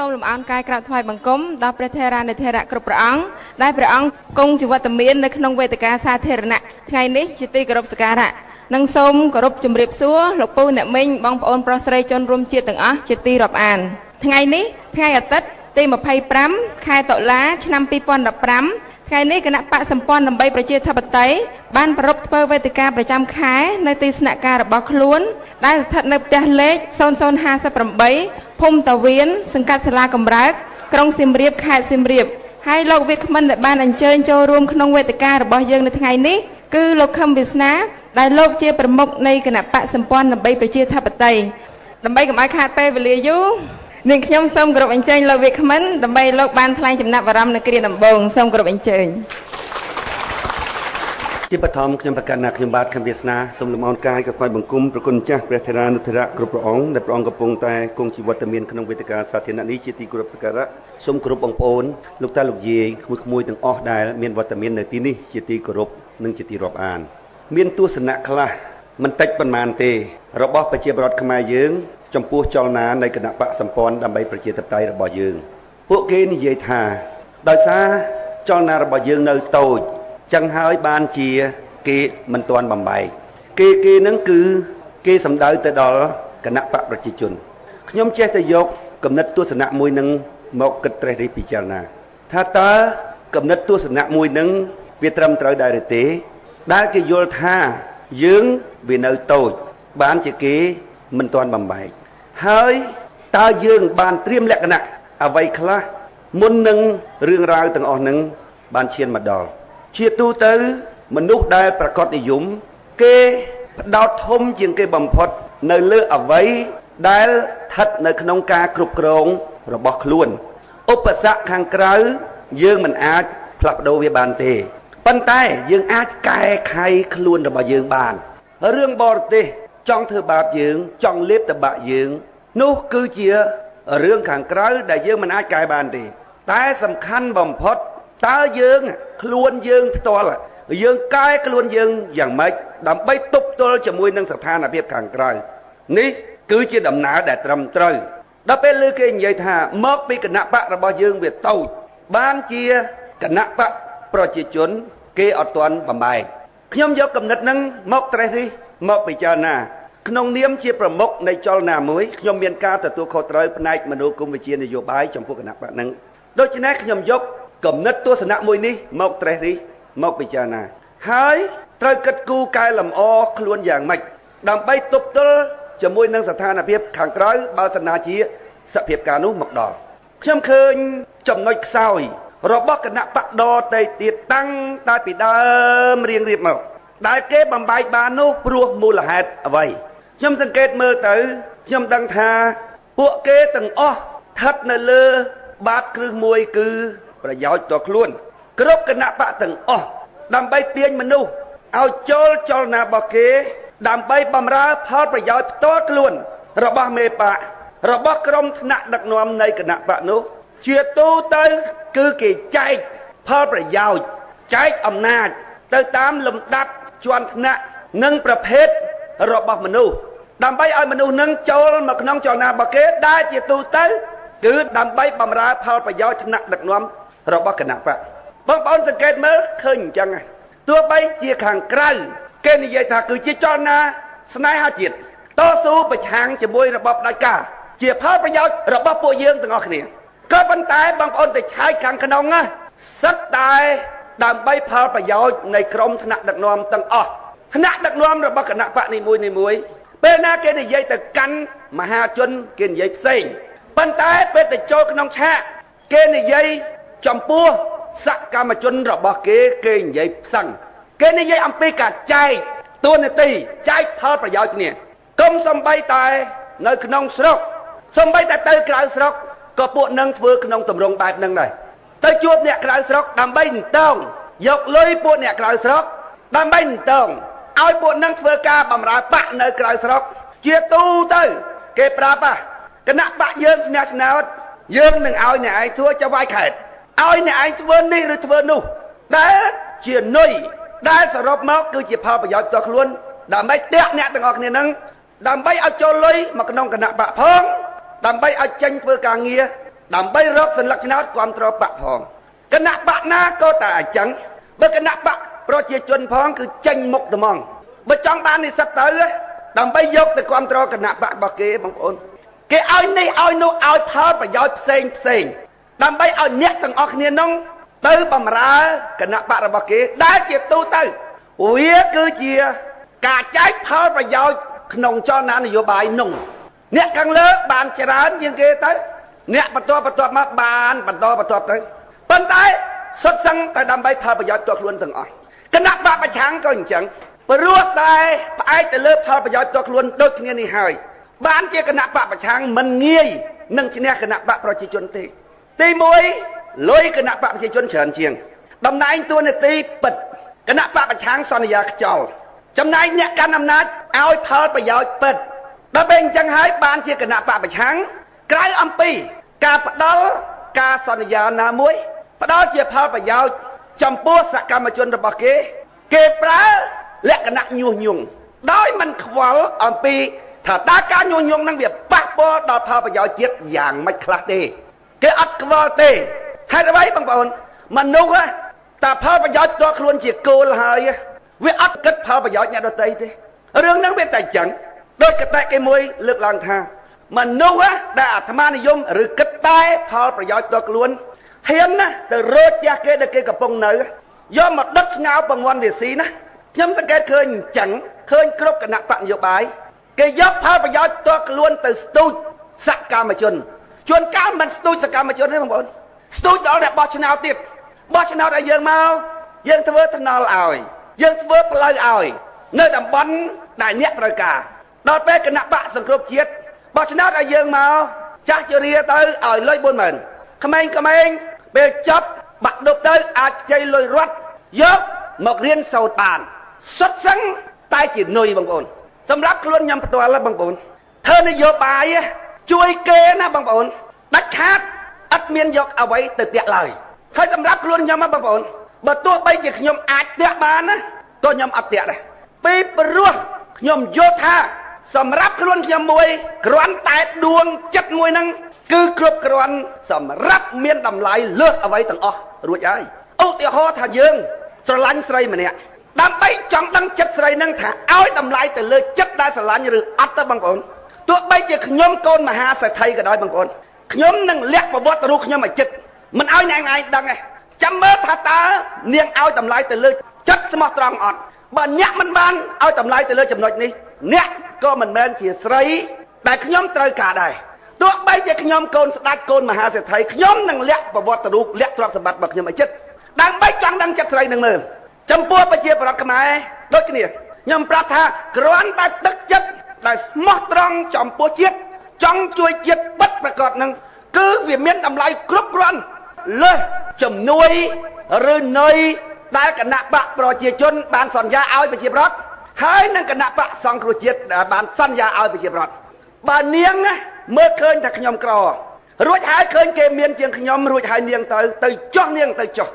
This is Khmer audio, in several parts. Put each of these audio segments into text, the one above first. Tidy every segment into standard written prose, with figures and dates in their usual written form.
សូមលំអរកាយក្រាបថ្វាយបង្គំដល់ព្រះថេរានុថេរៈគ្រប់ព្រះអង្គដែលព្រះអង្គគង់ជីវិតមាននៅក្នុងវេទិកាសាធារណៈថ្ងៃនេះជាទីគោរពសក្ការៈនិងសូមគោរពជម្រាបសួរលោកពូអ្នកមីងបងប្អូនប្រុសស្រីជនរួមជាតិទាំងអស់ជាទីរាប់អានថ្ងៃនេះថ្ងៃអាទិត្យទី25ខែតុលាឆ្នាំ2015ថ្ងៃនេះគណៈបកសម្ព័ន្ធដើម្បីប្រជាធិបតេយ្យបានប្រារព្ធធ្វើវេទិកាប្រចាំខែនៅទីស្នាក់ការរបស់ខ្លួនដែលស្ថិតនៅផ្ទះលេខ0058ភូមិតាវៀនសង្កាត់សាលាកំរើកក្រុងសៀមរាបខេត្តសៀមរាបហើយលោកវិក្កាមិនដែលបានអញ្ជើញចូលរួមក្នុងវេទិការបស់យើងនៅថ្ងៃនេះគឺលោកខឹមវាសនាដែលលោកជាប្រមុខនៃគណៈបកសម្ព័ន្ធដើម្បីប្រជាធិបតេយ្យដើម្បីកុំឲ្យខាតពេលវេលាយូរនាងខ្ញុំសូមគោរពអញ្ជើញលោកវិក្កាមិនដើម្បីលោកបានថ្លែងចំណាប់អារម្មណ៍នៅគ្រាដំបូងសូមគោរពអញ្ជើញជាបឋមខ្ញុំប្រកាសណាខ្ញុំបាទខឹមវាសនាសូមលំអរកាយថ្វាយបង្គំប្រគុណចាស់ព្រះថេរានុថេរៈគ្រប់ព្រះអង្គដែលព្រះអង្គកំពុងតែគង់ជីវិតមានក្នុងវេទិកាសាធារណៈនេះជាទីគោរពសក្ការៈសូមគោរពបងប្អូនលោកតាលោកយាយក្មួយៗទាំងអស់ដែលមានវត្តមាននៅទីនេះជាទីគោរពនិងជាទីរាប់អានមានទស្សនៈខ្លះមិនតិចប៉ុន្មានទេរបស់ប្រជាពលរដ្ឋខ្មែរយើងចំពោះចលនានៃគណៈបកសម្ព័ន្ធដើម្បីប្រជាធិបតេយ្យរបស់យើងពួកគេនិយាយថាដោយសារចលនារបស់យើងនៅតូចចឹងហើយបានជាគេមិនទាន់បំបែកគេហ្នឹងគឺគេសំដៅទៅដល់គណៈបកប្រជាជនខ្ញុំចេះតែយកគំនិតទស្សនៈមួយនឹងមកគិតត្រេះរិះពិចារណាថាតើគំនិតទស្សនៈមួយនឹងវាត្រឹមត្រូវដែរឬទេដែលគេយល់ថាយើងវានៅតូចបានជាគេមិនទាន់បំបែកហើយតើយើងបានត្រៀមលក្ខណៈអ្វីខ្លះមុននឹងរឿងរ៉ាវទាំងអស់នឹងបានឈានមកដល់ជាទូទៅមនុស្សដែលប្រកបនិយមគេផ្ដោតធំជាងគេបំផុតនៅលើអ្វីដែលស្ថិតនៅក្នុងការគ្រប់គ្រងរបស់ខ្លួនឧបសគ្គខាងក្រៅយើងមិនអាចផ្លាស់ប្ដូរវាបានទេប៉ុន្តែយើងអាចកែខៃខ្លួនរបស់យើងបានរឿងបរទេសចង់ធ្វើបាបយើងចង់លេបតបាក់យើងនោះគឺជារឿងខាងក្រៅដែលយើងមិនអាចកែបានទេតែសំខាន់បំផុតតើយើងខ្លួនយើងផ្ទាល់យើងកែខ្លួនយើងយ៉ាងម៉េចដើម្បីទប់ទល់ជាមួយនឹងស្ថានភាពខាងក្រៅនេះគឺជាដំណើរដែលត្រឹមត្រូវដល់ពេលលើគេនិយាយថាមកពីគណៈបករបស់យើងវាតូចបានជាគណៈបកប្រជាជនគេអត់ទាន់បំបែកខ្ញុំយកគំនិតហ្នឹងមកត្រេះរិះមកពិចារណាក្នុងនាមជាប្រមុខនៃចលនាមួយខ្ញុំមានការទទួលខុសត្រូវផ្នែកមនោគមវិជ្ជានយោបាយចំពោះគណៈបកហ្នឹងដូច្នេះខ្ញុំយកគំនិតទស្សនៈមួយនេះមកត្រេះរិះមកពិចារណាហើយត្រូវគិតគូរកែលម្អខ្លួនយ៉ាងម៉េចដើម្បីទប់ទល់ជាមួយនឹងស្ថានភាពខាងក្រៅបើសិនណាជាសភាពការនោះមកដល់ខ្ញុំឃើញចំណុចខ្សោយរបស់គណៈបកដតេទៀតតាំងតែពីដើមរៀងរៀបមកដែលគេបំបែកបាននោះព្រោះមូលហេតុអ្វីខ្ញុំសង្កេតមើលទៅខ្ញុំដឹងថាពួកគេទាំងអស់ស្ថិតនៅលើបាតគ្រឹះមួយគឺប្រយោជន៍តខ្លួនគ្រប់គណៈបកទាំងអស់ដើម្បីទាញមនុស្សឲ្យចូលចលនារបស់គេដើម្បីបម្រើផលប្រយោជន៍ផ្ទាល់ខ្លួនរបស់មេបករបស់ក្រុមថ្នាក់ដឹកនាំនៃគណៈបកនោះជាទូទៅគឺគេចែកផលប្រយោជន៍ចែកអំណាចទៅតាមលំដាប់ជាន់ថ្នាក់និងប្រភេទរបស់មនុស្សដើម្បីឲ្យមនុស្សនឹងចូលមកក្នុងចលនារបស់គេដែលជាទូទៅគឺដើម្បីបម្រើផលប្រយោជន៍ថ្នាក់ដឹកនាំរបស់គណៈបកបងប្អូនសង្កេតមើលឃើញអញ្ចឹងទោះបីជាខាងក្រៅគេនិយាយថាគឺជាចលនាស្នេហាជាតិតស៊ូប្រឆាំងជាមួយរបបផ្ដាច់ការជាផលប្រយោជន៍របស់ពួកយើងទាំងអស់គ្នាក៏ប៉ុន្តែបងប្អូនទៅឆែកខាងក្នុងសិតតែដើម្បីផលប្រយោជន៍នៃក្រុមថ្នាក់ដឹកនាំទាំងអស់ថ្នាក់ដឹកនាំរបស់គណៈបកនីមួយពេលណាគេនិយាយទៅកាន់មហាជនគេនិយាយផ្សេងប៉ុន្តែពេលទៅចូលក្នុងឆាកគេនិយាយចំពោះសកម្មជនរបស់គេនិយាយផ្សឹងគេនិយាយអំពីការចែកតួនាទីចែកផលប្រយោជន៍គ្នាកុំសំបីតែនៅក្នុងស្រុកសំបីតែទៅក្រៅស្រុកក៏ពួកនឹងធ្វើក្នុងទម្រង់បែបហ្នឹងដែរទៅជួបអ្នកក្រៅស្រុកដើម្បីតងយកលុយពួកអ្នកក្រៅស្រុកដើម្បីតងឲ្យពួកនឹងធ្វើការបម្រើបកនៅក្រៅស្រុកជាទូទៅគេប្រាប់គណៈបកយើងស្នះឆ្នោតយើងនឹងឲ្យអ្នកឯងធ្វើចៅវាយខេត្តឲ្យអ្នកឯងធ្វើនេះឬធ្វើនោះដែលជានុយដែលសរុបមកគឺជាផលប្រយោជន៍ផ្ទាល់ខ្លួនដើម្បីតាក់អ្នកទាំងអស់គ្នានឹងដើម្បីឲ្យចូលលុយមកក្នុងគណៈបកផងដើម្បីឲ្យចេញធ្វើការងារ ដើម្បីរកសញ្ញាឆ្នោតគ្រប់គ្រងបកផងគណៈបកណាក៏តែអញ្ចឹងបើគណៈបកប្រជាជនផងគឺចេញមុខត្មងបើចង់បាននិស្សិតទៅដើម្បីយកទៅគ្រប់គ្រងគណៈបករបស់គេបងប្អូនគេឲ្យនេះឲ្យនោះឲ្យផលប្រយោជន៍ផ្សេងដើម្បីឲ្យអ្នកទាំងអស់គ្នានោះទៅបម្រើគណៈបករបស់គេដែលជាទូទៅវាគឺជាការចែកផលប្រយោជន៍ក្នុងចលនានយោបាយនោះអ្នកខាងលើបានច្រើនជាងគេទៅអ្នកបន្តមកបានបន្តទៅប៉ុន្តែសុទ្ធសឹងតែដើម្បីផលប្រយោជន៍ផ្ទាល់ខ្លួនទាំងអស់គណៈបកប្រឆាំងក៏អញ្ចឹងព្រោះតែផ្អែកទៅលើផលប្រយោជន៍ផ្ទាល់ខ្លួនដូចគ្នានេះហើយបានជាគណៈបកប្រឆាំងមិនងាយនឹងឈ្នះគណៈបកប្រជាជនទេទី1លុយគណៈបកប្រជាជនច្រើនជាងតំណែងតួនាទីពិតគណៈបកប្រឆាំងសន្យាខ្ចោលចំណែកអ្នកកាន់អំណាចឲ្យផលប្រយោជន៍ពិតដល់ពេលអញ្ចឹងហើយបានជាគណៈបកប្រឆាំងក្រៅអំពីការផ្ដល់ការសន្យាណាមួយផ្ដល់ជាផលប្រយោជន៍ចំពោះសកម្មជនរបស់គេប្រើលក្ខណៈញុះញង់ដោយមិនខ្វល់អំពីថាតើការញុះញង់នឹងវាប៉ះពាល់ដល់ផលប្រយោជន៍ជាតិយ៉ាងម៉េចខ្លះទេគេអត់ខ្វល់ទេហេតុអ្វីបងប្អូនមនុស្សតែផលប្រយោជន៍ផ្ទាល់ខ្លួនជាគោលហើយវាអត់គិតផលប្រយោជន៍អ្នកដទៃទេរឿងហ្នឹងវាតែអញ្ចឹងដោយកតេគេមួយលើកឡើងថាមនុស្សដែលអាត្មានិយមឬគិតតែផលប្រយោជន៍ផ្ទាល់ខ្លួនហ៊ានណាទៅរោចផ្ទះគេដែលគេកំពុងនៅយកមកដុតស្ងោបង្វន់វាស៊ីណាខ្ញុំសង្កេតឃើញអញ្ចឹងឃើញគ្រប់គណៈបកនយោបាយគេយកផលប្រយោជន៍ផ្ទាល់ខ្លួនទៅស្ទូចសកម្មជនជួនកាលមិនស្ទូចសកម្មជនទេបងប្អូនស្ទូចដល់អ្នកបោះឆ្នោតទៀតបោះឆ្នោតឲ្យយើងមកយើងធ្វើថ្នល់ឲ្យយើងធ្វើផ្លូវឲ្យនៅតំបន់ដែលអ្នកត្រូវការដល់ពេលគណៈបកសង្គ្រោះជាតិបោះឆ្នោតឲ្យយើងមកចាស់ជរាទៅឲ្យលុយ 40000 ក្មេងពេលចប់បាក់ដប់ទៅអាចខ្ចីលុយរត់យកមករៀនសូត្របានសុទ្ធសឹងតែជានុយបងប្អូនសម្រាប់ខ្លួនខ្ញុំផ្ទាល់បងប្អូនធ្វើនយោបាយជួយគេណាបងប្អូនដាច់ខាតអត់មានយកអ្វីទៅតាក់ឡើយហើយសម្រាប់ខ្លួនខ្ញុំបងប្អូនបើទោះបីជាខ្ញុំអាចតាក់បានណាក៏ខ្ញុំអត់តាក់ដែរពីព្រោះខ្ញុំយល់ថាសម្រាប់ខ្លួនខ្ញុំមួយគ្រាន់តែដួងចិត្តមួយហ្នឹងគឺគ្រប់គ្រាន់សម្រាប់មានតម្លៃលើសអ្វីទាំងអស់រួចហើយឧទាហរណ៍ថាយើងស្រឡាញ់ស្រីម្នាក់ដើម្បីចង់ដឹងចិត្តស្រីហ្នឹងថាឲ្យតម្លៃទៅលើចិត្តដែលស្រឡាញ់ឬអត់ទៅបងប្អូនទោះបីជាខ្ញុំកូនមហាសេដ្ឋីក៏ដោយបងប្អូនខ្ញុំនឹងលាក់ប្រវត្តិរូបខ្ញុំឲ្យចិត្តមិនឲ្យអ្នកឯងដឹងទេចាំមើលថាតើនាងឲ្យតម្លៃទៅលើចិត្តស្មោះត្រង់អត់បើអ្នកមិនបានឲ្យតម្លៃទៅលើចំណុចនេះអ្នកក៏មិនមែនជាស្រីដែលខ្ញុំត្រូវការដែរទោះបីជាខ្ញុំកូនស្ដេចកូនមហាសេដ្ឋីខ្ញុំនឹងលាក់ប្រវត្តិរូបលាក់ទ្រព្យសម្បត្តិរបស់ខ្ញុំឲ្យចិត្តដើម្បីចង់ដឹងចិត្តស្រីនឹងមើលចំពោះប្រជាប្រដ្ឋខ្មែរដូចគ្នាខ្ញុំប្រាប់ថាគ្រាន់តែទឹកចិត្តដែលស្មោះត្រង់ចំពោះជាតិចង់ជួយជាតិពិតប្រាកដនឹងគឺវាមានតម្លៃគ្រប់គ្រាន់លើសជំនួយឬនុយដែលគណៈបកប្រជាជនបានសន្យាឲ្យប្រជាប្រដ្ឋហើយនឹងគណៈបកសង្គ្រោះជាតិដែលបានសន្យាឲ្យប្រជាប្រដ្ឋបើនាងមើលឃើញថាខ្ញុំក្ររួចហើយឃើញគេមានជាងខ្ញុំរួចហើយនាងទៅចុះនាងទៅចុះ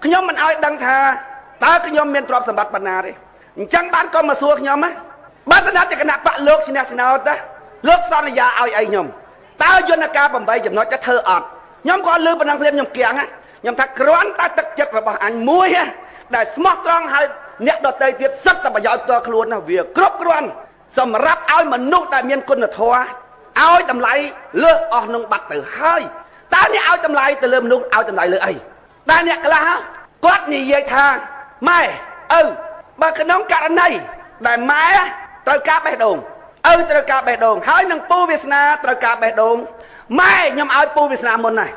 ខ្ញុំមិនឲ្យដឹងថាតើខ្ញុំមានទ្រព្យសម្បត្តិប៉ុណ្ណាទេអញ្ចឹងបានក៏មកសួរខ្ញុំបើស្ដាប់ជាគណៈបកលោកឈ្នះឆ្នោតលោកសន្យាឲ្យអីខ្ញុំតើយន្តការ8ចំណុចទៅធ្វើអត់ខ្ញុំក៏លើប៉ុណ្ណឹងភ្លាមខ្ញុំគៀងខ្ញុំថាគ្រាន់តែទឹកចិត្តរបស់អញមួយដែលស្មោះត្រង់ហើយអ្នកដទៃទៀតសិតតែប្រយោជន៍ផ្ទាល់ខ្លួនណាវាគ្រប់គ្រាន់សម្រាប់ឲ្យមនុស្សដែលមានគុណធម៌ឲ្យតម្លៃលើសអស់នឹងបាត់ទៅហើយតើអ្នកឲ្យតម្លៃទៅលើមនុស្សឲ្យតម្លៃលើអីដែលអ្នកខ្លះគាត់និយាយថាម៉ែឪបើក្នុងករណីដែលម៉ែត្រូវការបេះដូងឪត្រូវការបេះដូងហើយនឹងពូវាសនាត្រូវការបេះដូងម៉ែខ្ញុំឲ្យពូវាសនាមុនហើយ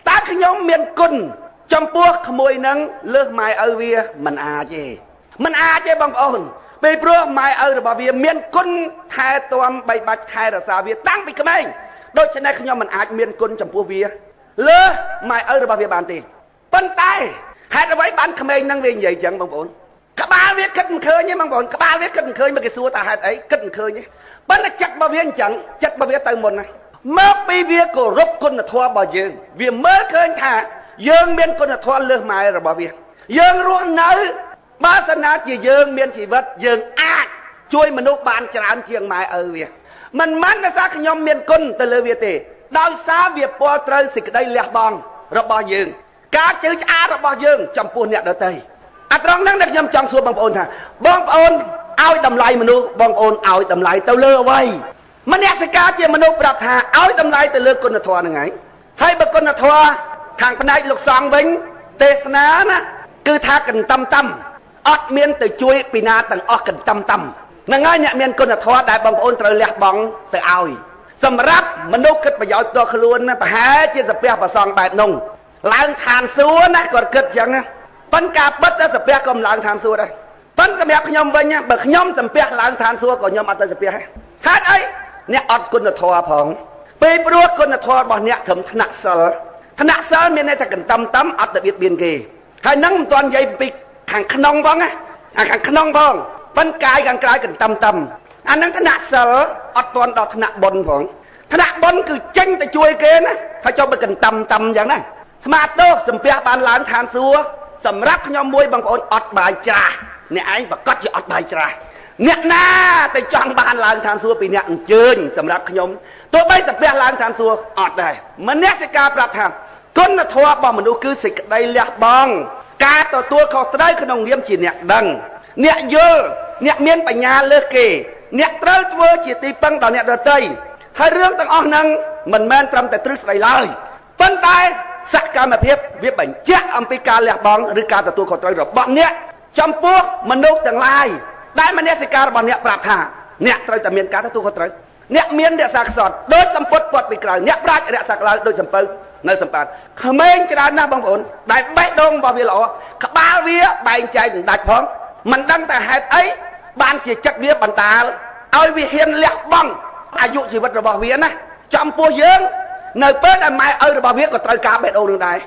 តើខ្ញុំមានគុណចំពោះក្មួយនឹងលើសម៉ែឪវាមិនអាចទេបងប្អូនពេលព្រោះម៉ែឪរបស់វាមានគុណថែទាំបីបាច់ថែរក្សាវាតាំងពីក្មេងដូច្នេះខ្ញុំមិនអាចមានគុណចំពោះវាលើសម៉ែឪរបស់វាបានទេប៉ុន្តែហេតុអ្វីបានក្មេងនឹងវានិយាយចឹងបងប្អូនក្បាលវាគិតមិនឃើញទេបងប្អូនក្បាលវាគិតមិនឃើញមកគេសួរតើហេតុអីគិតមិនឃើញទេប៉ុន្តែចិត្តរបស់វាអញ្ចឹងចិត្តរបស់វាទៅមុនណាមកពីវាគោរពគុណធម៌របស់យើងវាមើលឃើញថាយើងមានគុណធម៌លើសម៉ែរបស់វាយើងរស់នៅបើសិនណាជាយើងមានជីវិតយើងអាចជួយមនុស្សបានច្រើនជាងម៉ែឪវាមិនមែនដោយសារខ្ញុំមានគុណទៅលើវាទេ ដោយសារវាពលត្រូវសេចក្តីលះបង់របស់យើងការជឿឆ្អាតរបស់យើងចំពោះអ្នកដទៃអាត្រង់ហ្នឹងដែលខ្ញុំចង់សួរបងប្អូនថាបងប្អូនឲ្យតម្លៃមនុស្សបងប្អូនឲ្យតម្លៃទៅលើអ្វីមនសិការជាមនុស្សប្រាប់ថាឲ្យតម្លៃទៅលើគុណធម៌ហ្នឹងហើយហើយបើគុណធម៌ខាងផ្នែកលោកសង្ឃវិញទេសនាណាគឺថាកន្តំតំអត់មានទៅជួយពីណាទាំងអស់កន្តំតំហ្នឹងហើយអ្នកមានគុណធម៌ដែលបងប្អូនត្រូវលះបង់ទៅឲ្យសម្រាប់មនុស្សគិតប្រយោជន៍ផ្ទាល់ខ្លួនណាប្រហែលជាសាពះប្រសងបែបនោះឡើងឋានសួគ៌ណាគាត់គិតចឹងណាប៉ុន្តែការពិតទៅសាពះក៏មិនឡើងឋានសួគ៌ដែរប៉ុន្តែសម្រាប់ខ្ញុំវិញបើខ្ញុំសំពះឡើងឋានសួគ៌ក៏ខ្ញុំអត់ទៅសាពះដែរហេតុអីអ្នកអត់គុណធម៌ផងពេលព្រោះគុណធម៌របស់អ្នកត្រឹមថ្នាក់សិលមានន័យថាកន្តំតំអត់ទៅបៀតបៀនគេហើយនឹងមិនទាន់និយាយពីខាងក្នុងផងណាខាងក្នុងផងប៉ុន្តែកាយខាងក្រៅកន្តំតំអានឹងថ្នាក់សិលអត់ទាន់ដល់ថ្នាក់បុណ្យផងថ្នាក់បុណ្យគឺចេញទៅជួយគេណាហើយចូលទៅកន្តំតំអញ្ចឹងណាស្មាតទោសសំពះបានឡើងឋានសួគ៌សម្រាប់ខ្ញុំមួយបងប្អូនអត់បាយច្រាស់អ្នកឯងប្រកាសជាអត់បាយច្រាស់អ្នកណាទៅចង់បានឡើងឋានសួគ៌ពីអ្នកអញ្ជើញសម្រាប់ខ្ញុំទោះបីសំពះឡើងឋានសួគ៌អត់ដែរមនសិការប្រាប់ថាគុណធម៌របស់មនុស្សគឺសេចក្តីលះបង់ការទទួលខុសត្រូវក្នុងនាមជាអ្នកដឹងអ្នកយល់អ្នកមានបញ្ញាលើសគេអ្នកត្រូវធ្វើជាទីពឹងដល់អ្នកដទៃហើយរឿងទាំងអស់ហ្នឹងមិនមែនត្រឹមតែទ្រឹស្ដីឡើយប៉ុន្តែសកម្មភាពវាបញ្ជាក់អំពីការលះបង់ឬការទទួលខុសត្រូវរបស់អ្នកចំពោះមនុស្សទាំងឡាយដែលមនសិការរបស់អ្នកប្រាប់ថាអ្នកត្រូវតែមានការទទួលខុសត្រូវអ្នកមានរក្សាខ្សត់ដូចសម្ពុតពាត់ពីក្រៅអ្នកប្រាជ្ញរក្សាក្លៅដូចសំពៅនៅសម្បាតក្មេងច្រើនណាស់បងប្អូនដែលបេះដូងរបស់វាល្អក្បាលវាបែងចែកដាច់ផងមិនដឹងតែហេតុអីបានជាចិត្តវាបណ្ដាលឲ្យវាហ៊ានលះបង់អាយុជីវិតរបស់វាណាចំពោះយើងនៅពេលដែលម៉ែឪរបស់វាក៏ត្រូវការបេះដូងនឹងដែរ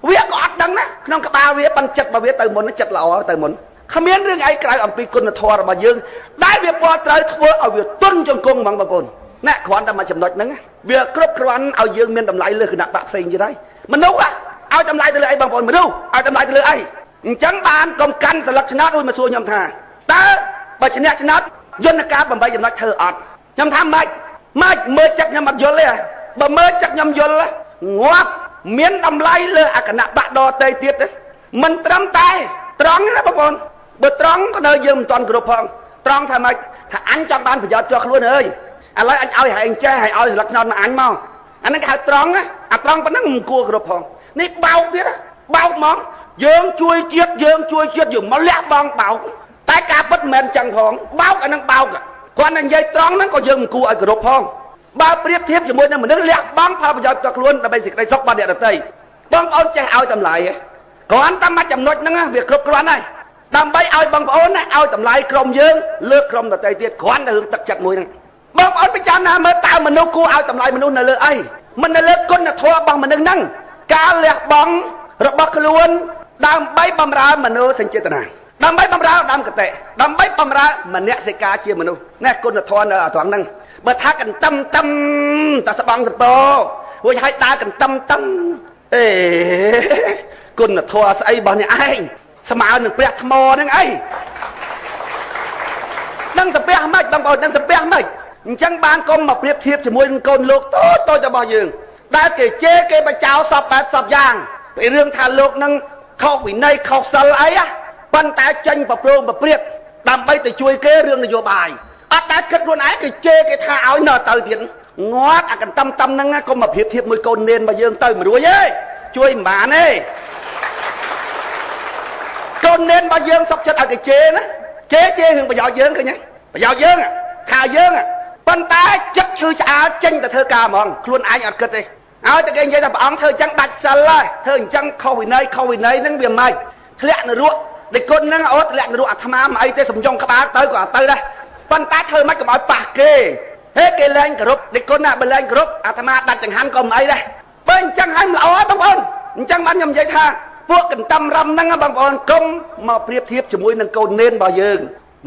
វាក៏អត់ដឹងណាក្នុងក្បាលវាបានចិត្តរបស់វាទៅមុនចិត្តល្អទៅមុនគ្មានរឿងអីក្រៅអំពីគុណធម៌របស់យើងដែលវាពលត្រូវធ្វើឲ្យវាទន់ជង្គង់បងប្អូនណាគ្រាន់តែមួយចំណុចហ្នឹងវាគ្រប់គ្រាន់ឲ្យយើងមានតម្លៃលើគណៈបកផ្សេងទៀតហើយមនុស្សឲ្យតម្លៃទៅលើអីបងប្អូនមនុស្សឲ្យតម្លៃទៅលើអីអញ្ចឹងបានកុំកាន់ស្លឹកឆ្នោតដូចមកសួរខ្ញុំថាតើបើឈ្នះឆ្នោតយន្តការ8ចំណុចធ្វើអត់ខ្ញុំថាម៉េចមើលចិត្តខ្ញុំអត់យល់ទេបើមើលចិត្តខ្ញុំយល់ងាប់មានតម្លៃលើអគណៈបកដតេទៀតមិនត្រឹមតែត្រង់ណាបងប្អូនបើត្រង់ក៏នៅយើងមិនទាន់គ្រប់ផងត្រង់ថាម៉េចថាអញចង់បានប្រយោជន៍ជាប់ខ្លួនអើយឥឡូវអញឲ្យហែងចេះឲ្យស្លឹកឆ្នោតមកអញមកអាហ្នឹងគេហៅត្រង់ណាអាត្រង់ប៉ុណ្ណឹងមិនគួរគ្រប់ផងនេះបោកទៀតបោកហ្មងយើងជួយជាតិយើងមកលះបង់បោកតែការពិតមិនមែនចឹងផងបោកអាហ្នឹងបោកគាត់និយាយត្រង់ហ្នឹងក៏យើងមិនគួរឲ្យគោរពផងបើប្រៀបធៀបជាមួយនឹងមនុស្សលះបង់ផលប្រយោជន៍ដល់ខ្លួនដើម្បីសេចក្តីសុខរបស់អ្នកដទៃបងប្អូនចេះឲ្យតម្លៃគ្រាន់តែមួយចំណុចហ្នឹងវាគ្រប់គ្រាន់ហើយដើម្បីឲ្យបងប្អូនឲ្យតម្លៃក្រុមយើងលើក្រុមដទៃទៀតគ្រាន់តែរឿងទឹកចិត្តមួយហ្នឹងបងប្អូនពិចារណាមើលតើមនុស្សគួរឲ្យតម្លៃមនុស្សនៅលើអីមិននៅលើគុណធម៌របស់មនុស្សហ្នឹងការលះបង់របស់ខ្លួនដើម្បីបម្រើមនោសញ្ចេតនាដើម្បីបម្រើដើមកតេដើម្បីបម្រើមនសិការជាមនុស្សណែគុណធម៌នៅត្រង់ហ្នឹងបើថាកន្ទឹមតឹមតែស្បង់សពោរួចឲ្យដើរកន្ទឹមតឹមអេគុណធម៌ស្អីរបស់អ្នកឯងស្មើនឹងព្រះថ្មហ្នឹងអីដឹងទៅព្រះម៉េចបងប្អូនដឹងទៅព្រះម៉េចអញ្ចឹងបានកុំមកប្រៀបធៀបជាមួយនឹងកូនលោកតូចរបស់យើងដែលគេជេរគេបចោលសពបែបសពយ៉ាងពីរឿងថាលោកនឹងខុសវិន័យខុសសិលអីប៉ុន្តែចេញប្រព្រឹត្តប្រព្រាតដើម្បីទៅជួយគេរឿងនយោបាយអត់តែគិតខ្លួនឯងគេជេរគេថាឲ្យនៅទៅទៀតងាត់អាកន្តំហ្នឹងកុំមកប្រៀបធៀបមួយកូននេនរបស់យើងទៅមិនរួចទេជួយមិនបានទេកូននេនរបស់យើងសុខចិត្តឲ្យគេជេរណាជេររឿងប្រយោជន៍យើងឃើញទេប្រយោជន៍យើងថាយើងប៉ុន្តែចិត្តឈឺឆ្អាលចេញទៅធ្វើការហ្មងខ្លួនឯងអត់គិតទេឲ្យតែគេនិយាយថាព្រះអង្គធ្វើអញ្ចឹងដាច់សិលហើយធ្វើអញ្ចឹងខុសវិន័យហ្នឹងវាមិនធ្លាក់នរកតែគុណហ្នឹងអូធ្លាក់នរកអាត្មាមិនអីទេសំយងក្បាលទៅក៏ទៅដែរប៉ុន្តែធ្វើម៉េចកុំឲ្យប៉ះគេហេគេលែងគោរពតែគុណណាបើលែងគោរពអាត្មាដាច់ចង្ហាន់ក៏មិនអីដែរបើអញ្ចឹងហើយមិនល្អបងប្អូនអញ្ចឹងបានខ្ញុំនិយាយថាពួកកន្តំរំហ្នឹងបងប្អូនកុំមកប្រៀបធៀបជាមួយនឹងកូននេនរបស់យើង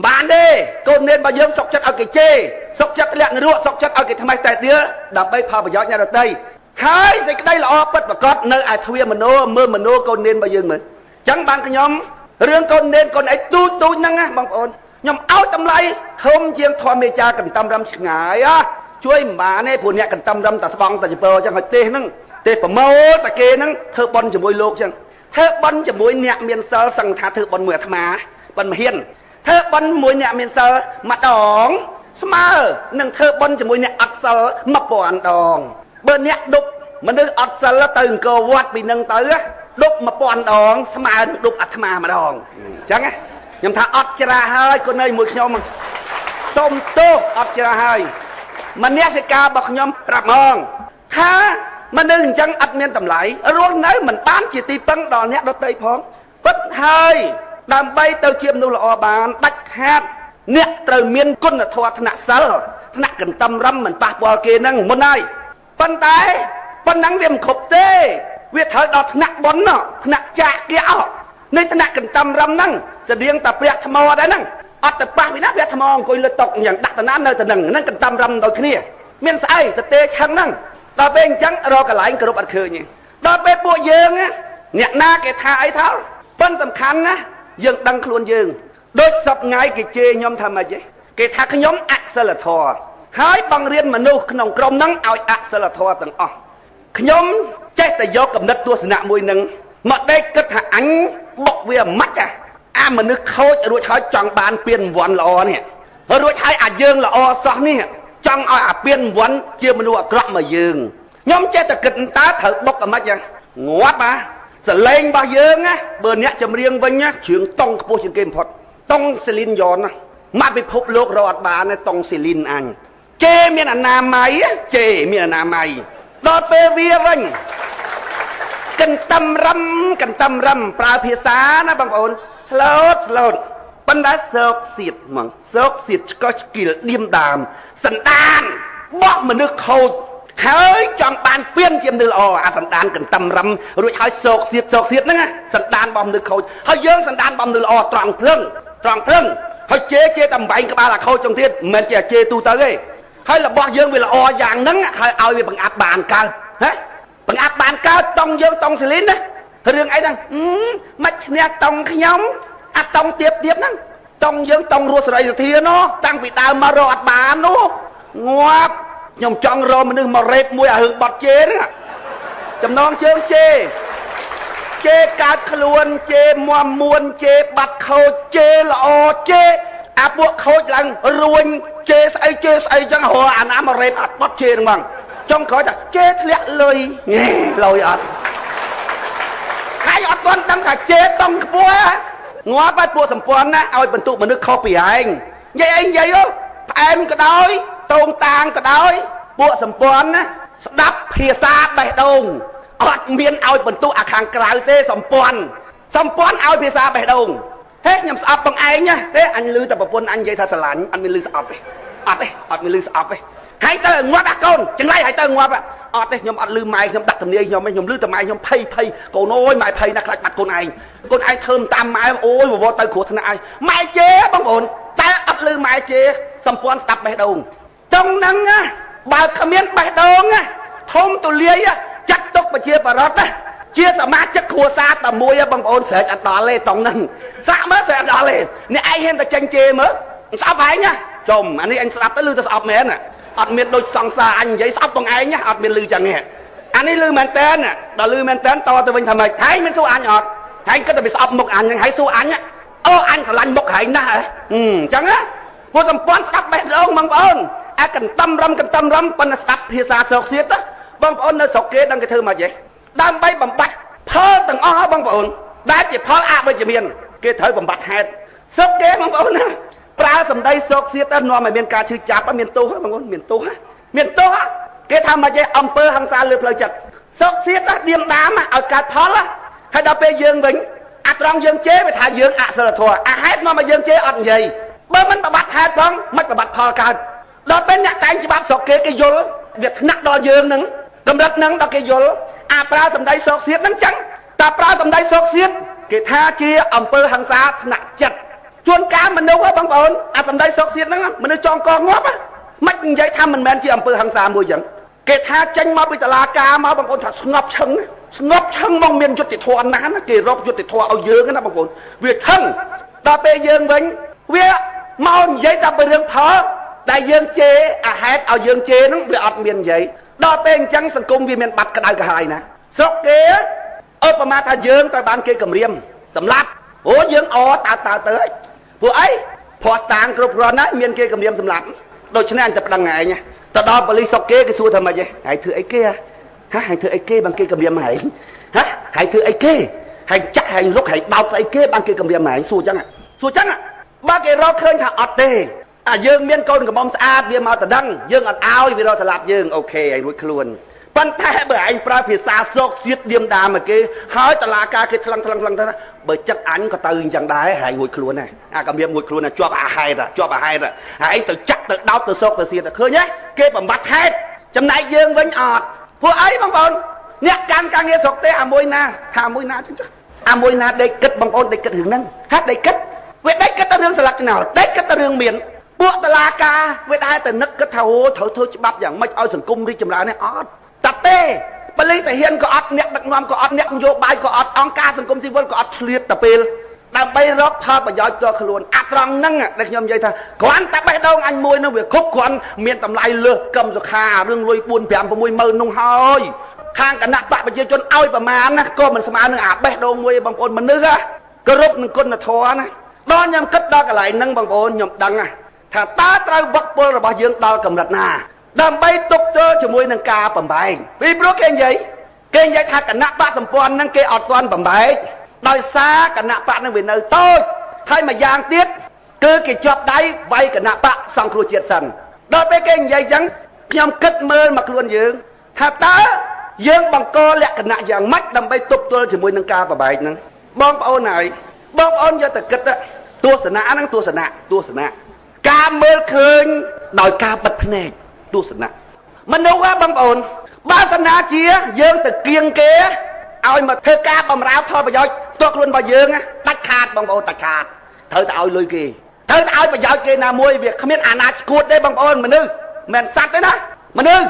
បានទេកូននេនរបស់យើងសុកចិត្តឲ្យគេជេរសុកចិត្តធ្លាក់នរកសុកចិត្តឲ្យគេថ្មីតែដៀលដើម្បីផលប្រយោជន៍អ្នកដទៃហើយសេចក្តីល្អពិតប្រាកដនៅឯទ្វាមនោមើលមនោកូននេនរបស់យើងមើលអញ្ចឹងបានខ្ញុំរឿងកូននេនកូនអីទូចហ្នឹងណាបងប្អូនខ្ញុំឲ្យតម្លៃធំជាងធម្មមេចាកន្តំរំឆ្ងាយ ជួយមិនបានទេព្រោះអ្នកកន្ទឹមរឹមតែស្បង់តែជប៉ុនអញ្ចឹងឲ្យទេហ្នឹងទេប្រមូលតែគេហ្នឹងធ្វើបន់ជាមួយលោកអញ្ចឹងធ្វើបន់ជាមួយអ្នកមានសិលសឹងថាធ្វើបន់មួយអាត្មាបន់មហ៊ានធ្វើបន់មួយអ្នកមានសិលម្ដងស្មើនឹងធ្វើបន់ជាមួយអ្នកអត់សិល1000ដងបើអ្នកដប់មនុស្សអត់សិលទៅអង្គរវត្តពីនឹងទៅដប់1000ដងស្មើនឹងដប់អាត្មាម្ដងអញ្ចឹងខ្ញុំថាអត់ច្រាហើយគុណអើយមួយខ្ញុំសូមទោសអត់ច្រាហើយមនសិការរបស់ខ្ញុំប្រាប់ហ្មងថាមនុស្សអញ្ចឹងអត់មានតម្លៃរស់នៅមិនបានជាទីពឹងដល់អ្នកដទៃផងពិតហើយដើម្បីទៅជាមនុស្សល្អបានដាច់ខាតអ្នកត្រូវមានគុណធម៌ថ្នាក់សិលថ្នាក់កន្ទឹមរឹមមិនប៉ះពាល់គេនឹងមុនហើយប៉ុន្តែប៉ុណ្ណឹងវាមិនគ្រប់ទេវាត្រូវដល់ថ្នាក់បុណ្យថ្នាក់ចាក់គេអស់នៃថ្នាក់កន្ទឹមរឹមហ្នឹងស្តៀងតែព្រះថ្មដែរហ្នឹងអត់ទៅប៉ះពីណាព្រះថ្មអង្គុយលើតុយ៉ាងដាក់តំណាននៅទៅនឹងហ្នឹងកន្ទឹមរឹមដូចគ្នាមានស្អីទៅទេឆឹងហ្នឹងដល់ពេលអញ្ចឹងរកកន្លែងគ្រប់អត់ឃើញទេដល់ពេលពួកយើងអ្នកណាគេថាអីថោប៉ុន្តែសំខាន់ណាយើងដឹងខ្លួនយើងដូចសពថ្ងៃគេជេរខ្ញុំថាម៉េចទេគេថាខ្ញុំអសិលធម៌ហើយបង្រៀនមនុស្សក្នុងក្រុមហ្នឹងឲ្យអសិលធម៌ទាំងអស់ខ្ញុំចេះតែយកកំណត់ទស្សនៈមួយហ្នឹងមកដេកគិតថាអញបុកវាមិនខ្មិចអាមនុស្សខូចរួចហើយចង់បានពៀនវ័នល្អនេះរួចហើយអាយើងល្អសោះនេះចង់ឲ្យអាពៀនវ័នជាមនុស្សអាក្រក់មកយើងខ្ញុំចេះតែគិតតើត្រូវបុកអាម៉េចយ៉ាងងាប់សលេងរបស់យើងណាបើអ្នកចម្រៀងវិញណាជើងតង់ខ្ពស់ជាងគេបំផុតតង់សេលីនយ៉នណាមកពិភពលោករកអត់បានទេតង់សេលីនអញជេមានអនាម័យជេមានអនាម័យដល់ពេលវាវិញកន្ទឹមរឹមប្រើភាសាណាបងប្អូនស្លូតបណ្ដាសោកសៀតហ្មងសោកសៀតឆ្កោះឆ្កៀលឌៀមដាមសន្តានបោះមនុស្សខូចហើយចង់បានពៀនជាមនុស្សល្អអាសន្តានកន្ទឹមរឹមរួចហើយសោកសៀតហ្នឹងសន្តានបោះមនុស្សខូចហើយយើងសន្តានបោះមនុស្សល្អត្រង់ភ្លឹងហើយជេតែបំបែងក្បាលអាខូចចុងទៀតមិនមែនជាជេទូទៅទេហើយរបស់យើងវាល្អយ៉ាងហ្នឹងហើយឲ្យវាបង្អាប់បានកើតណាបង្អាប់បានកើតតង់យើងតង់សេលីនណារឿងអីហ្នឹងមិនឈ្នះតង់ខ្ញុំអាតង់ទៀបហ្នឹងតង់យើងតង់រស់សេរីសុធាណោះតាំងពីដើមមករកអត់បាននោះងាប់ខ្ញុំចង់រកមនុស្សមករ៉េបមួយអារឿងបត់ជេហ្នឹងចំណងជើងជេកើតខ្លួនជេមមមួនជេបាត់ខូចជេល្អជេអាពួកខូចឡើងរួញជេស្អីចឹងរកអាណាមករ៉េបអត់បត់ជេហ្នឹងហ្មងចង់ក្រោយថាជេធ្លាក់លុយអត់ហើយអត់ទាន់ដឹងថាជេតង់ខ្ពស់ងាប់ហើយពួកសម្ព័ន្ធណាឲ្យបន្ទុកមនុស្សខុសពីឯងនិយាយផ្អែមក៏ដោយតោងតាងក៏ដោយពួកសម្ព័ន្ធណាស្ដាប់ភាសាបេះដូងអត់មានឲ្យបន្ទុកអាខាងក្រៅទេសម្ព័ន្ធឲ្យភាសាបេះដូងហេខ្ញុំស្អប់បងឯងណាទេអញឮតែប្រពន្ធអញនិយាយថាស្រឡាញ់អត់មានឮស្អប់ទេអត់មានឮស្អប់ទេហើយទៅងាប់អាកូនចង្រៃហើយទៅងាប់អត់ទេខ្ញុំអត់ឮម៉ែខ្ញុំដាក់ទំនាយខ្ញុំឮតែម៉ែខ្ញុំភ័យកូនអើយម៉ែភ័យណាស់ខ្លាចបាត់កូនឯងធ្វើតាមម៉ែអូយវវទៅគ្រោះថ្នាក់ឯងម៉ែជេបងប្អូនតែអត់ឮម៉ែជេសម្ព័ន្ធស្ដាប់បេះដូងចុងហ្នឹងណាបើគ្មានបេះដូងណាធំទូលាយចាត់ទុកប្រជាបរតណាជាសមាជិកគ្រួសារតែមួយបងប្អូនស្រែកអត់ដល់ទេតង់ហ្នឹងសាក់មើលស្រែកអត់ដល់ទេអ្នកឯងហ៊ានតែចេញជេមើលស្អប់ហែងណាចុំអានេះអញស្ដាប់ទៅឮតែស្អប់មែនណាអត់មានដូចសង្សារអញនិយាយស្អប់បងឯងណាអត់មានឮចឹងទេអានេះឮមែនតើដល់ឮមែនតើតទៅវិញថាម៉េចហែងមិនសួរអញអត់ហែងគិតតែវាស្អប់មុខអញហ្នឹងហែងសួរអញអូអញស្រឡាញ់មុខហែងណាស់អញ្ចឹងណាពួកសម្ព័ន្ធស្ដាប់បេះដូងបងប្អូនអាកន្ទឹមរឹមប៉ុន្តែស្ដាប់ភាសាស្រុកទៀតបងប្អូននៅស្រុកគេដឹងគេធ្វើមកយ៉ាងដើម្បីបំបត្តិផលទាំងអស់បងប្អូនដែលជាផលអវិជ្ជមានគេត្រូវបំបត្តិហេតុស្រុកគេបងប្អូនណាប្រើសម្ដីស្រុកទៀតទៅនាំឲ្យមានការឈឺចាប់មានទោសបងប្អូនមានទោសគេថាមកយ៉ាងអំពើហិង្សាលើផ្លូវចិត្តស្រុកទៀតឌៀមដាមឲ្យកើតផលហើយដល់ពេលយើងវិញអាត្រង់យើងជេរវាថាយើងអសិលធម៌អាហេតុនាំឲ្យយើងជេរអត់និយាយបើមិនបំបត្តិហេតុផងមិនបំបត្តិផលកើតដល់ពេលអ្នកតែងច្បាប់ស្រុកគេយល់វាថ្នាក់ដល់យើងនឹងកម្រិតនឹងដល់គេយល់អាប្រើសម្ដីស្រុកទៀតហ្នឹងចឹងតែប្រើសម្ដីស្រុកទៀតគេថាជាអំពើហិង្សាថ្នាក់ចិត្តជួនកាលមនុស្សបងប្អូនអាសម្ដីស្រុកទៀតហ្នឹងមនុស្សចងកងាប់មិននិយាយថាមិនមែនជាអំពើហិង្សាមួយចឹងគេថាចេញមកពីតុលាការមកបងប្អូនថាស្ងប់ឈឹងមកមានយុត្តិធម៌ណាស់ណាគេរកយុត្តិធម៌ឲ្យយើងណាបងប្អូនវាឈឹងដល់ពេលយើងវិញវាមកនិយាយតែពីរឿងផល ដែលយើងជេរអាហេតុឲ្យយើងជេរហ្នឹងវាអត់មាននិយាយដល់ពេលអញ្ចឹងសង្គមវាមានបាត់ក្តៅក្រហាយណាស្រុកគេឧបមាថាយើងត្រូវបានគេគំរាមសម្លាប់អូយើងអតើទៅហើយពួកអីព្រោះតាងគ្រប់គ្រាន់ណាស់មានគេគំរាមសម្លាប់ដូច្នេះអញតែប្តឹងឯងទៅដល់ប៉ូលីសស្រុកគេគេសួរថាម៉េចហើយធ្វើអីគេហើយធ្វើអីគេបានគេគំរាមហែងហើយធ្វើអីគេហើយចាក់ហែងលុកហែងបោកស្អីគេបានគេគំរាមហែងសួរចឹងបើគេរកឃើញថាអត់ទេយើងមានកូនកំមុំស្អាតវាមកតដឹងយើងអត់ឲ្យវារកស្លាប់យើងអូខេឲ្យរួចខ្លួនប៉ុន្តែបើឯងប្រើភាសាសោកសៀតឌៀមដាមកគេហើយតឡាការគេថ្លឹងទៅបើចិត្តអញក៏ទៅអញ្ចឹងដែរហើយរួចខ្លួនដែរអាកំរាមរួចខ្លួនជាប់អាហេតុហើយឯងទៅចាក់ទៅដោតទៅសោកទៅសៀតឃើញទេគេបំបត្តិហេតុចំណែកយើងវិញអត់ពួកអីបងប្អូនអ្នកកាន់ការងារស្រុកទេអាមួយណាថាមួយណាចឹងអាមួយណាដេកគិតបងប្អូនដេកគិតរឿងហ្នឹងហាត់ដេកគិតវាដេកគិតទៅរឿងស្លាប់ចោលដេកគិតទៅរឿងមានពួកតឡាការវាដែរតែនឹកគិតថាអូត្រូវធ្វើច្បាប់យ៉ាងម៉េចឲ្យសង្គមរីកចម្រើននេះអត់តែទេបលិតាហ៊ានក៏អត់អ្នកដឹកនាំក៏អត់អ្នកនយោបាយក៏អត់អង្គការសង្គមស៊ីវិលក៏អត់ឆ្លៀតតែពេលដើម្បីរកផលប្រយោជន៍ដល់ខ្លួនអាត្រង់ហ្នឹងដែលខ្ញុំនិយាយថាគ្រាន់តែបេះដូងអញមួយនោះវាគ្រប់គ្រាន់មានតម្លៃលើសកឹមសុខារឿងលុយ4 5 6ម៉ឺននោះហើយខាងគណៈបកប្រជាជនឲ្យប្រមាណណាក៏មិនស្មើនឹងអាបេះដូងមួយបងប្អូនមនុស្សគោរពនឹងគុណធម៌ណាដល់ខ្ញុំគិតដល់កន្លែងហ្នឹងបងប្អូនខ្ញុំដឹងថាតើត្រូវវឹកពលរបស់យើងដល់កម្រិតណាដើម្បីទប់ទល់ជាមួយនឹងការបំបែកពីព្រោះគេនិយាយថាគណៈបកសម្ព័ន្ធហ្នឹងគេអត់ទាន់បំបែកដោយសារគណៈបកហ្នឹងវានៅតូចហើយមួយយ៉ាងទៀតគឺគេជាប់ដៃវាយគណៈបកសង្គ្រោះជាតិសិនដល់ពេលគេនិយាយអញ្ចឹងខ្ញុំគិតមើលមកខ្លួនយើងថាតើយើងបង្កលក្ខណៈយ៉ាងម៉េចដើម្បីទប់ទល់ជាមួយនឹងការបំបែកហ្នឹងបងប្អូនហើយបងប្អូនយកទៅគិតទស្សនៈហ្នឹងទស្សនៈការមើលឃើញដោយការបិទភ្នែកទស្សនៈមនុស្សបងប្អូនបើសិនណាជាយើងទៅគៀងគេឲ្យមកធ្វើការបម្រើផលប្រយោជន៍ផ្ទាល់ខ្លួនរបស់យើងដាច់ខាតបងប្អូនដាច់ខាតត្រូវតែឲ្យលុយគេត្រូវតែឲ្យប្រយោជន៍គេណាមួយវាគ្មានអាណាចគួតទេបងប្អូនមនុស្សមិនសត្វទេណាមនុស្ស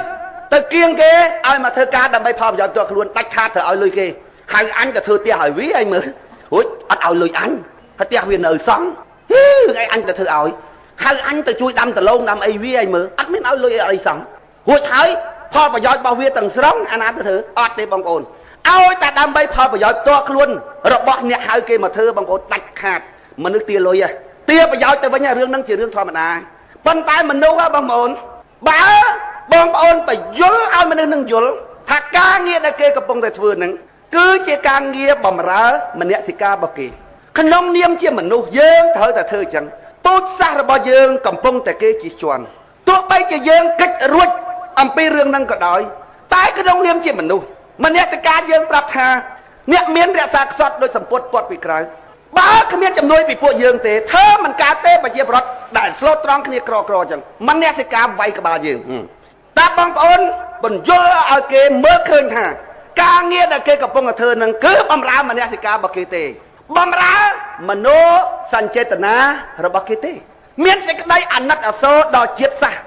ទៅគៀងគេឲ្យមកធ្វើការដើម្បីផលប្រយោជន៍ផ្ទាល់ខ្លួនដាច់ខាតត្រូវឲ្យលុយគេហៅអញទៅធ្វើផ្ទះឲ្យវាឲ្យមើលរួចអត់ឲ្យលុយអញផ្ទះវានៅសង់ឯងអញទៅធ្វើឲ្យហៅអញទៅជួយដាំដលងដាំអីវាឲ្យមើលអត់មានឲ្យលុយអីសោះរួចហើយផលប្រយោជន៍របស់វាទាំងស្រុងអាណាទៅធ្វើអត់ទេបងប្អូនឲ្យតែដើម្បីផលប្រយោជន៍ផ្ទាល់ខ្លួនរបស់អ្នកហៅគេមកធ្វើបងប្អូនដាច់ខាតមនុស្សទាលុយទាប្រយោជន៍ទៅវិញរឿងហ្នឹងជារឿងធម្មតាប៉ុន្តែមនុស្សបងប្អូនបើបងប្អូនបញ្យល់ឲ្យមនុស្សនឹងយល់ថាការងារដែលគេកំពុងតែធ្វើហ្នឹងគឺជាការងារបម្រើមនសិការរបស់គេក្នុងនាមជាមនុស្សយើងត្រូវតែធ្វើអញ្ចឹងពូជសាសន៍របស់យើងកំពុងតែគេជិះជាន់ទោះបីជាយើងគិតរួចអំពីរឿងហ្នឹងក៏ដោយតែក្នុងនាមជាមនុស្សមនសិការយើងប្រាប់ថាអ្នកមានរក្សាខ្សត់ដោយសម្ពុតពាត់ពីក្រៅបើគ្មានជំនួយពីពួកយើងទេធ្វើមិនកើតទេប្រជាប្រដ្ឋដែលស្លូតត្រង់គ្នាក្រអញ្ចឹងមនសិការវាយក្បាលយើងតែបងប្អូនបញ្យល់ឲ្យគេមើលឃើញថាការងារដែលគេកំពុងតែធ្វើហ្នឹងគឺបម្រើមនសិការរបស់គេទេបម្រើមโนសញ្ចេតនារបស់គេទេមានសេចក្តីអាណិតអាសូរដល់ជាតិសាសន៍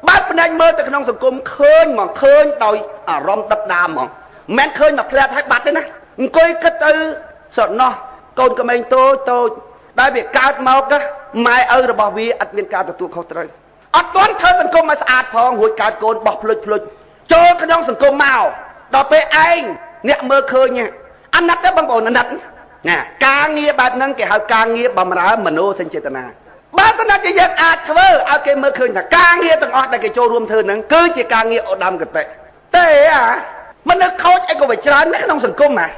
បើភ្នែកមើលទៅក្នុងសង្គមឃើញមកឃើញដោយអារម្មណ៍ដិតដាមហ្មងមិនឃើញមកផ្លែតឲ្យបាត់ទេណាអង្គុយគិតទៅស្រណោះកូនក្មេងតូចដែលវាកើតមកម៉ែឪរបស់វាអត់មានការទទួលខុសត្រូវអត់ទាន់ធ្វើសង្គមឲ្យស្អាតផងរួចកើតកូនបោះភ្លុចចូលក្នុងសង្គមមកដល់ពេលឯងអ្នកមើលឃើញអាណិតទេបងប្អូនអាណិតណាការងារបែបហ្នឹងគេហៅការងារបម្រើមโนសញ្ចេតនាបើសិនជាយើងអាចធ្វើឲ្យគេមើលឃើញថាការងារទាំងអស់ដែលគេចូលរួមធ្វើហ្នឹងគឺជាការងារឧត្តមកតេទេមនុស្សខូចអីក៏វាច្រើនណាស់ក្នុងសង្គមណា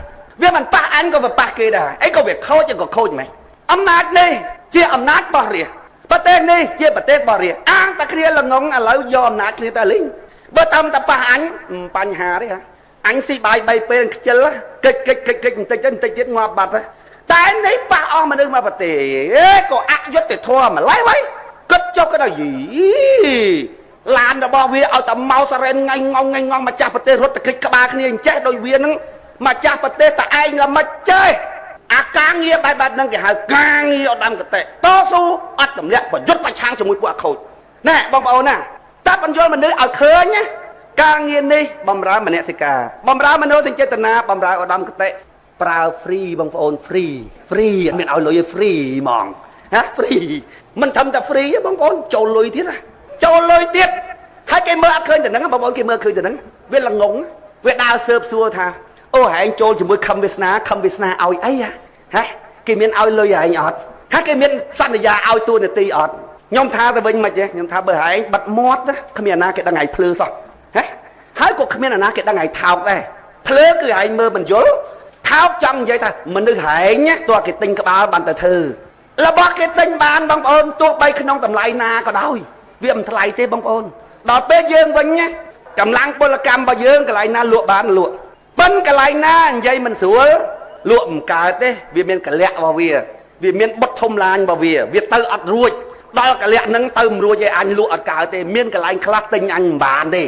វាមិនប៉ះអញក៏វាប៉ះគេដែរអីក៏វាខូចក៏ខូចមែនអំណាចនេះជាអំណាចរបស់រាជប្រទេសនេះជាប្រទេសរបស់រាជអាងតែគ្នាល្ងងឥឡូវយកអំណាចគ្នាទៅលេងបើតាមតែប៉ះអញបញ្ហាទេអញស៊ីបាយ3ពេលខ្ជិលកិច្ចបន្តិចទៀតងាប់បាត់តែនេះប៉ះអស់មនុស្សមកប្រទេសក៏អយុត្តិធម៌ម្ល៉េះវ៉ៃគិតចុះក៏ដល់យីឡានរបស់វាឲ្យតែមកសរ៉េនងាយងងម្ចាស់ប្រទេសរត់តែគិចក្បាលគ្នាអញ្ចេះដោយវានឹងម្ចាស់ប្រទេសតែឯងល្មិចចេះអាការងារបែបហ្នឹងគេហៅការងារឧត្តមកតេតស៊ូអត់ទម្លាក់ប្រយុទ្ធប្រឆាំងជាមួយពួកអាខូចណែបងប្អូនណាតែបញ្យល់មនុស្សឲ្យឃើញណាការងារនេះបម្រើមនសិការបម្រើមโนសញ្ចេតនាបម្រើឧត្តមកតេប្រើ free បងប្អូន free អត់មានឲ្យលុយឲ្យ free ហ្មងណា free មិនធំតែ free បងប្អូនចូលលុយទៀតណា ចូលលុយទៀតហើយគេមើលអត់ឃើញទៅហ្នឹងបងប្អូនគេមើលឃើញទៅហ្នឹងវាល្ងងវាដើរស៊ើបសួរថាអូហែងចូលជាមួយខំវាសនាឲ្យអីហ៎គេមានឲ្យលុយហែងអត់ថាគេមានសន្យាឲ្យតួនាទីអត់ខ្ញុំថាទៅវិញមិនទេខ្ញុំថាបើហែងបាត់មាត់គ្មានអាណាគេដឹងឲ្យភ្លឺសោះហ៎ហើយក៏គ្មានអាណាគេដឹងឲ្យថោកដែរភ្លឺគឺហែងមើលមិនយល់ថោកចង់និយាយថាមនុស្សហែងទោះគេទិញក្បាលបានទៅធ្វើរបស់គេទិញបានបងប្អូនទោះបីក្នុងតម្លៃណាក៏ដោយវាមិនថ្លៃទេបងប្អូនដល់ពេលយើងវិញណាកម្លាំងពលកម្មរបស់យើងកន្លែងណាលក់បានលក់បិណ្ឌកន្លែងណានិយាយមិនស្រួលលក់មិនកើតទេវាមានកលៈរបស់វាមានបុតធំឡាញរបស់វាទៅអត់រួចដល់កលៈហ្នឹងទៅមិនរួចឯអញលក់អត់កើតទេមានកន្លែងខ្លះទិញអញមិនបានទេ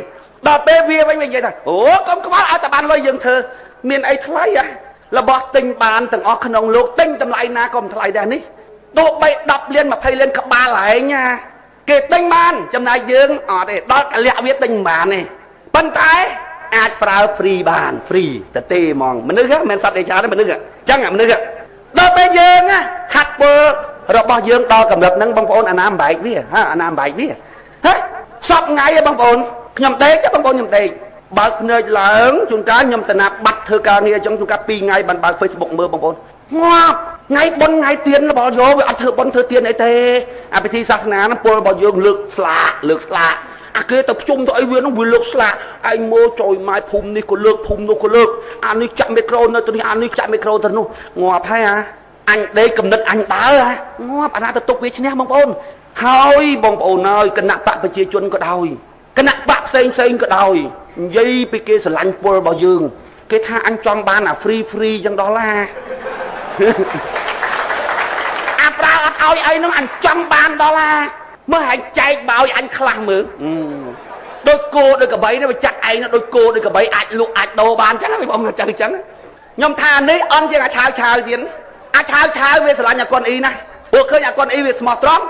ដល់ពេលវាវិញនិយាយថាអូកុំក្បាលឲ្យតែបានលុយយើងធ្វើមានអីថ្លៃរបស់ទិញបានទាំងអស់ក្នុងលោកទិញតម្លៃណាក៏មិនថ្លៃដែរនេះទោះបី10លាន20លានក្បាលឯងណាគេទិញបានចំណាយយើងអត់ទេដល់កលៈវាទិញមិនបានទេប៉ុន្តែអាចប្រើ free បាន free ទៅទេហ្មងមនុស្សមិនសត្វឯចាទេមនុស្សអញ្ចឹងមនុស្សដល់ពេលយើងហាត់ពលរបស់យើងដល់កម្រិតហ្នឹងបងប្អូនអាណាមបែកវាអាណាមបែកវាហ៎សពថ្ងៃបងប្អូនខ្ញុំដេកបងប្អូនខ្ញុំដេកបើកភ្នែកឡើងជួនកាលខ្ញុំតំណាបាត់ធ្វើការងារអញ្ចឹងជួនកាល2ថ្ងៃបានបើក Facebook មើលបងប្អូនងាប់ថ្ងៃបុណ្យថ្ងៃទៀនរបស់យើងវាអត់ធ្វើបុណ្យធ្វើទៀនអីទេអាពិធីសាសនាហ្នឹងពលរបស់យើងលើកស្លាកអាគេទៅជុំទៅអីវាហ្នឹងវាលើកស្លាកឯងមើលចុយម៉ែភូមិនេះក៏លើកភូមិនោះក៏លើកអានេះចាក់មីក្រូនៅទៅនេះអានេះចាក់មីក្រូទៅនោះងាប់ហើយអញដេកកំណត់អញដើរងាប់អាណាទៅទុកវាឈ្នះបងប្អូនហើយបងប្អូនហើយគណៈបកប្រជាជនក៏ដោយគណៈបកផ្សេងក៏ដោយនិយាយពីគេស្រឡាញ់ពលរបស់យើងគេថាអញចង់បានអា free ចឹងដល់ណាអាប្រើអត់ឲ្យអីនោះអញចង់បានដល់ណាមើលឲ្យចែកបោយអញខ្លះមើលដូចគោដូចកបីនេះវាចាក់ឯងដូចគោដូចកបីអាចលក់អាចដូរបានចឹងហ្នឹងបងចឹងខ្ញុំថានេះអន់ជាងអាឆាវទៀតអាឆាវវាស្រឡាញ់អាកូនអ៊ីណាព្រោះឃើញអាកូនអ៊ីវាស្មោះត្រង់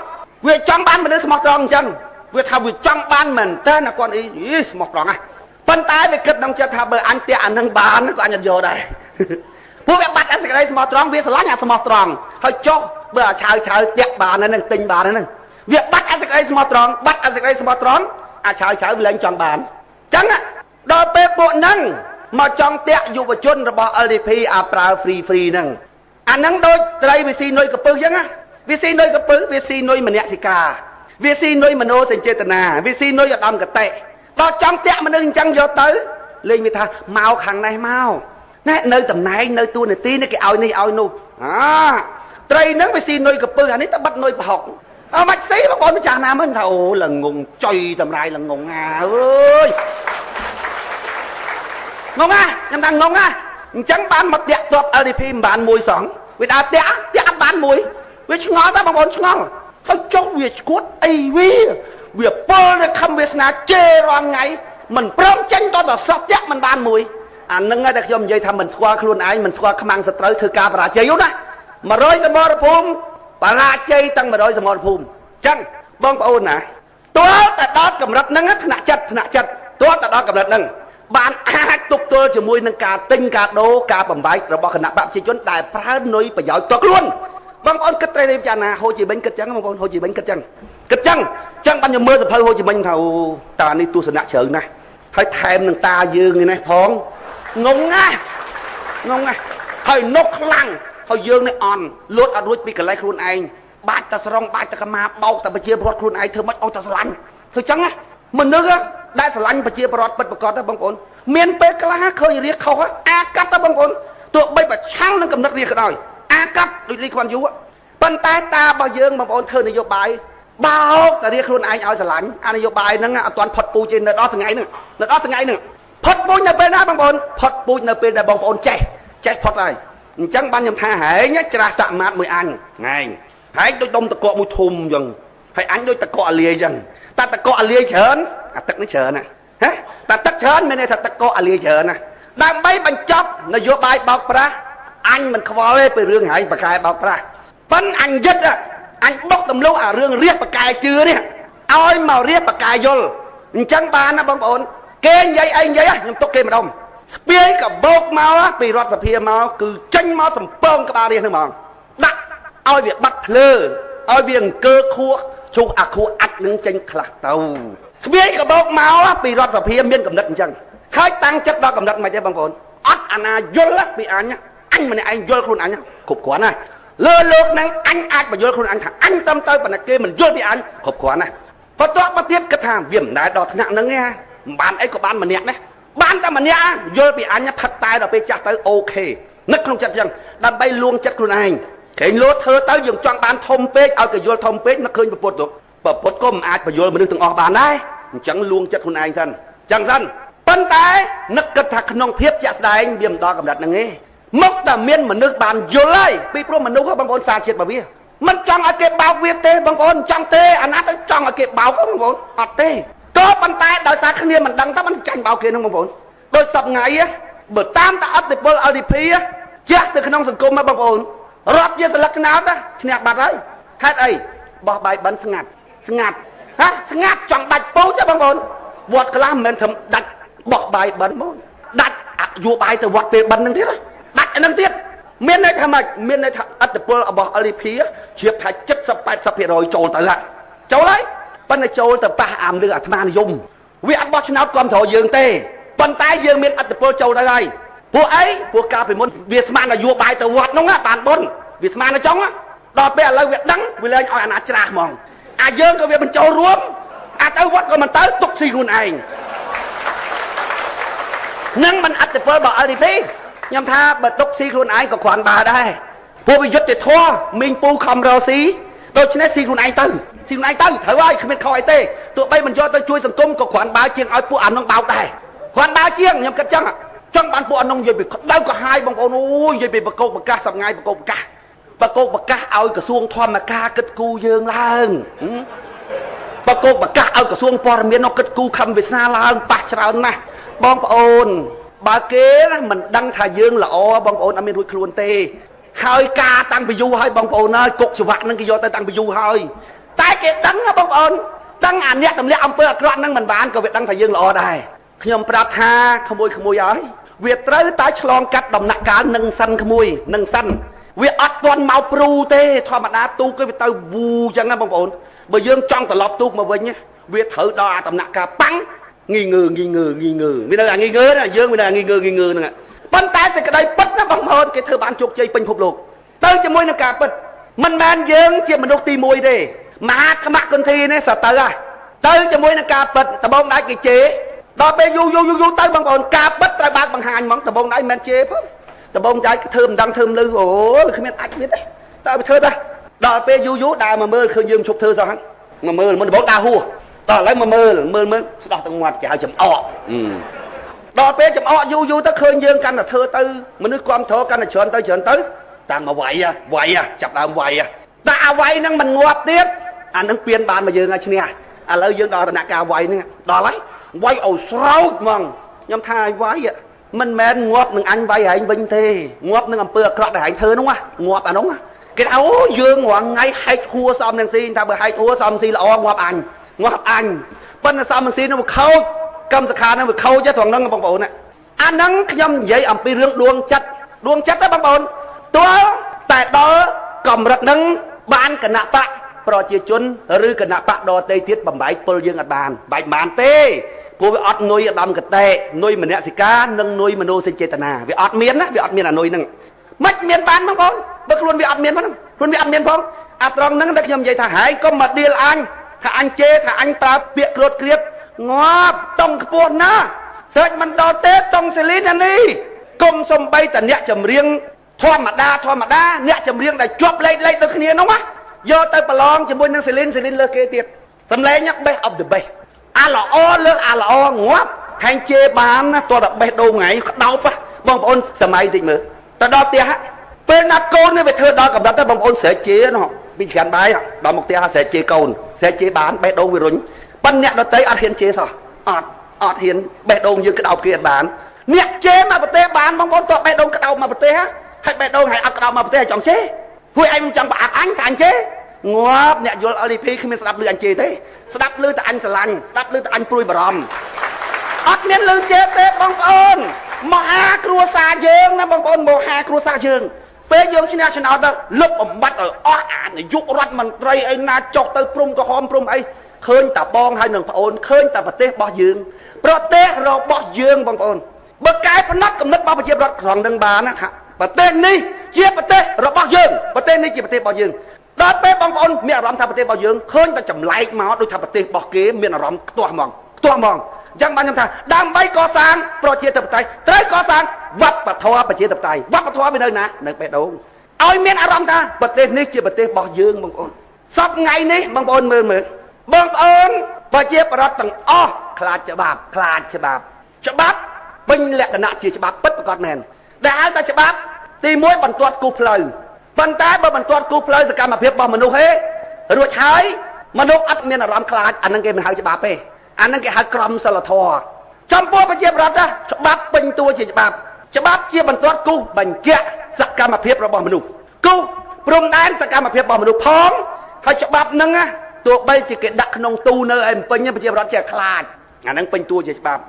វាចង់បានមនុស្សស្មោះត្រង់អញ្ចឹងវាថាវាចង់បានមែនតើអាកូនអ៊ីស្មោះត្រង់ណាប៉ុន្តែវាគិតក្នុងចិត្តថាបើអញតាក់អានឹងបានក៏អញអត់យកដែរព្រោះវាបាត់អាសេចក្តីស្មោះត្រង់វាស្រឡាញ់អាស្មោះត្រង់ហើយចុះបើអាឆាវតាក់បានហ្នឹងទិញបានហ្នឹងវាបាត់អាសេចក្តីស្មោះត្រង់បាត់អាសេចក្តីស្មោះត្រង់អាឆាវវាលែងចង់បានអញ្ចឹងដល់ពេលពួកហ្នឹងមកចង់តាក់យុវជនរបស់ LDP អាប្រើ free ហ្នឹងអាហ្នឹងដូចត្រីវាស៊ីនុយកពឹសអញ្ចឹងណាវាស៊ីនុយកពឹសវាស៊ីនុយមនសិការវាស៊ីនុយមโนសញ្ចេតនាវាស៊ីនុយឧត្តមកតេដល់ចង់តាក់មនុស្សអញ្ចឹងយកទៅលេងវាថាមកខាងនេះមកណែនៅតំណែងនៅតួនាទីនេះគេឲ្យនេះឲ្យនោះត្រីហ្នឹងវាស៊ីនុយកពឹសអានេះទៅបាត់នុយប្រហុកមិនស៊ីបងប្អូនម្ចាស់ណាមិនថាអូល្ងងចុយតម្រាយល្ងងអើយងងខ្ញុំថាងងអញ្ចឹងបានមកតាក់ទ័ព LDP មិនបានមួយសងវាដើរតាក់អត់បានមួយវាឆ្ងល់តែបងប្អូនឆ្ងល់ហើយចុះវាឈួតអីវាពលនៅខំវាសនាជេររាល់ថ្ងៃមិនព្រមចេញតទៅសោះតាក់មិនបានមួយអានឹងតែខ្ញុំនិយាយថាមិនស្គាល់ខ្លួនឯងមិនស្គាល់ខ្មាំងសត្រូវធ្វើការបរាជ័យយូរណា100សមរភូមិបរាជ័យទាំង100សមរភូមិអញ្ចឹងបងប្អូនណាទោះតែដល់កម្រិតហ្នឹងថ្នាក់ចិត្តទោះតែដល់កម្រិតហ្នឹងបានអាចទប់ទល់ជាមួយនឹងការទិញការដូរការបំបែករបស់គណៈបកប្រជាជនដែលប្រើនុយប្រយោជន៍តខ្លួនបងប្អូនគិតត្រូវរៀបចាណាហូជីមិញគិតចឹងបងប្អូនហូជីមិញគិតចឹងចឹងបានខ្ញុំមើលសភៅហូជីមិញថាអូតានេះទស្សនៈជ្រៅណាស់ហើយថែមនឹងតាយើងនេះផងងងណាហើយនុកខ្លាំងហើយយើងនេះអន់លួចអត់រួចពីកន្លែងខ្លួនឯងបាច់តែស្រង់បាច់តែកម្មាបោកតែប្រជាពលរដ្ឋខ្លួនឯងធ្វើមិនអត់តែស្រឡាញ់ធ្វើចឹងណាមនុស្សដែលស្រឡាញ់ប្រជាពលរដ្ឋពិតប្រាកដទេបងប្អូនមានពេលខ្លះឃើញរាជខុសអាកាត់ទៅបងប្អូនទោះបីប្រឆាំងនឹងកំណត់រាជក៏ដោយអាកាត់ដូចលីខ្វាន់យូប៉ុន្តែតារបស់យើងបងប្អូនធ្វើនយោបាយបោកតែរាជខ្លួនឯងឲ្យស្រឡាញ់អានយោបាយហ្នឹងអត់ទាន់ផុតពូជទេនៅដល់ថ្ងៃហ្នឹងផុតពូជនៅពេលណាបងប្អូនផុតពូជនៅពេលដែលបងប្អូនចេះផុតហើយអញ្ចឹងបានខ្ញុំថាហែងច្រាស់សមាតមួយអញហែងដូចដុំតកកមួយធំអញ្ចឹងហើយអញដូចតកកអាលាយអញ្ចឹងតែតកកអាលាយច្រើនអាទឹកនេះច្រើនណាតែទឹកច្រើនមានន័យថាតកកអាលាយច្រើនណាដើម្បីបញ្ចប់នយោបាយបោកប្រាស់អញមិនខ្វល់ទេពីរឿងហែងបកែបោកប្រាស់ប៉ុន្តែអញយឹតអញបុកទម្លុះអារឿងរៀបបកែជឿនេះឲ្យមករៀបបកែយល់អញ្ចឹងបានណាបងប្អូនគេនិយាយអីខ្ញុំទុកគេម្ដុំស្ពាយកបោកមកពីរដ្ឋសភាមកគឺចេញមកសំពងក្បាលរាជហ្នឹងហ្មងដាក់ឲ្យវាបាត់ភ្លើឲ្យវាអង្គើខួ chú khu ắt đứng trên khạc tàu biết cái bốc máu bị rót vào phía miên cầm đất chẳng khai tăng chất đó cầm đất mà chơi bằng vốn ắt anh vô lắc bị anh nhá anh mà này anh vô luôn anh nhá cục quán này lơ lược này anh ai mà vô luôn anh thằng anh tâm tới và này kia mình vô bị anh cục quán này và toát bắt tiếp cái thằng viêm đại đỏ nặng nó nghe bạn ấy có bạn mà nhẹ đấy bạn ta mà nhẹ vô bị anh nhá thật tay rồi bị chặt tới ok nứt không chặt chẳng đâm bay luôn chặt luôn anh cái lúa thơ tới dùng chọn bán thông pết ở cái vô thông pết nó khơi một bột được bột bột có mà ai mà vô mình từng ở bàn đấy chẳng luôn chặt luôn anh dân chẳng dân phân tay nứt cái thằng nông phiếp chặt đài anh viêm đỏ cầm đặt này nghe mốc ta miên mà nước bàn vô lấy bị pro mà nấu các băng bồn xa chết bà bia mình trong ở cái bao việt tê băng bồn trong tê anh ấy trong ở cái bao các băng bồn ọt tê có bàn tay đợi xa khăn mình đăng ta mình tranh bao kia không băng bồn đôi sập ngày á bữa tam ta ấp được bol RDP á chắc từ khả năng sừng cung mà băng bồn rót với lắc nào ta nhạc bạc ấy hát ấy bỏ bài bắn ngạt hả ngạt trong bạch bố cho băng bồn vọt cái làm mình thầm đặt bỏ bài bắn bồn đặt vua bài từ vọt về bắn năng thiết đấy đặt năng tiết miền này tham mạch miền này ắt được bol bỏ RDP chia phải chất sập rồi trộn tới lại trộn lấy bên này trộn từ ba ảm đưa tham ăn dùng vì ăn bó cháo con thổ dương tê bên tay dương miền ắt được bol trộn đâyพวกไอ้พวกกาไปมนเวียสมานะโยบายแต่วัดน้องอ่ะปานบนเวียสมานะจ้องอ่ะดอกเบี้ยอะไรเวียดังเวลาเอาอนาจารามองเยิงก็เวียมันโจรวมเต้าวัดก็มันเต้าตุกสี่คนเองนั่งมันอัดแต่เฟิร์บอกอะไรพี่ยำท่าเปิดตุกสี่คนเองก็ขวานบาได้พวกไปยึดติดทั่วมิงปูคำเราสีตัวชนะสี่คนเองตื้อสี่คนเองตื้อเถอะว่าคือเป็นเขาไอเต้ตัวไปมันย่อตัวช่วยสังคมก็ขวานบาเชียงเอาปูอ่านน้องเบาได้ขวานบาเชียงยำกระจังอ่ะจังบ้านพวกน้องยัยไปได้ก็หายบางคนโอ้ยยัยไปประกอบประกาศสับไงประกอบประกาศเอากระทรวงทอมมากากิดกูเยิงล่างประกอบประกาศเอากระทรวงปรมีนกิดกูคำวิสนาล่างปากชรานะบางโอนบาเก้มันดังถ่ายเยิงละอ๋อบางโอนอเมริกครวนเตหายกาตั้งไปยูให้บางโอนนะกกสวัสดิ์นั่งกิโยตั้งไปยูให้แต่เกิดดังนะบางโอนดังอันเนี้ยตำเนี้ยอำเภอกระนั่งมันบ้านก็เวดังถ่ายเยิงละอ๋อได้ขยมปราธาขโมยอ้อยเวียดไตรตายฉลองกัดดำนักการหนึ่งสันขโมยหนึ่งสันเวียดอัดวันเมาปรูเต้ธรรมดาตู้ก็ไปเตาบูจังนะบางคนเบย์ยังจ้องตลอดตู้มาเว้ยเนี่ยเวียดเถื่อดาดำนักการปังงีเงือไม่ได้งีเงือนะยังไม่ได้งีเงือนั่นปันตายจะกระไดปัดนะบางคนแกเธอบ้านโจกใจเป็นพบโลกเต้จะมวยนักการปัดมันแมนยังเจียมนุษย์ตีมวยเด้มาขมักกันทีเนี่ยสัตว์เต้จะมวยนักการปัดแต่บางได้กี่เจ๊ตอนไปยูเต้บางคนกาบัดตระบาดบางหางมองแต่บงได้แมนเจปุ๊บแต่บงใจเทิมดังเทิมลือโอ้ยคือแมนตายชีวิตเลยตายไปเธอได้ตอนไปยูได้มาเมื่อคืนยืมชุบเธอซะฮะมาเมื่อมันบอกดาหัวตอนไรมาเมื่อดอกตังหวัดจะเอาจำออกดอกไปจำออกยูตะคืนยืมกันแต่เธอตื้อมันนึกความโถกันแต่เชิญตื้อต่างมาไหวจับดาวไหวแต่เอาไหวนั่งมันงวดเตี้ยอันนั้นเปลี่ยนบานมายืมไงเชี่ยอะไรยืมดอกตะนักกาไหวเนี่ยดอกไรไว้เอาเสามังยำทายไว้อะมันแมนงวบหนึ่งอันใบหายบินเทงวบหนึ่งอำเภอกระดาษเธอน้องวะงวบน้องวะcái áo dương hoàng ngay hai thua xong nên xin ta bởi hai thua xong xin là ngọc anh bên là sao mình xin nó một khâu cầm sạc hà nó một khâu chứ thằng nâng bằng bộ này anh nâng nhâm vậy ẩm pi rương đuông chất đó bằng bộ tôi tại đó cầm rật nâng ban cả nạ bạc pro chia chun rư cả nạ bạc đo tây tiết bằng bãi pol dương ở bàn bãi bàn tê cô bị ọt nuôi đâm cái tê nuôi mình nè xì cá nâng nuôi mình nô sinh chế tana bị ọt miến á bị ọt miến là nuôi nâng mất miến bán bằng bộ bất luôn bị ăn miên phong luôn bị ăn miên phong trong nắng đất nhầm vậy thà hãy có mặt đi là anh thà anh chê thà anh ta việc ruột kiệt ngọt tông buồn na sợi mình đo tết tông xử lý anh đi công sông bay tận nhẹ chầm riêng thoa mặt đa nhẹ chầm riêng để chụp lấy được cái này nó á do tay bà long chầm bôi năng xử lý lơ kê tiệt sầm lấy nhắc bay up the bay là o lơ là o ngọt hành chê bán tôi đập bay đâu ngày đau pa bong ôn sầm ai gì mà ta đo tiaเป็นนักโกนเนี่ยไปเธอดอกับดับแต่บางคนเสียเจี๊ยเนาะมีการใบอ่ะดอมกเตียเสียเจี๊ยโกนเสียเจี๊ยบ้านใบโดงวิรุณปั้นเนี่ยเราเตะอัดเฮียนเจี๊ยซะอัดเฮียนใบโดงยืนกระดาษเกียร์บ้านเนี่ยเจี๊ยมาประเทศบ้านบางคนตัวใบโดงกระดาษมาประเทศให้ใบโดงให้อัดกระดาษมาประเทศจังเจี๊ยผู้ไอ้มึงจังปากอันกันเจี๊ยงอบเนี่ยโยนอลิพีขึ้นมาสลับเรืออันเจี๊ยเต้สลับเรือแต่อันสลันสลับเรือแต่อันปลุยบรมอัดเนี่ยเรือเจี๊ยเต้บางคนมหาครัวซาเยิงนะบางคนมหาครัวซาเยิง ពេលយើងឈ្នះឆ្នោតទៅលុបបំបត្តិឲ្យអស់អានាយករដ្ឋមន្ត្រីឯណាចុះទៅព្រំក្រហមព្រំអីឃើញតាបងហើយនឹងប្អូនឃើញតាប្រទេសរបស់យើងប្រទេសរបស់យើងបងប្អូនបើកែផ្នែកកំណត់របស់ប្រជាប្រដ្ឋក្នុងនឹងបានណាថាប្រទេសនេះជាប្រទេសរបស់យើងប្រទេសនេះជាប្រទេសរបស់យើងដល់ពេលបងប្អូនមានអារម្មណ៍ថាប្រទេសរបស់យើងឃើញតែចម្លែកមកដូចថាប្រទេសរបស់គេមានអារម្មណ៍ខ្ទាស់ហ្មងអញ្ចឹងបានខ្ញុំថាដើម្បីកសាងប្រជាធិបតេយ្យត្រូវកសាងវប្បធម៌ប្រជាធិបតេយ្យវប្បធម៌វានៅណានៅបេះដូងឲ្យមានអារម្មណ៍ថាប្រទេសនេះជាប្រទេសរបស់យើងបងប្អូនសពថ្ងៃនេះបងប្អូនមើលបងប្អូនប្រជាប្រដ្ឋទាំងអស់ខ្លាចច្បាប់ពេញលក្ខណៈជាច្បាប់ពិតប្រាកដមែនដែលហៅថាច្បាប់ទី1បន្ទាត់គូផ្លូវប៉ុន្តែបើបន្ទាត់គូផ្លូវសកម្មភាពរបស់មនុស្សទេរួចហើយមនុស្សអត់មានអារម្មណ៍ខ្លាចអានឹងគេមិនហៅច្បាប់ទេអានឹងគេហៅក្រមសីលធម៌ចំពោះប្រជាប្រដ្ឋច្បាប់ពេញតួជាច្បាប់ជាបន្ទាត់គូបញ្ជាក់សកម្មភាពរបស់មនុស្សគូព្រំដែនសកម្មភាពរបស់មនុស្សផងហើយច្បាប់ហ្នឹងទោះបីជាគេដាក់ក្នុងទូនៅឯពេញប្រជាប្រដ្ឋជាខ្លាចអានឹងពេញតួជាច្បាប់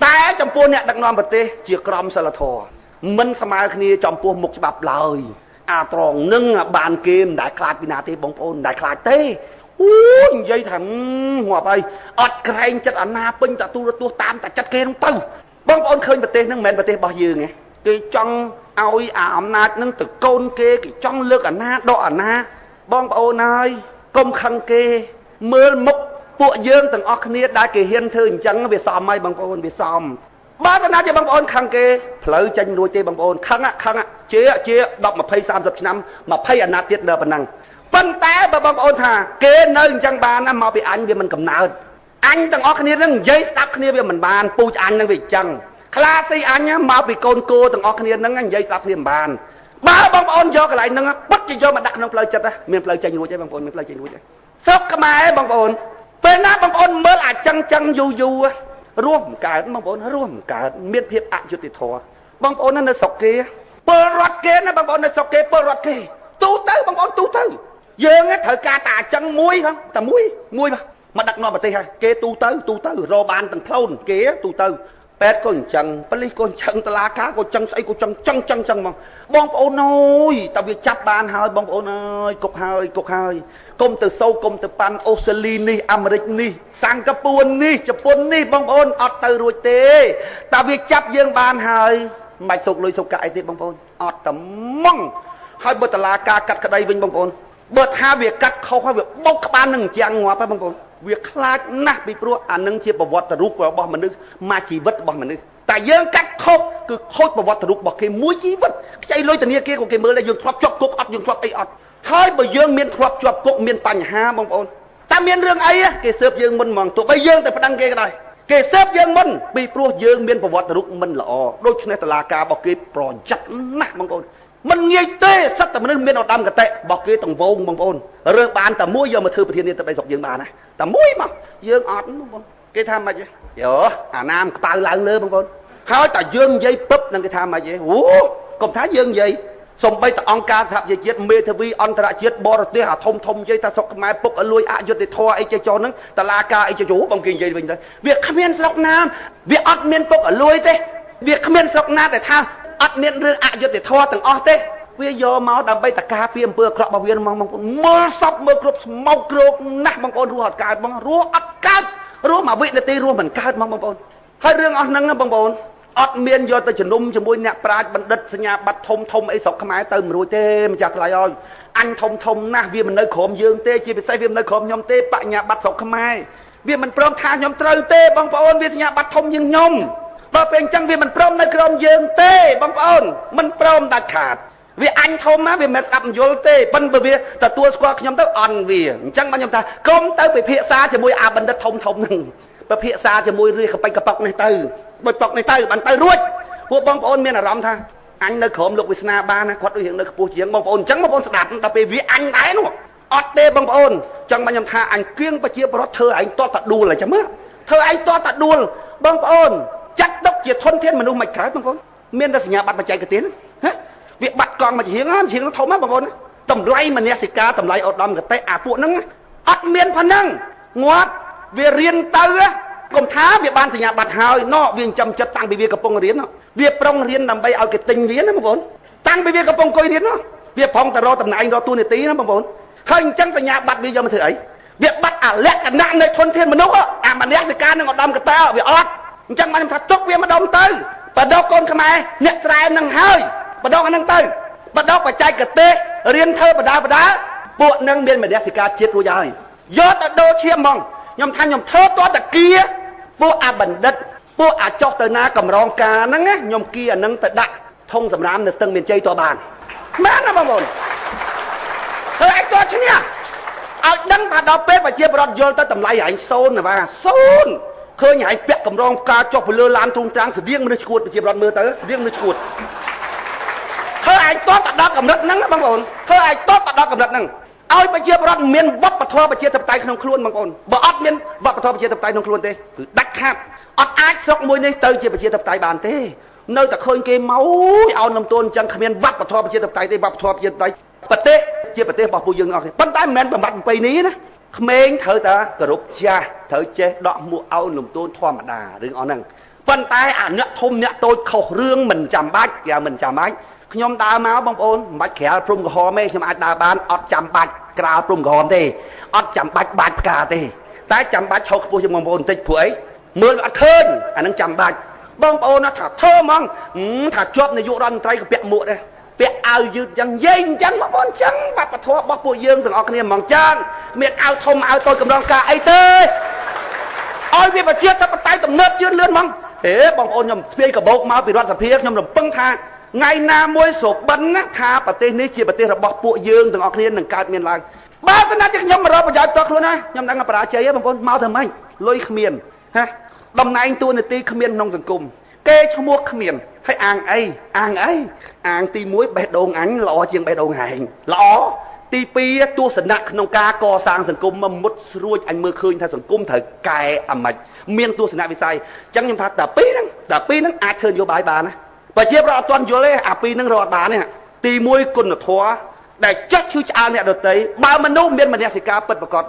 តែចំពោះអ្នកដឹកនាំប្រទេសជាក្រមសីលធម៌មិនស្មើគ្នាចំពោះមុខច្បាប់ឡើយអាត្រង់នឹងបានគេមិនដែលខ្លាចពីណាទេបងប្អូនមិនដែលខ្លាចទេអូនិយាយថាងាប់ហើយអត់ក្រែងចិត្តអាណាពេញតាទូរទស្សន៍តាមតែចិត្តគេនឹងទៅបងប្អូនឃើញប្រទេសហ្នឹងមិនមែនប្រទេសរបស់យើងទេគេចង់ឲ្យអាអំណាចហ្នឹងទៅកូនគេចង់លើកអាណាដកអាណាបងប្អូនហើយកុំខឹងគេមើលមុខពួកយើងទាំងអស់គ្នាដែលគេហ៊ានធ្វើអញ្ចឹងវាសមហើយបងប្អូនវាសមបើតាណាជាបងប្អូនខឹងគេផ្លូវចេញរួចទេបងប្អូនខឹងជា10 20 30ឆ្នាំ20អាណត្តិទៀតដល់ប៉ុណ្ណឹងប៉ុន្តែបើបងប្អូនថាគេនៅអញ្ចឹងបានណាមកពីអញវាមិនកំណើតអញទាំងអស់គ្នានឹងនិយាយស្ដាប់គ្នាវាមិនបានពូជអញនឹងវាអញ្ចឹងខ្លាស៊ីអញមកពីកូនគោទាំងអស់គ្នានឹងនិយាយស្ដាប់គ្នាមិនបានបើបងប្អូនយកកន្លែងហ្នឹងបឹកយកមកដាក់ក្នុងផ្លូវចិត្តមានផ្លូវចេញរួចទេបងប្អូនមានផ្លូវចេញរួចទេស្រុកខ្មែរបងប្អូនពេលណាបងប្អូនមើលអាចចឹងយូររស់មិនកើតបងប្អូនរស់មិនកើតមានភាពអយុត្តិធម៌បងប្អូននៅស្រុកគេពលរដ្ឋគេណាបងប្អូននៅស្រុកគេពលរដ្ឋគេទូទៅបងប្អូនទូទៅយើងត្រូវការតែចឹងមួយហ្នឹងតែមួយមកដឹកនាំប្រទេសហើយគេទូទៅរកបានទាំងផ្លូវគេទូទៅពេទ្យក៏អញ្ចឹងប៉ូលីសក៏អញ្ចឹងតុលាការក៏អញ្ចឹងស្អីក៏អញ្ចឹងបងប្អូនអើយតែវាចាប់បានហើយបងប្អូនអើយគុកហើយកុំទៅសូវកុំទៅប៉ាន់អូស្ត្រាលីនេះអាមេរិកនេះសិង្ហបុរីនេះជប៉ុននេះបងប្អូនអត់ទៅរួចទេតែវាចាប់យើងបានហើយមិនសុកលុយសុកកាក់អីទេបងប្អូនអត់តែម៉ងហើយបើតុលាការកាត់ក្តីវិញបងប្អូនបើថាវាកាត់ខុសហើយវាបុកក្បាលនឹងជាងងាប់ហើយបងប្អូនវាខ្លាចណាស់ពីព្រោះអានឹងជាប្រវត្តិរូបរបស់មនុស្សមួយជីវិតរបស់មនុស្សតែយើងកាត់ខុសគឺខូចប្រវត្តិរូបរបស់គេមួយជីវិតខ្ចីលុយធនាគារក៏គេមើលដែរយើងធ្លាប់ជាប់គុកអត់យើងធ្លាប់អីអត់ហើយបើយើងមានធ្លាប់ជាប់គុកមានបញ្ហាបងប្អូនតែមានរឿងអីគេស៊ើបយើងមុនហ្មងទោះបីយើងតែប្តឹងគេក៏ដោយគេស៊ើបយើងមុនពីព្រោះយើងមានប្រវត្តិរូបមិនល្អដូច្នេះតុលាការរបស់គេប្រយ័ត្នណាស់បងប្អូនមិនងាយទេសិតតែមនុស្សមានឧត្តមកតេរបស់គេទាំងវងបងប្អូនរើសបានតែមួយយកមកធ្វើប្រធាននាយកទៅស្រុកយើងបានណាតែមួយមកយើងអត់បងប្អូនគេថាម៉េចយោអាណាមក្តៅឡើងលើបងប្អូនហើយតែយើងនិយាយពឹបនឹងគេថាម៉េចអូកុំថាយើងនិយាយសំបីតអង្គការសហប្រជាជាតិមេធាវីអន្តរជាតិបរទេសអាធំនិយាយថាស្រុកខ្មែរពុកឲ្យលួយអយុត្តិធម៌អីចេះចោលហ្នឹងតឡាការអីចេះចោលបងគេនិយាយវិញទៅវាគ្មានស្រុកណាវាអត់មានពុកឲ្យលួយទេវាគ្មានស្រុកណាដែលថាអត់មានរឿងអយុត្តិធម៌ទាំងអស់ទេវាយកមកដើម្បីតការពារអំពើអាក្រក់របស់វាហ្មងបងប្អូនមើលសពមើលគ្រប់ស្មោកគ្រោកណាស់បងប្អូនរស់អត់កើតបងរស់អត់កើតរស់មួយវិនាទីរស់មិនកើតហ្មងបងប្អូនហើយរឿងអស់ហ្នឹងបងប្អូនអត់មានយកទៅជំនុំជាមួយអ្នកប្រាជ្ញបណ្ឌិតសញ្ញាបត្រធំអីស្រុកខ្មែរទៅមិនរួចទេម្ចាស់ថ្លៃអើយអញធំណាស់វាមិននៅក្រោមយើងទេជាពិសេសវាមិននៅក្រោមខ្ញុំទេបញ្ញាបត្រស្រុកខ្មែរវាមិនព្រមថាខ្ញុំត្រូវទេបងប្អូនវាសញ្ញាបត្រធំជាងខ្ញុំបើពេលអញ្ចឹងវាមិនព្រមនៅក្រោមយើងទេបងប្អូនមិនព្រមដាច់ខាតវាអញធំណាវាមិនស្ដាប់យល់ទេប៉ុន្តែវាទទួលស្គាល់ខ្ញុំទៅអន់វាអញ្ចឹងបានខ្ញុំថាកុំទៅពិភាក្សាជាមួយអាបណ្ឌិតធំហ្នឹងពិភាក្សាជាមួយរាជកប៉ិចកប៉ុកនេះទៅដូចប៉ុកនេះទៅបានទៅរួចពួកបងប្អូនមានអារម្មណ៍ថាអញនៅក្រោមលោកវាសនាបានណាគាត់ដូចរៀងនៅខ្ពស់ជាងបងប្អូនអញ្ចឹងបងប្អូនស្ដាប់ដល់ពេលវាអញដែរនោះអត់ទេបងប្អូនអញ្ចឹងបានខ្ញុំថាអញគៀងប្រជាប្រដ្ឋធ្វើឯងតតដួលអញ្ចឹងមើលធ្វើឯងតតដួលបងប្អូនចាត់ទុកជាធនធានមនុស្សមិនកើតបងប្អូនមានតែសញ្ញាបត្របច្ចេកទេសណាវាបាត់កង់មកជាងហ្នឹងជាងធំណាបងប្អូនតម្លៃមនសិការតម្លៃឧត្តមកតេអាពួកហ្នឹងអត់មានប៉ុណ្ណឹងងាត់វារៀនទៅកុំថាវាបានសញ្ញាបត្រហើយណោះវាចិញ្ចឹមចិត្តតាំងពីវាកំពុងរៀនវាប្រុងរៀនដើម្បីឲ្យគេទិញវាណាបងប្អូន តាំងពីវាកំពុងអង្គុយទៀតនោះវាផងតរតំណែងរកទូនីតិណាបងប្អូនហើយអញ្ចឹងសញ្ញាបត្រវាយកមកធ្វើអីវាបាត់អាលក្ខណៈនៃធនធានមនុស្សអាមនសិការនឹងឧត្តមកតើវាអត់អញ្ចឹងបានខ្ញុំថាទុកវាម្ដងទៅបដកកូនខ្មែរអ្នកស្រែនឹងហើយបដកអានឹងទៅបដកបច្ចេកទេសរៀនធ្វើបដាពួកនឹងមានមនសិការជាតិរួចហើយយកទៅដូរឈាមហ្មងខ្ញុំថាខ្ញុំធ្វើតតគាពួកអាបណ្ឌិតពួកអាចុះទៅណាកម្រងការហ្នឹងណាខ្ញុំគីអានឹងទៅដាក់ធុងសម្រាមនៅស្ទឹងមានជ័យតបានមែនណាបងប្អូនធ្វើឲ្យតឈ្នះឲ្យដឹងថាដល់ពេលប្រជាពលរដ្ឋយល់ទៅតម្លៃឯងសូន្យណាបាទសូន្យឃើញឯងពាក់កម្រងការចុះទៅលើឡានទ្រូងត្រាំងស្តៀងមនុស្សឈួតប្រជាពលរដ្ឋមើលទៅស្តៀងមនុស្សឈួតធ្វើឯងតតដល់កម្រិតហ្នឹងបងប្អូនធ្វើឯងតតដល់កម្រិតហ្នឹងឲ្យប្រជាពលរដ្ឋមានវប្បធម៌ប្រជាធិបតេយ្យក្នុងខ្លួនបងប្អូនបើអត់មានវប្បធម៌ប្រជាធិបតេយ្យក្នុងខ្លួនទេគឺដាច់ខាតអត់អាចស្រុកមួយនេះទៅជាប្រជាធិបតេយ្យបានទេនៅតែឃើញគេមកឲ្យនំទោនអញ្ចឹងគ្មានវប្បធម៌ប្រជាធិបតេយ្យទេវប្បធម៌ប្រជាធិបតេយ្យប្រទេសជាប្រទេសរបស់ពួកយើងអស់គ្នាប៉ុន្តែមិនមែនបំបត្តិប្រពៃណីណាក្មេងត្រូវតែគោរពចាស់ត្រូវចេះដកមួកឲ្យនំទោនធម្មតារឿងអស់ហ្នឹងប៉ុន្តែអាអ្នកធំអ្នកតូចខុសរឿងមិនចាំបាច់គេមិនចាំបាច់ខ្ញុំដើរមកបងប្អូនមិនបាច់ក្រាលព្រំក្រហមទេខ្ញុំអាចដើរបានអត់ចាំបាច់ក្រាលព្រំក្រហមទេអត់ចាំបាច់បាច់ផ្កាទេតែចាំបាច់ឈរខ្ពស់ជាងបងប្អូនបន្តិចព្រោះអីមើលអត់ឃើញអានឹងចាំបាច់បងប្អូនថាធ្វើហ្មងថាជាប់នាយករដ្ឋមន្ត្រីក៏ពាក់មួកដែរពាក់អាវយឺតចឹងយេអញ្ចឹងបងប្អូនអញ្ចឹងវប្បធម៌របស់ពួកយើងទាំងអស់គ្នាហ្មងចឹងមានអាវធំអាវតូចកម្រងការអីទេឲ្យវាប្រជាធិបតេយ្យទំនើបជឿនលឿនហ្មងហេបងប្អូនខ្ញុំស្ពាយកបោកមកពីរដ្ឋសភាខ្ញុំរំពឹងថាថ្ងៃណាមួយស្របិនណាថាប្រទេសនេះជាប្រទេសរបស់ពួកយើងទាំងអស់គ្នានឹងកើតមានឡើងបើស្នាជាខ្ញុំមករកប្រយោជន៍តខ្លួនណាខ្ញុំដឹងថាបរាជ័យទេបងប្អូនមកធ្វើម៉េចលុយគ្មានហ៎តំណែងតួនាទីគ្មានក្នុងសង្គមគេឈ្មោះគ្មានហើយអាងអីអាងទី1បេះដូងអញល្អជាងបេះដូងហែងល្អទី2ទស្សនៈក្នុងការកសាងសង្គមមកមុតស្រួចអញមើលឃើញថាសង្គមត្រូវកែអាម៉េចមានទស្សនៈវិស័យអញ្ចឹងខ្ញុំថាតែពីរហ្នឹងអាចធ្វើនយោបាយបានណាប្រជាប្រដ្ឋអត់ទាន់យល់ទេអាពីរហ្នឹងរត់បានទេទី1គុណធម៌ដែលចេះឈឺឆ្អាលអ្នកដទៃបើមនុស្សមានមនសិការពិតប្រាកដ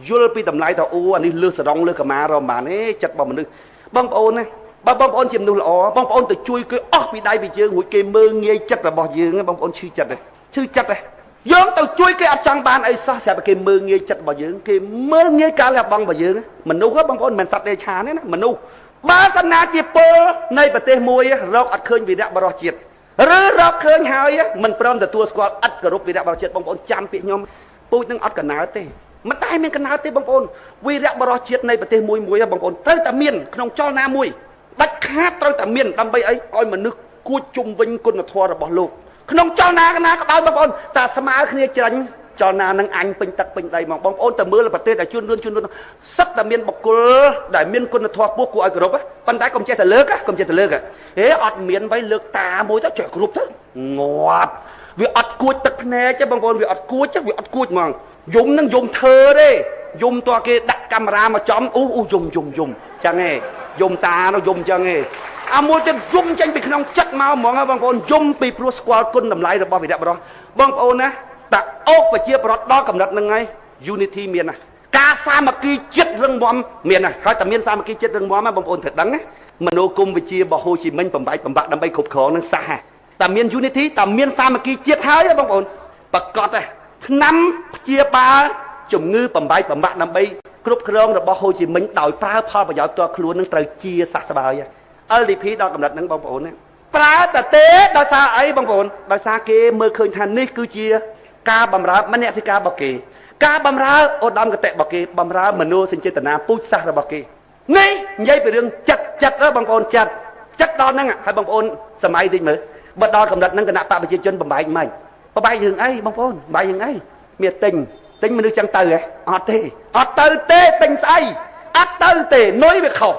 យល់ពីតម្លៃថាអូអានេះលើសរងលើកម្មារមបានទេចិត្តរបស់មនុស្សបងប្អូនណាបើបងប្អូនជាមនុស្សល្អបងប្អូនទៅជួយគេអស់ពីដៃពីជើងរួចគេមើងងាយចិត្តរបស់យើងបងប្អូនឈឺចិត្តទេយើងទៅជួយគេអត់ចង់បានអីសោះស្រាប់តែគេមើងងាយចិត្តរបស់យើងគេមើងងាយការលះបង់របស់យើងមនុស្សបងប្អូនមិនមែនសត្វទេឆានទេណាមនុស្សបើសិនណាជាពលនៃប្រទេសមួយរកអត់ឃើញវីរៈបរិសុទ្ធជាតិឬរកឃើញហើយមិនព្រមទទួលស្គាល់ឥតគោរពវីរៈបរិសុទ្ធជាតិបងប្អូនចាំពាក្យខ្ញុំពូជនឹងអត់កណើតទេមិនតែមានកណើតទេបងប្អូនវីរៈបរិសុទ្ធជាតិនៃប្រទេសមួយបងប្អូនត្រូវតែមានក្នុងចលនាមួយដាច់ខាតត្រូវតែមានដើម្បីអីឲ្យមនុស្សគួចជុំវិញគុណធម៌របស់លោកក្នុងចលនាណាក៏ដោយបងប្អូនតែស្មើគ្នាច្រាញ់ចលនានឹងអញពេញទឹកពេញដីមកបងប្អូនទៅមើលប្រទេសដែលជួនលឿនសឹកតែមានបុគ្គលដែលមានគុណធម៌ពោះគួរឲ្យគោរពប៉ុន្តែកុំចេះតែលើកហេអត់មានໄວលើកតាមួយទៅចេះគ្រប់ទៅងាប់វាអត់គួចទឹកភ្នែកទេបងប្អូនវាអត់គួចហ្មងយំនឹងយំធ្វើទេយំតើគេដាក់កាមេរ៉ាមកចំអូយំចឹងឯងយំតានោះយំចឹងឯងអាមួយទៀតយំចេញពីក្នុងចិត្តមកហ្មងបងប្អូនយំពីព្រោះស្គាល់គុណតម្លៃរបស់វីរៈបរិសុទ្ធបងប្អូនណាតែអូសប្រជាប្រដ្ឋដល់កម្រិតហ្នឹងហើយ unity មានណាការសាមគ្គីចិត្តរឹងមាំមានណាហើយតែមានសាមគ្គីចិត្តរឹងមាំបងប្អូនត្រូវដឹងណាមនោគមវិជ្ជារបស់ហ៊ូជីមិញបំបាច់ដើម្បីគ្រប់គ្រងនឹងសះតែមាន unity តែមានសាមគ្គីជាតិហើយបងប្អូនប្រកាសទេឆ្នាំព្យាបាលជំងឺបំបាច់ដើម្បីគ្រប់គ្រងរបស់ហ៊ូជីមិញដោយប្រើផលប្រយោជន៍ផ្ទាល់ខ្លួននឹងត្រូវជាសះស្បើយ LDP ដល់កម្រិតហ្នឹងបងប្អូនណាប្រើតែទេដោយសារអីបងប្អូនដោយសារគេមើលឃើញថានេះគឺជាការបម្រើមនសិការរបស់គេការបម្រើឧត្តមគតិរបស់គេបម្រើមនោសញ្ចេតនាពូជសាសន៍របស់គេនេះនិយាយពីរឿងចិត្តបងប្អូនចិត្តដល់ហ្នឹងហើយបងប្អូនសម័យតិចមើលបើដល់កម្រិតហ្នឹងគណៈបកប្រជាជនបំបែកមិនបំបែករឿងអីបងប្អូនបំបែករឿងអីមានទិញមនុស្សចឹងទៅហ៎អត់ទៅទេទិញស្អីអត់ទៅទេនុយវាខុស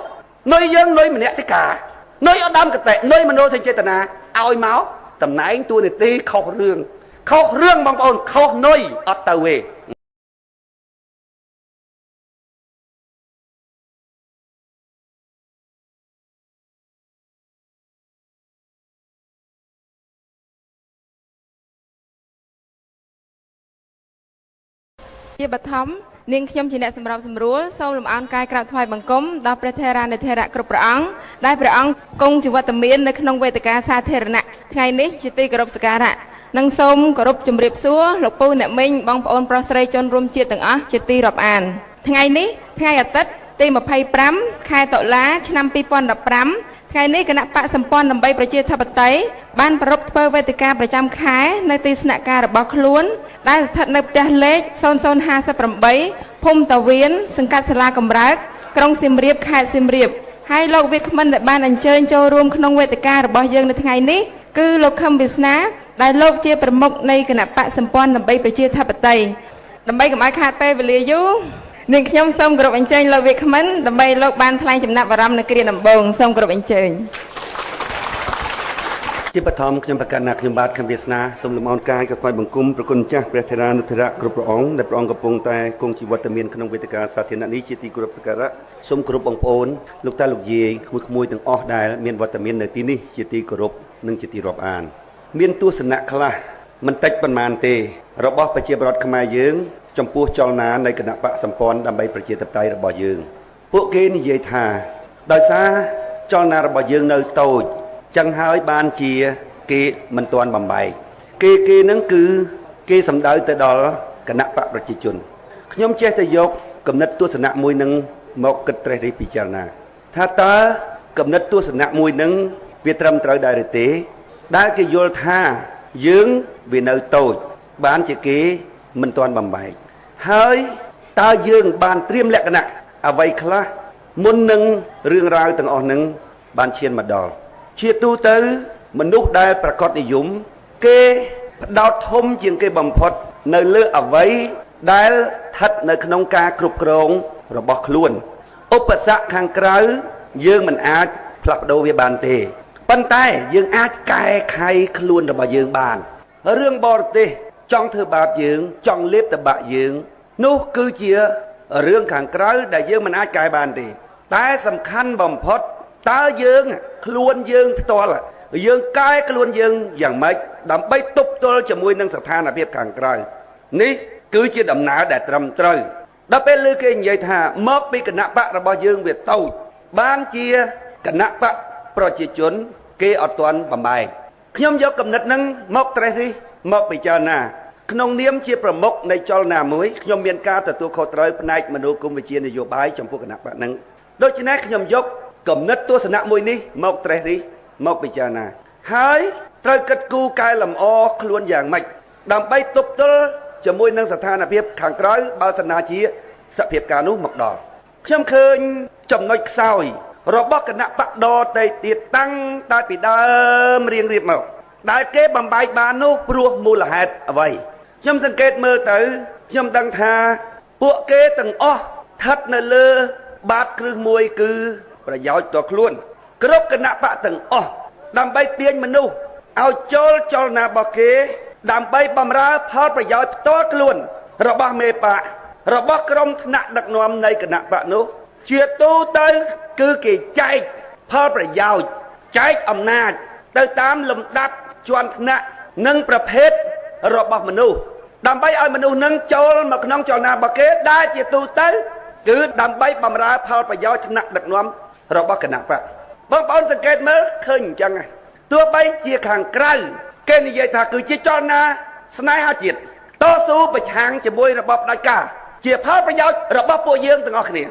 នុយយើងនុយមនសិការនុយឧត្តមគតិនុយមនោសញ្ចេតនាឲ្យមកតំណែងតួនាទីខុសរឿងបងប្អូនខុសនុយអត់ទៅទេ ជាបឋមនាងខ្ញុំជាអ្នកសម្របសម្រួលសូមលំអរកាយក្រាបថ្វាយបង្គំដល់ព្រះថេរានុថេរៈគ្រប់ព្រះអង្គដែលព្រះអង្គគង់ជីវិតមាននៅក្នុងវេទិកាសាធារណៈថ្ងៃនេះជាទីគោរពសក្ការៈនិងសូមគោរពជម្រាបសួរលោកពូអ្នកមីងបងប្អូនប្រុសស្រីជនរួមជាតិទាំងអស់ជាទីរាប់អានថ្ងៃនេះថ្ងៃអាទិត្យទី25ខែតុលាឆ្នាំ2015ថ្ងៃនេះគណៈបកសម្ព័ន្ធដើម្បីប្រជាធិបតេយ្យបានប្រារព្ធធ្វើវេទិកាប្រចាំខែនៅទីស្នាក់ការរបស់ខ្លួនដែលស្ថិតនៅផ្ទះលេខ0058ភូមិតាវៀនសង្កាត់សាលាកំរើកក្រុងសៀមរាបខេត្តសៀមរាបហើយលោកវាគ្មិនដែលបានអញ្ជើញចូលរួមក្នុងវេទិការបស់យើងនៅថ្ងៃនេះគឺលោកខឹមវាសនាដែលលោកជាប្រមុខនៃគណៈបកសម្ព័ន្ធដើម្បីប្រជាធិបតេយ្យដើម្បីកុំឲ្យខាតពេលវេលាយូរនាងខ្ញុំសូមគោរពអញ្ជើញលោកវាគ្មិនដើម្បីលោកបានថ្លែងចំណាប់អារម្មណ៍នៅគ្រាដំបូងសូមគោរពអញ្ជើញជាបឋមខ្ញុំប្រកាសណាខ្ញុំបាទខំវាសនាសូមលំអរកាយក៏ថ្វាយបង្គំប្រគុណចាស់ព្រះថេរានុថេរៈគ្រប់ព្រះអង្គដែលព្រះអង្គកំពុងតែគង់ជីវិតមានក្នុងវេទិកាសាធារណៈនេះជាទីគោរពសក្ការៈសូមគោរពបងប្អូនលោកតាលោកយាយក្មួយៗទាំងអស់ដែលមានវត្តមាននៅទីនេះជាទីគោរពនិងជាទីរាប់អានមានទស្សនៈខ្លះមិនតិចប៉ុន្មានទេរបស់ប្រជាពលរដ្ឋខ្មែរយើងចំពោះចលនានៃគណៈបកសម្ព័ន្ធដើម្បីប្រជាធិបតេយ្យរបស់យើងពួកគេនិយាយថាដោយសារចលនារបស់យើងនៅតូចចឹងហើយបានជាគេមិនទាន់បំបែកគេហ្នឹងគឺគេសំដៅទៅដល់គណៈបកប្រជាជនខ្ញុំចេះតែយកគំនិតទស្សនៈមួយនឹងមកគិតត្រេះរិះពិចារណាថាតើគំនិតទស្សនៈមួយនឹងវាត្រឹមត្រូវដែរឬទេដែលគេយល់ថាយើងវានៅតូចបានជាគេមិនទាន់បំបែកហើយតើយើងបានត្រៀមលក្ខណៈអ្វីខ្លះមុននឹងរឿងរ៉ាវទាំងអស់នឹងបានឈានមកដល់ជាទូទៅមនុស្សដែលប្រកបនិយមគេផ្ដោតធំជាងគេបំផុតនៅលើអ្វីដែលស្ថិតនៅក្នុងការគ្រប់គ្រងរបស់ខ្លួនឧបសគ្គខាងក្រៅយើងមិនអាចផ្លាស់ប្ដូរវាបានទេប៉ុន្តែយើងអាចកែខៃខ្លួនរបស់យើងបានរឿងបរទេសចង់ធ្វើបាបយើងចង់លេបតបាក់យើងនោះគឺជារឿងខាងក្រៅដែលយើងមិនអាចកែបានទេតែសំខាន់បំផុតតើយើងខ្លួនយើងផ្ទាល់យើងកែខ្លួនយើងយ៉ាងម៉េចដើម្បីទប់ទល់ជាមួយនឹងស្ថានភាពខាងក្រៅនេះគឺជាដំណើរដែលត្រឹមត្រូវដល់ពេលលើគេនិយាយថាមកពីគណៈបករបស់យើងវាតូចបានជាគណៈបកប្រជាជនគេអត់ទាន់បំបែកខ្ញុំយកគំនិតហ្នឹងមកត្រេះរិះមកពិចារណាក្នុងនាមជាប្រមុខនៃចលនាមួយខ្ញុំមានការទទួលខុសត្រូវផ្នែកមនោគមវិជ្ជានយោបាយចំពោះគណៈបកហ្នឹងដូច្នេះខ្ញុំយកគំនិតទស្សនៈមួយនេះមកត្រេះរិះមកពិចារណាហើយត្រូវគិតគូរកែលម្អខ្លួនយ៉ាងម៉េចដើម្បីទប់ទល់ជាមួយនឹងស្ថានភាពខាងក្រៅបើសិនជាសភាពការនោះមកដល់ខ្ញុំឃើញចំណុចខ្សោយរបស់គណៈបកដតេទៀតតាំងតែពីដើមរៀងរៀបមកដែលគេបំបែកបាននោះព្រោះមូលហេតុអ្វីខ្ញុំសង្កេតមើលទៅខ្ញុំដឹងថាពួកគេទាំងអស់ស្ថិតនៅលើបាតគ្រឹះមួយគឺប្រយោជន៍ដល់ខ្លួនគ្រប់គណៈបកទាំងអស់ដើម្បីទាញមនុស្សឲ្យចូលចលនារបស់គេដើម្បីបម្រើផលប្រយោជន៍ផ្ទាល់ខ្លួនរបស់មេបករបស់ក្រុមថ្នាក់ដឹកនាំនៃគណៈបកនោះជាទូទៅគឺគេចែកផលប្រយោជន៍ចែកអំណាចទៅតាមលំដាប់ជាន់ថ្នាក់និងប្រភេទរបស់មនុស្សដើម្បីឲ្យមនុស្សនឹងចូលមកក្នុងចលនារបស់គេដែលជាទូទៅគឺដើម្បីបម្រើផលប្រយោជន៍ថ្នាក់ដឹកនាំរបស់គណៈបកបងប្អូនសង្កេតមើលឃើញអញ្ចឹងទោះបីជាខាងក្រៅគេនិយាយថាគឺជាចលនាស្នេហាជាតិតស៊ូប្រឆាំងជាមួយរបបផ្ដាច់ការជាផលប្រយោជន៍របស់ពួកយើងទាំងអស់គ្នា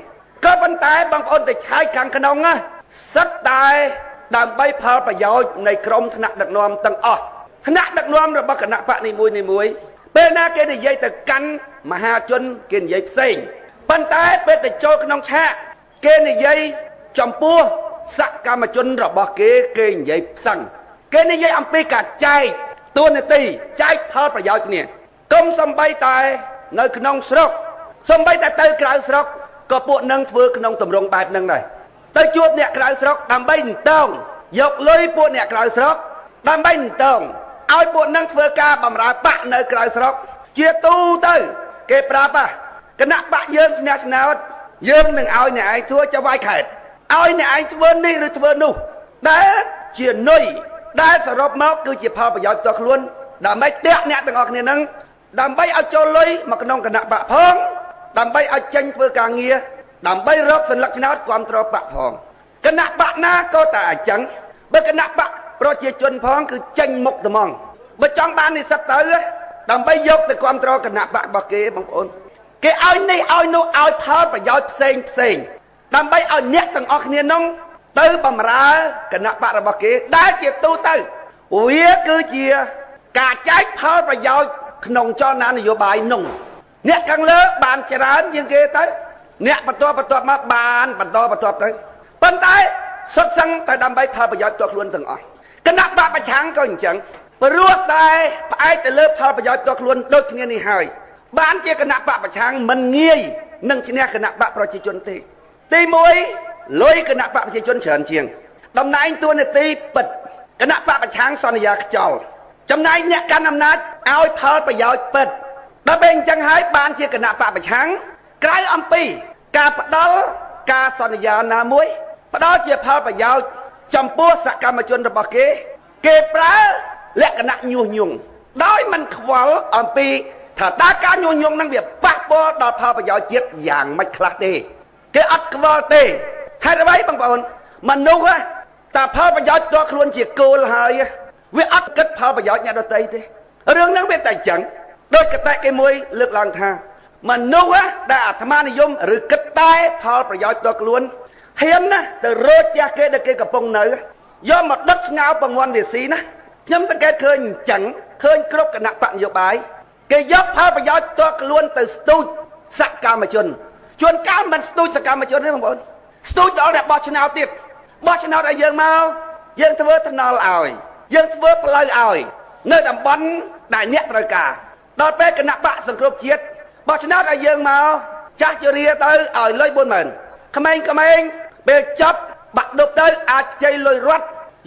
ក៏ប៉ុន្តែបងប្អូនទៅឆែកខាងក្នុងសិតតែដើម្បីផលប្រយោជន៍នៃក្រុមថ្នាក់ដឹកនាំទាំងអស់ថ្នាក់ដឹកនាំរបស់គណៈបកនីមួយពេលណាគេនិយាយទៅកាន់មហាជនគេនិយាយផ្សេងប៉ុន្តែពេលទៅចូលក្នុងឆាកគេនិយាយចំពោះសកម្មជនរបស់គេនិយាយផ្សឹងគេនិយាយអំពីការចែកតួនាទីចែកផលប្រយោជន៍គ្នាកុំសំបីតែនៅក្នុងស្រុកសំបីតែទៅក្រៅស្រុកក៏ពួកនឹងធ្វើក្នុងទម្រង់បែបហ្នឹងដែរទៅជួបអ្នកក្រៅស្រុកដើម្បីតងយកលុយពួកអ្នកក្រៅស្រុកដើម្បីតងឲ្យពួកនឹងធ្វើការបម្រើបកនៅក្រៅស្រុកជាទូទៅគេប្រាប់គណៈបកយើងឈ្នះឆ្នោតយើងនឹងឲ្យអ្នកឯងធ្វើចវាយខេត្តឲ្យអ្នកឯងធ្វើនេះឬធ្វើនោះដែលជានុយដែលសរុបមកគឺជាផលប្រយោជន៍ផ្ទាល់ខ្លួនដើម្បីតាក់អ្នកទាំងអស់គ្នានឹង ដើម្បីឲ្យចូលលុយមកក្នុងគណៈបកផងដើម្បីឲ្យចេញធ្វើការងារដើម្បីរកសញ្ញាឆ្នោតគ្រប់គ្រងបកផងគណៈបកណាក៏តែអញ្ចឹងបើគណៈបកប្រជាជនផងគឺចេញមុខត្មងបើចង់បាននិស្សិតទៅដើម្បីយកទៅគ្រប់គ្រងគណៈបករបស់គេបងប្អូនគេឲ្យនេះឲ្យនោះឲ្យផលប្រយោជន៍ផ្សេងដើម្បីឲ្យអ្នកទាំងអស់គ្នានោះទៅបម្រើគណៈបករបស់គេដែលជាទូទៅវាគឺជាការចែកផលប្រយោជន៍ក្នុងចលនានយោបាយនោះអ្នកខាងលើបានច្រើនជាងគេទៅអ្នកបន្តមកបានបន្តទៅប៉ុន្តែសុទ្ធសឹងតែដើម្បីផលប្រយោជន៍ផ្ទាល់ខ្លួនទាំងអស់គណៈបកប្រឆាំងក៏អញ្ចឹងព្រោះតែផ្អែកទៅលើផលប្រយោជន៍ផ្ទាល់ខ្លួនដូចគ្នានេះហើយបានជាគណៈបកប្រឆាំងមិនងាយនឹងឈ្នះគណៈបកប្រជាជនទេទី1លុយគណៈបកប្រជាជនច្រើនជាងតំណែងតួនាទីពិតគណៈបកប្រឆាំងសន្យាខ្ចោលចំណែកអ្នកកាន់អំណាចឲ្យផលប្រយោជន៍ពិតដល់ពេលអញ្ចឹងហើយបានជាគណៈបកប្រឆាំងក្រៅអំពីការផ្ដល់ការសន្យាណាមួយផ្ដល់ជាផលប្រយោជន៍ចំពោះសកម្មជនរបស់គេប្រើលក្ខណៈញុះញង់ដោយមិនខ្វល់អំពីថាតើការញុះញង់នឹងវាប៉ះពាល់ដល់ផលប្រយោជន៍ជាតិយ៉ាងម៉េចខ្លះទេគេអត់ខ្វល់ទេហេតុអ្វីបងប្អូនមនុស្សតែផលប្រយោជន៍ផ្ទាល់ខ្លួនជាគោលហើយវាអត់គិតផលប្រយោជន៍អ្នកដទៃទេរឿងហ្នឹងវាតែអញ្ចឹងដោយកតេគេមួយលើកឡើងថាមនុស្សដែលអាត្មានិយមឬគិតតែផលប្រយោជន៍ផ្ទាល់ខ្លួនហ៊ានណាទៅរត់ផ្ទះគេដែលគេកំពុងនៅយកមកដុតស្ងោរបង្ងន់វាស៊ីណាខ្ញុំសង្កេតឃើញអញ្ចឹងឃើញគ្រប់គណៈបកនយោបាយគេយកផលប្រយោជន៍ផ្ទាល់ខ្លួនទៅស្ទូចសកម្មជនជួនកាលមិនស្ទូចសកម្មជនទេបងប្អូនស្ទូចដល់តែបោះឆ្នោតទៀតបោះឆ្នោតឲ្យយើងមកយើងធ្វើថ្នល់ឲ្យយើងធ្វើផ្លូវឲ្យនៅតំបន់ដែលអ្នកត្រូវការដល់ពេលគណៈបកសង្គ្រោះជាតិបោះឆ្នោតឲ្យយើងមកចាស់ជរាទៅឲ្យលុយ 40000 ក្មេងពេលចប់បាក់ដប់ទៅអាចខ្ចីលុយរត់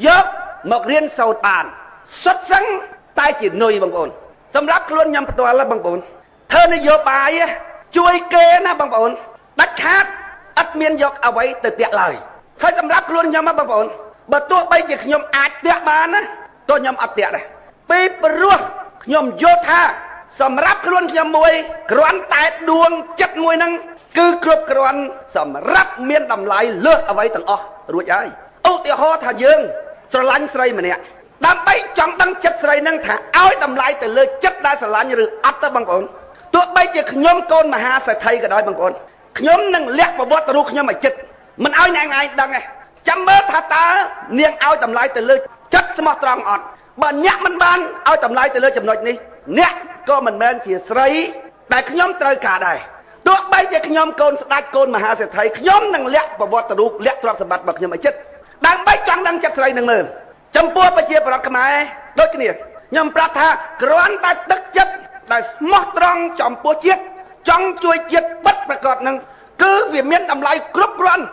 យកមករៀនសូត្របានសុទ្ធសឹងតែជានុយបងប្អូនសម្រាប់ខ្លួនខ្ញុំផ្ទាល់បងប្អូនធ្វើនយោបាយជួយគេណាបងប្អូនដាច់ខាតអត់មានយកអ្វីទៅតាក់ឡើយហើយសម្រាប់ខ្លួនខ្ញុំបងប្អូនបើទោះបីជាខ្ញុំអាចតាក់បានណាទោះខ្ញុំអត់តាក់ដែរពីព្រោះខ្ញុំយល់ថាសម្រាប់ខ្លួនខ្ញុំមួយគ្រាន់តែដួងចិត្តមួយហ្នឹងគឺគ្រប់គ្រាន់សម្រាប់មានតម្លៃលើសអ្វីទាំងអស់រួចហើយឧទាហរណ៍ថាយើងស្រឡាញ់ស្រីម្នាក់ដើម្បីចង់ដឹងចិត្តស្រីហ្នឹងថាឲ្យតម្លៃទៅលើចិត្តដែលស្រឡាញ់ឬអត់ទៅបងប្អូនទោះបីជាខ្ញុំកូនមហាសេដ្ឋីក៏ដោយបងប្អូនខ្ញុំនឹងលះប្រវត្តិរូបខ្ញុំឲ្យចិត្តមិនឲ្យអ្នកឯងដឹងទេចាំមើលថាតើនាងឲ្យតម្លៃទៅលើចិត្តស្មោះត្រង់អត់បើអ្នកមិនបានឲ្យតម្លៃទៅលើចំណុចនេះអ្នកក៏មិនមែនជាស្រីដែលខ្ញុំត្រូវការដែរទោះបីជាខ្ញុំកូនស្ដេចកូនមហាសេដ្ឋីខ្ញុំនឹងលះប្រវត្តិរូបលះទ្រព្យសម្បត្តិរបស់ខ្ញុំឲ្យចិត្តដើម្បីចង់ដឹងចិត្តស្រីនឹងមើលចំពោះប្រជាប្រដ្ឋខ្មែរដូចគ្នាខ្ញុំប្រាប់ថាគ្រាន់តែទឹកចិត្តដែលស្មោះត្រង់ចំពោះជាតិចង់ជួយជាតិពិតប្រាកដនឹងគឺវាមានតម្លៃគ្រប់គ្រាន់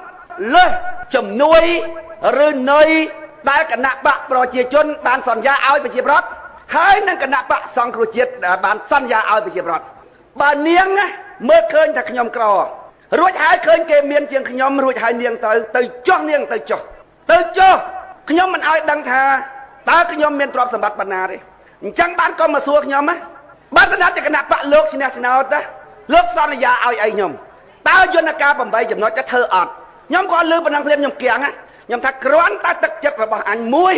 លើសជំនួយឬនុយដែលគណៈបកប្រជាជនបានសន្យាឲ្យប្រជាប្រដ្ឋហើយនឹងគណៈបកសង្គ្រោះជាតិបានសន្យាឲ្យប្រជាប្រដ្ឋបើនាងមើលឃើញថាខ្ញុំក្ររួចហើយឃើញគេមានជាងខ្ញុំរួចហើយនាងទៅចុះនាងទៅចុះខ្ញុំមិនឲ្យដឹងថាតើខ្ញុំមានទ្រព្យសម្បត្តិប៉ុណ្ណាទេអញ្ចឹងបានក៏មកសួរខ្ញុំណាបើស្នាជាគណៈបកលោកឈ្នះឆ្នោតណាលោកសន្យាឲ្យអីខ្ញុំតើយន្តការ8ចំណុចទៅធ្វើអត់ខ្ញុំក៏លើប៉ុណ្ណឹងភ្លាមខ្ញុំគៀងខ្ញុំថាគ្រាន់តែទឹកចិត្តរបស់អញមួយ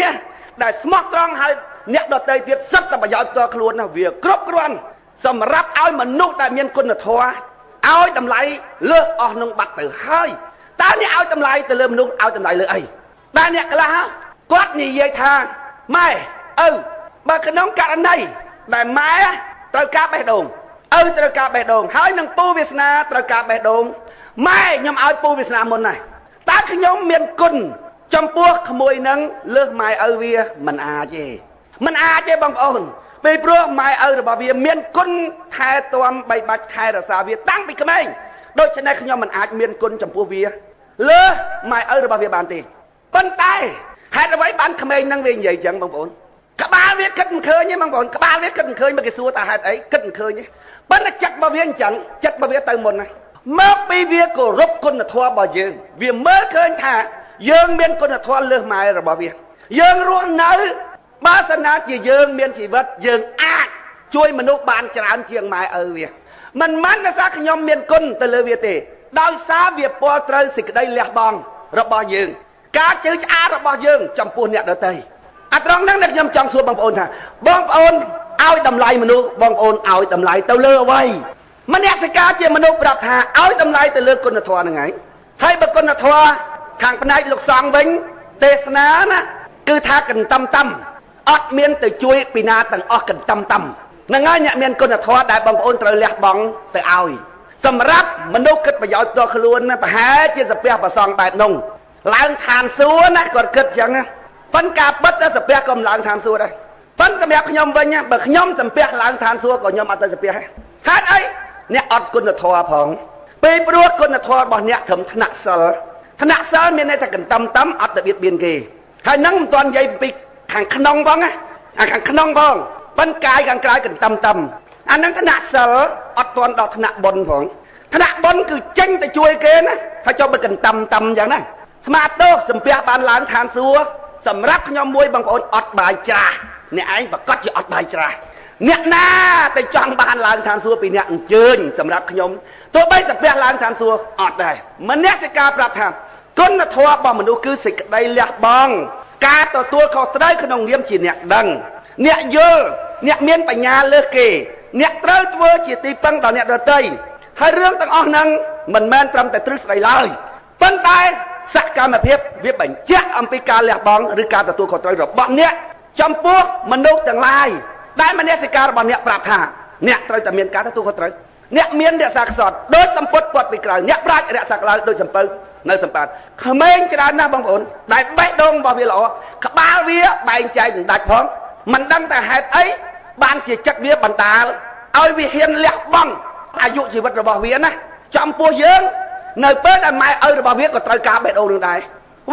ដែលស្មោះត្រង់ហើយអ្នកដទៃទៀតសិតតែប្រយោជន៍ផ្ទាល់ខ្លួនណាវាគ្រប់គ្រាន់សម្រាប់ឲ្យមនុស្សដែលមានគុណធម៌ឲ្យតម្លៃលើសអស់នឹងបាត់ទៅហើយតើអ្នកឲ្យតម្លៃទៅលើមនុស្សឲ្យតម្លៃលើអីតែអ្នកខ្លះគាត់និយាយថាម៉ែបើក្នុងករណីដែលម៉ែត្រូវការបេះដូងត្រូវការបេះដូងហើយនឹងពូវាសនាត្រូវការបេះដូងម៉ែខ្ញុំឲ្យពូវាសនាមុនណាតើខ្ញុំមានគុណចំពោះក្មួយនឹងលើសម៉ែឪវាមិនអាចទេបងប្អូនពេលព្រោះម៉ែឪរបស់វាមានគុណថែទាំបីបាច់ថែរក្សាវាតាំងពីក្មេងដូច្នេះខ្ញុំមិនអាចមានគុណចំពោះវាលើសម៉ែឪរបស់វាបានទេប៉ុន្តែហេតុអ្វីបានក្មេងនឹងវានិយាយចឹងបងប្អូនក្បាលវាគិតមិនឃើញទេបងប្អូនក្បាលវាគិតមិនឃើញមកគេសួរតើហេតុអីគិតមិនឃើញទេប៉ុន្តែចិត្តរបស់វាអញ្ចឹងចិត្តរបស់វាទៅមុនណាមកពីវាគោរពគុណធម៌របស់យើងវាមើលឃើញថាយើងមានគុណធម៌លើសម៉ែរបស់វាយើងរស់នៅបើសិនណាជាយើងមានជីវិតយើងអាច ជួយមនុស្សបានច្រើនជាងម៉ែឪវាមិនមែនថាខ្ញុំមានគុណទៅលើវាទេដោយសារវាពលត្រូវសេចក្តីលះបង់របស់យើងការជឿឆ្អាតរបស់យើងចំពោះអ្នកដទៃអាត្រង់ហ្នឹងដែលខ្ញុំចង់សួរបងប្អូនថាបងប្អូនឲ្យតម្លៃមនុស្សបងប្អូនឲ្យតម្លៃទៅលើអ្វីមនសិការជាមនុស្សប្រាប់ថាឲ្យតម្លៃទៅលើគុណធម៌ហ្នឹងហើយហើយបើគុណធម៌ខាងផ្នែកលោកសង្ឃវិញទេសនាណាគឺថាកន្តំតំអត់មានទៅជួយពីណាទាំងអស់កន្តំតំហ្នឹងហើយអ្នកមានគុណធម៌ដែលបងប្អូនត្រូវលះបង់ទៅឲ្យសម្រាប់មនុស្សគិតប្រយោជន៍ផ្ទាល់ខ្លួនណាប្រហែលជាសាពះប្រសងបែបនោះឡើងឋានសួគ៌ណាគាត់គិតចឹងណាប៉ុន្តែការពិតទៅសាពះក៏មិនឡើងឋានសួគ៌ដែរប៉ុន្តែសម្រាប់ខ្ញុំវិញណាបើខ្ញុំសាពះឡើងឋានសួគ៌ក៏ខ្ញុំអត់ទៅសាពះដែរហេតុអីអ្នកអត់គុណធម៌ផងពេលព្រោះគុណធម៌របស់អ្នកត្រឹមថ្នាក់សិលមានន័យថាកន្តំតំអត់ទៅបៀតបៀនគេហើយនឹងមិនទាន់និយាយពីខាងក្នុងផងណាអាខាងក្នុងផងប៉ុន្តែកាយខាងក្រៅកន្តំតំអានឹងថ្នាក់សិលអត់ទាន់ដល់ថ្នាក់បុណ្យផងថ្នាក់បុណ្យគឺចេញទៅជួយគេណាថាចុះបើកន្តំតំអញ្ចឹងណាស្មាតទោសសំពះបានឡើងឋានសួគ៌សម្រាប់ខ្ញុំមួយបងប្អូនអត់បាយច្រាស់អ្នកឯងប្រកាសជាអត់បាយច្រាស់អ្នកណាទៅចង់បានឡើងឋានសួគ៌ពីអ្នកអញ្ជើញសម្រាប់ខ្ញុំទោះបីសំពះឡើងឋានសួគ៌អត់ដែរមនសិការប្រាប់ថាគុណធម៌របស់មនុស្សគឺសេចក្តីលះបង់ការទទួលខុសត្រូវក្នុងនាមជាអ្នកដឹងអ្នកយល់អ្នកមានបញ្ញាលើសគេអ្នកត្រូវធ្វើជាទីពឹងដល់អ្នកដទៃហើយរឿងទាំងអស់ហ្នឹងមិនមែនត្រឹមតែទ្រឹស្ដីឡើយប៉ុន្តែសកម្មភាពវាបញ្ជាក់អំពីការលះបង់ឬការទទួលខុសត្រូវរបស់អ្នកចំពោះមនុស្សទាំងឡាយដែលមនសិការរបស់អ្នកប្រាប់ថាអ្នកត្រូវតែមានការទទួលខុសត្រូវអ្នកមានរក្សាខ្សត់ដូចសម្ពុតពាត់ពីក្រៅអ្នកប្រាជ្ញរក្សាក្បាលដូចសំពៅនៅសម្បាតក្មេងច្រើនណាស់បងប្អូនដែលបេះដូងរបស់វាល្អក្បាលវាបែងចែកមិនដាច់ផងមិនដឹងតែហេតុអីបានជាចិត្តវាបណ្ដាលឲ្យវាហ៊ានលះបង់អាយុជីវិតរបស់វាណាចំពោះយើងនៅពេលដែលម៉ែឪរបស់វាក៏ត្រូវការបេះដូងនឹងដែរ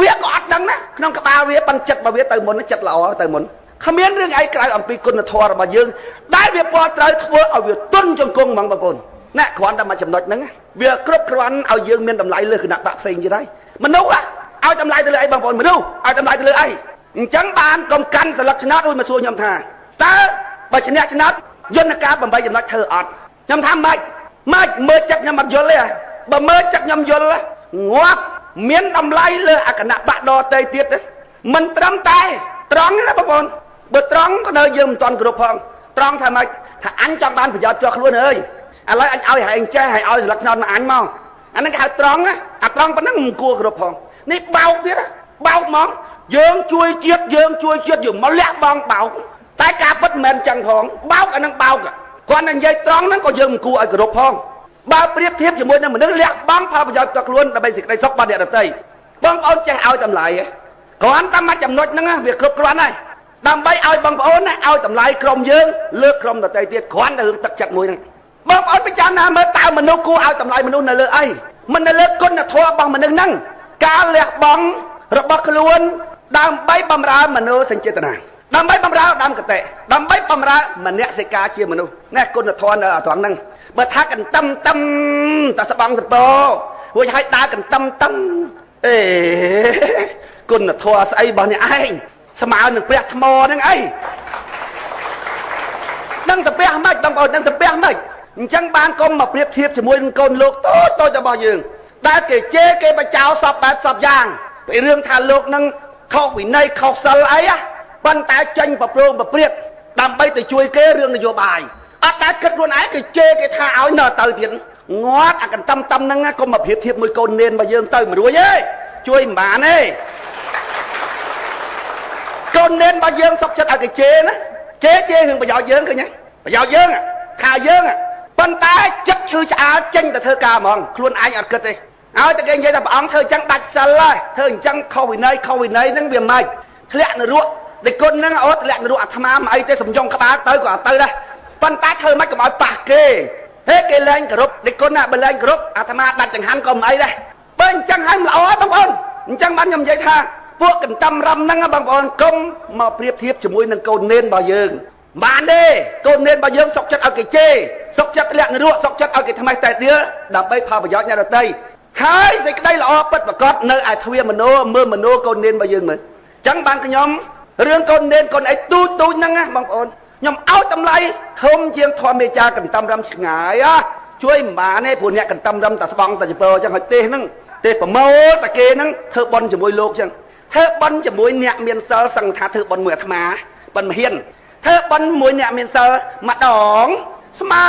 វាក៏អត់ដឹងណាក្នុងក្បាលវាប៉ុនចិត្តរបស់វាទៅមុនចិត្តល្អទៅមុនគ្មានរឿងអីក្រៅអំពីគុណធម៌របស់យើងដែលវាពលត្រូវធ្វើឲ្យវាទន់ជង្គង់ហ្មងបងប្អូនណាគ្រាន់តែមួយចំណុចហ្នឹងវាគ្រប់គ្រាន់ឲ្យយើងមានតម្លៃលើគណៈបកផ្សេងទៀតហើយមនុស្សឲ្យតម្លៃទៅលើអីបងប្អូនមនុស្សឲ្យតម្លៃទៅលើអីអញ្ចឹងបានកុំកាន់ស្លឹកឆ្នោតរួចមកសួរខ្ញុំថាតើបើឈ្នះឆ្នោតយន្តការ8ចំណុចធ្វើអត់ខ្ញុំថាម៉េចមើលចិត្តខ្ញុំអត់យល់ទេបើមើលចិត្តខ្ញុំយល់ងាប់មានតម្លៃលើអគណៈបកដតេទៀតមិនត្រឹមតែត្រង់ណាបងប្អូនបើត្រង់ក៏នៅយើងមិនទាន់គ្រប់ផងត្រង់ថាម៉េចថាអញចង់បានប្រយោជន៍ជាប់ខ្លួនអើយឥឡូវអញឲ្យហែងចេះឲ្យស្លឹកឆ្នោតមកអញមកអាហ្នឹងគេហៅត្រង់ណាអាត្រង់ប៉ុណ្ណឹងមិនគួរគ្រប់ផងនេះបោកទៀតបោកហ្មងយើងជួយជាតិយើងមកលាក់បងបោកតែការពិតមិនមែនចឹងផងបោកអាហ្នឹងបោកគាត់នឹងនិយាយត្រង់ហ្នឹងក៏យើងមិនគួរឲ្យគ្រប់ផងបើប្រៀបធៀបជាមួយនឹងមនុស្សលាក់បងផលប្រយោជន៍ផ្ទាល់ខ្លួនដើម្បីសេចក្តីសុខរបស់អ្នកដទៃបងប្អូនចេះឲ្យតម្លៃគ្រាន់តែមួយចំណុចហ្នឹងវាគ្រប់គ្រាន់ហើយដើម្បីឲ្យបងប្អូនឲ្យតម្លៃក្រុមយើងលើកក្រុមដទៃទៀតគ្រាន់តែរឿងទឹកចិត្តមួយហ្នឹងបងប្អូនពិចារណាមើលតើមនុស្សគួរឲ្យតម្លៃមនុស្សនៅលើអីមិននៅលើគុណធម៌របស់មនុស្សហ្នឹងការលះបង់របស់ខ្លួនដើម្បីបម្រើមនោសញ្ចេតនាដើម្បីបម្រើដើមកតេដើម្បីបម្រើមនសិការជាមនុស្សណែគុណធម៌នៅត្រង់ហ្នឹងបើថាកន្ទឹមតស្បង់សពោរួចឲ្យដើរកន្ទឹមអេគុណធម៌ស្អីរបស់អ្នកឯងស្មើនឹងព្រះថ្មហ្នឹងអីដឹងទៅព្រះមិនបងប្អូនដឹងទៅព្រះមិនអញ្ចឹងបានកុំមកប្រៀបធៀបជាមួយនឹងកូនលោកតូចរបស់យើងដែលគេជេរគេបចោលសពបែបសពយ៉ាងពីរឿងថាលោកនឹងខុសវិន័យខុសសិលអីប៉ុន្តែចេញប្រព្រឹត្តប្រព្រាតដើម្បីទៅជួយគេរឿងនយោបាយអត់តែគិតខ្លួនឯងគេជេរគេថាឲ្យនៅទៅទៀតងាត់អាកន្តំហ្នឹងកុំមកប្រៀបធៀបមួយកូននេនរបស់យើងទៅមិនរួចទេជួយមិនបានទេកូននេនរបស់យើងសុខចិត្តឲ្យគេជេរណាជេររឿងប្រយោជន៍យើងឃើញទេប្រយោជន៍យើងថាយើងប៉ុន្តែចិត្តឈឺឆ្អាលចេញទៅធ្វើការហ្មងខ្លួនឯងអត់គិតទេឲ្យតែគេនិយាយថាព្រះអង្គធ្វើអញ្ចឹងដាច់សិលហើយធ្វើអញ្ចឹងខុសវិន័យហ្នឹងវាមិនធ្លាក់នរកតែគុណហ្នឹងអូធ្លាក់នរកអាត្មាមិនអីទេសំយងក្បាលទៅក៏អត់ទៅដែរប៉ុន្តែធ្វើមិនក៏ឲ្យប៉ះគេហេគេលែងគោរពតែគុណណាបើលែងគោរពអាត្មាដាច់ចង្ហាន់ក៏មិនអីដែរបើអញ្ចឹងហើយមិនល្អបងប្អូនអញ្ចឹងបានខ្ញុំនិយាយថាពួកកន្តំរឹមហ្នឹងបងប្អូនកុំមកប្រៀបធៀបជាមួយនឹងកូននេនរបស់យើងបានទេកូននេនរបស់យើងសុកចិត្តឲ្យគេជេរសុកចិត្តធ្លាក់នរកសុកចិត្តឲ្យគេថ្មេះតែដៀលដើម្បីផលប្រយោជន៍អ្នកដទៃហើយសេចក្តីល្អពិតប្រាកដនៅឯទ្វាមនោមើលមនោកូននេនរបស់យើងមើលអញ្ចឹងបានខ្ញុំរឿងកូននេនកូនអីទូចហ្នឹងណាបងប្អូន ខ្ញុំឲ្យតម្លៃធំជាងធម្មចាកន្តំរំឆ្ងាយជួយមិនបានទេព្រោះអ្នកកន្តំរំតែស្បង់តែចពើអញ្ចឹងឲ្យទេហ្នឹងទេប្រមូលតែគេហ្នឹងធ្វើបន់ជាមួយលោកអញ្ចឹងធ្វើបន់ជាមួយអ្នកមានសិលសឹងថាធ្វើបន់មួយអាត្មាបន់មហ៊ានធ្វើបន់មួយអ្នកមានសិលម្ដងស្មើ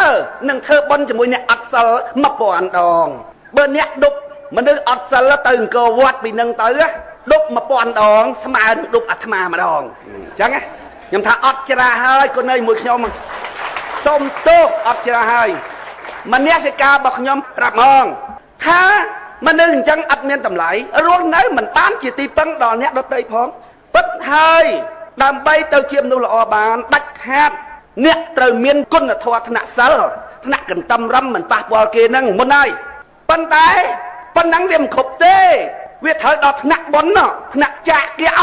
នឹងធ្វើបន់ជាមួយអ្នកអត់សិល1000ដងបើអ្នកដប់មនុស្សអត់សិលទៅអង្គរវត្តពីនឹងទៅដប់1000ដងស្មើនឹងដប់អាត្មាម្ដងអញ្ចឹងខ្ញុំថាអត់ច្រាហើយគុណអើយមួយខ្ញុំសូមទោសអត់ច្រាហើយមនសិការរបស់ខ្ញុំប្រាប់ហ្មងថាមនុស្សអញ្ចឹងអត់មានតម្លៃរស់នៅមិនបានជាទីពឹងដល់អ្នកដទៃផងពិតហើយដើម្បីទៅជាមនុស្សល្អបានដាច់ខាតអ្នកត្រូវមានគុណធម៌ថ្នាក់សិលថ្នាក់កន្តំរំមិនប៉ះពាល់គេនឹងមុនហើយប៉ុន្តែប៉ុណ្ណឹងវាមិនគ្រប់ទេវាត្រូវដល់ថ្នាក់បុណ្យថ្នាក់ចាគៈ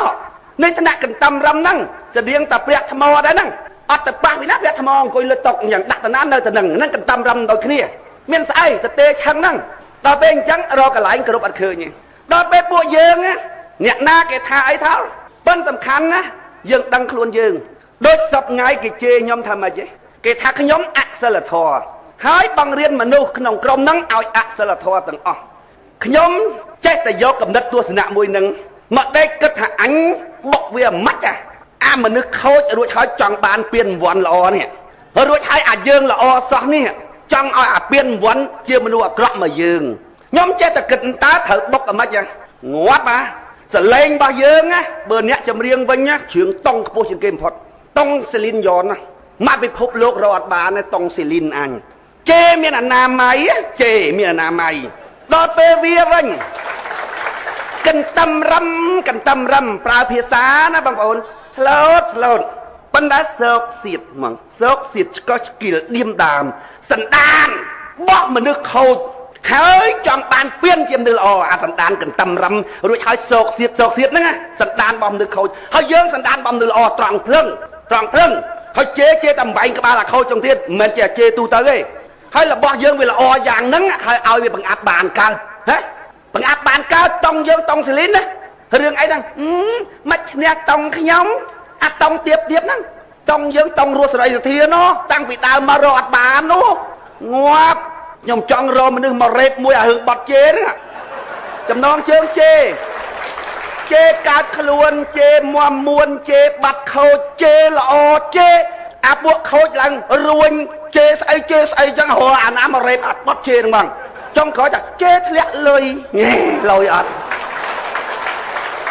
នៃថ្នាក់កន្តំរំហ្នឹងស្តៀងតែព្រះថ្មដែរហ្នឹងអត់ទៅប៉ះពីណាព្រះថ្មអង្គុយលើតុយ៉ាងដាក់តាណានៅទៅហ្នឹងកន្តំរំដូចគ្នាមានស្អីទៅទេឆឹងហ្នឹងដល់ពេលអញ្ចឹងរកកន្លែងគ្រប់អត់ឃើញទេដល់ពេលពួកយើងអ្នកណាគេថាអីថាប៉ុន្តែសំខាន់ណាយើងដឹងខ្លួនយើងដូចសពថ្ងៃគេជេរខ្ញុំថាម៉េចទេគេថាខ្ញុំអសិលធម៌ហើយបង្រៀនមនុស្សក្នុងក្រុមហ្នឹងឲ្យអសិលធម៌ទាំងអស់ខ្ញុំចេះតែយកកំណត់ទស្សនៈមួយហ្នឹងមកដេកគិតថាអញបុកវាម៉ាច់អាមនុស្សខូចរួចហើយចង់បានពៀនវ័នល្អនេះរួចហើយអាយើងល្អសោះនេះចង់ឲ្យអាពៀនវ័នជាមនុស្សអាក្រក់មកយើងខ្ញុំចេះតែគិតតើត្រូវបុកអាម៉េចងាប់សលេងរបស់យើងបើអ្នកចម្រៀងវិញជើងតុងខ្ពស់ជាងគេបំផុតតុងសេលីនយ៉នមកពិភពលោករកអត់បានទេតុងសេលីនអញជេមានអនាម័យជេមានអនាម័យដល់ពេលវាវិញកន្តំរំប្រើភាសាណាបងប្អូនស្លូតប៉ុន្តែសោកសៀតហ្មងសោកសៀតឆ្កោះឆ្កៀលឌៀមដាមសន្តានបោះមនុស្សខូចហើយចង់បានពៀនជាមនុស្សល្អអាសន្តានកន្តំរំរួចហើយសោកសៀតហ្នឹងសន្តានបោះមនុស្សខូចហើយយើងសន្តានបោះមនុស្សល្អត្រង់ភ្លឹងហើយជេតែបំបែងក្បាលអាខូចចុងទៀតមិនមែនជាជេទូទៅទេហើយរបស់យើងវាល្អយ៉ាងហ្នឹងហើយឲ្យវាបង្អាប់បានកើតបង្អាប់បានកើតតុងយើងតុងសេលីនណារឿងអីហ្នឹងមិនឈ្នះតុងខ្ញុំអាតុងទៀបហ្នឹងតុងយើងតុងរស់សេរីសុធានោះតាំងពីដើមមករកអត់បាននោះងាប់ខ្ញុំចង់រកមនុស្សមករ៉េបមួយអារឿងបត់ជេហ្នឹងចំណងជើងជេកើតខ្លួនជេមមួនជេបាត់ខូចជេល្អជេអាពួកខូចឡើងរួញជេស្អីចឹងរកអាណាមករ៉េបអត់បត់ជេហ្នឹងបងចុងក្រោយថាជេធ្លាក់លុយលុយអត់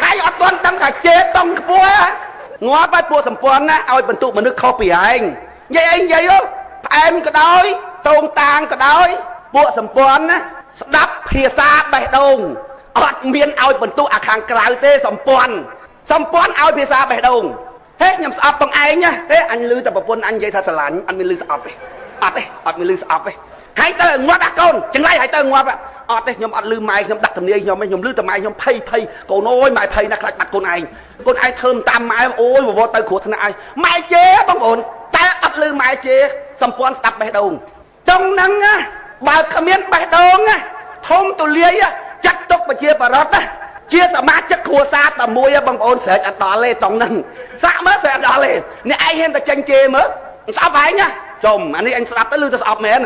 ដៃអត់ទាន់ដឹងថាជេតំខ្ពស់ងាប់ឲ្យពួកសម្ព័ន្ធណាឲ្យបន្ទុកមនុស្សខុសពីឯងនិយាយផ្អែមក៏ដោយតោងតាងក៏ដោយពួកសម្ព័ន្ធណាស្ដាប់ភាសាបេះដូងអត់មានឲ្យបន្ទុកអាខាងក្រៅទេសម្ព័ន្ធឲ្យភាសាបេះដូងហេខ្ញុំស្អប់បងឯងទេអញឮតែប្រពន្ធអញនិយាយថាស្រឡាញ់អត់មានឮស្អប់ទេអត់មានឮស្អប់ទេហើយទៅងាប់អាកូនចង្រៃហើយទៅងាប់អត់ទេខ្ញុំអត់ឮម៉ែខ្ញុំដាក់ទំនាយខ្ញុំឮតែម៉ែខ្ញុំភ័យកូនអើយម៉ែភ័យណាស់ខ្លាចបាត់កូនឯងធ្វើតាមម៉ែអូយវវទៅគ្រោះថ្នាក់ឯងម៉ែជេបងប្អូនតែអត់ឮម៉ែជេសម្ព័ន្ធស្ដាប់បេះដូងតុងហ្នឹងបើគ្មានបេះដូងធំទូលាយចាត់ទុកប្រជាបរតជាសមាជិកគ្រួសារតែមួយបងប្អូនស្រែកអត់ដល់ទេតុងហ្នឹងសាក់មើលស្រែកអត់ដល់ទេអ្នកឯងហ៊ានតែចេញជេមើលស្អប់ឯងចុំអានេះអញស្ដាប់ទៅឮតែស្អប់មែន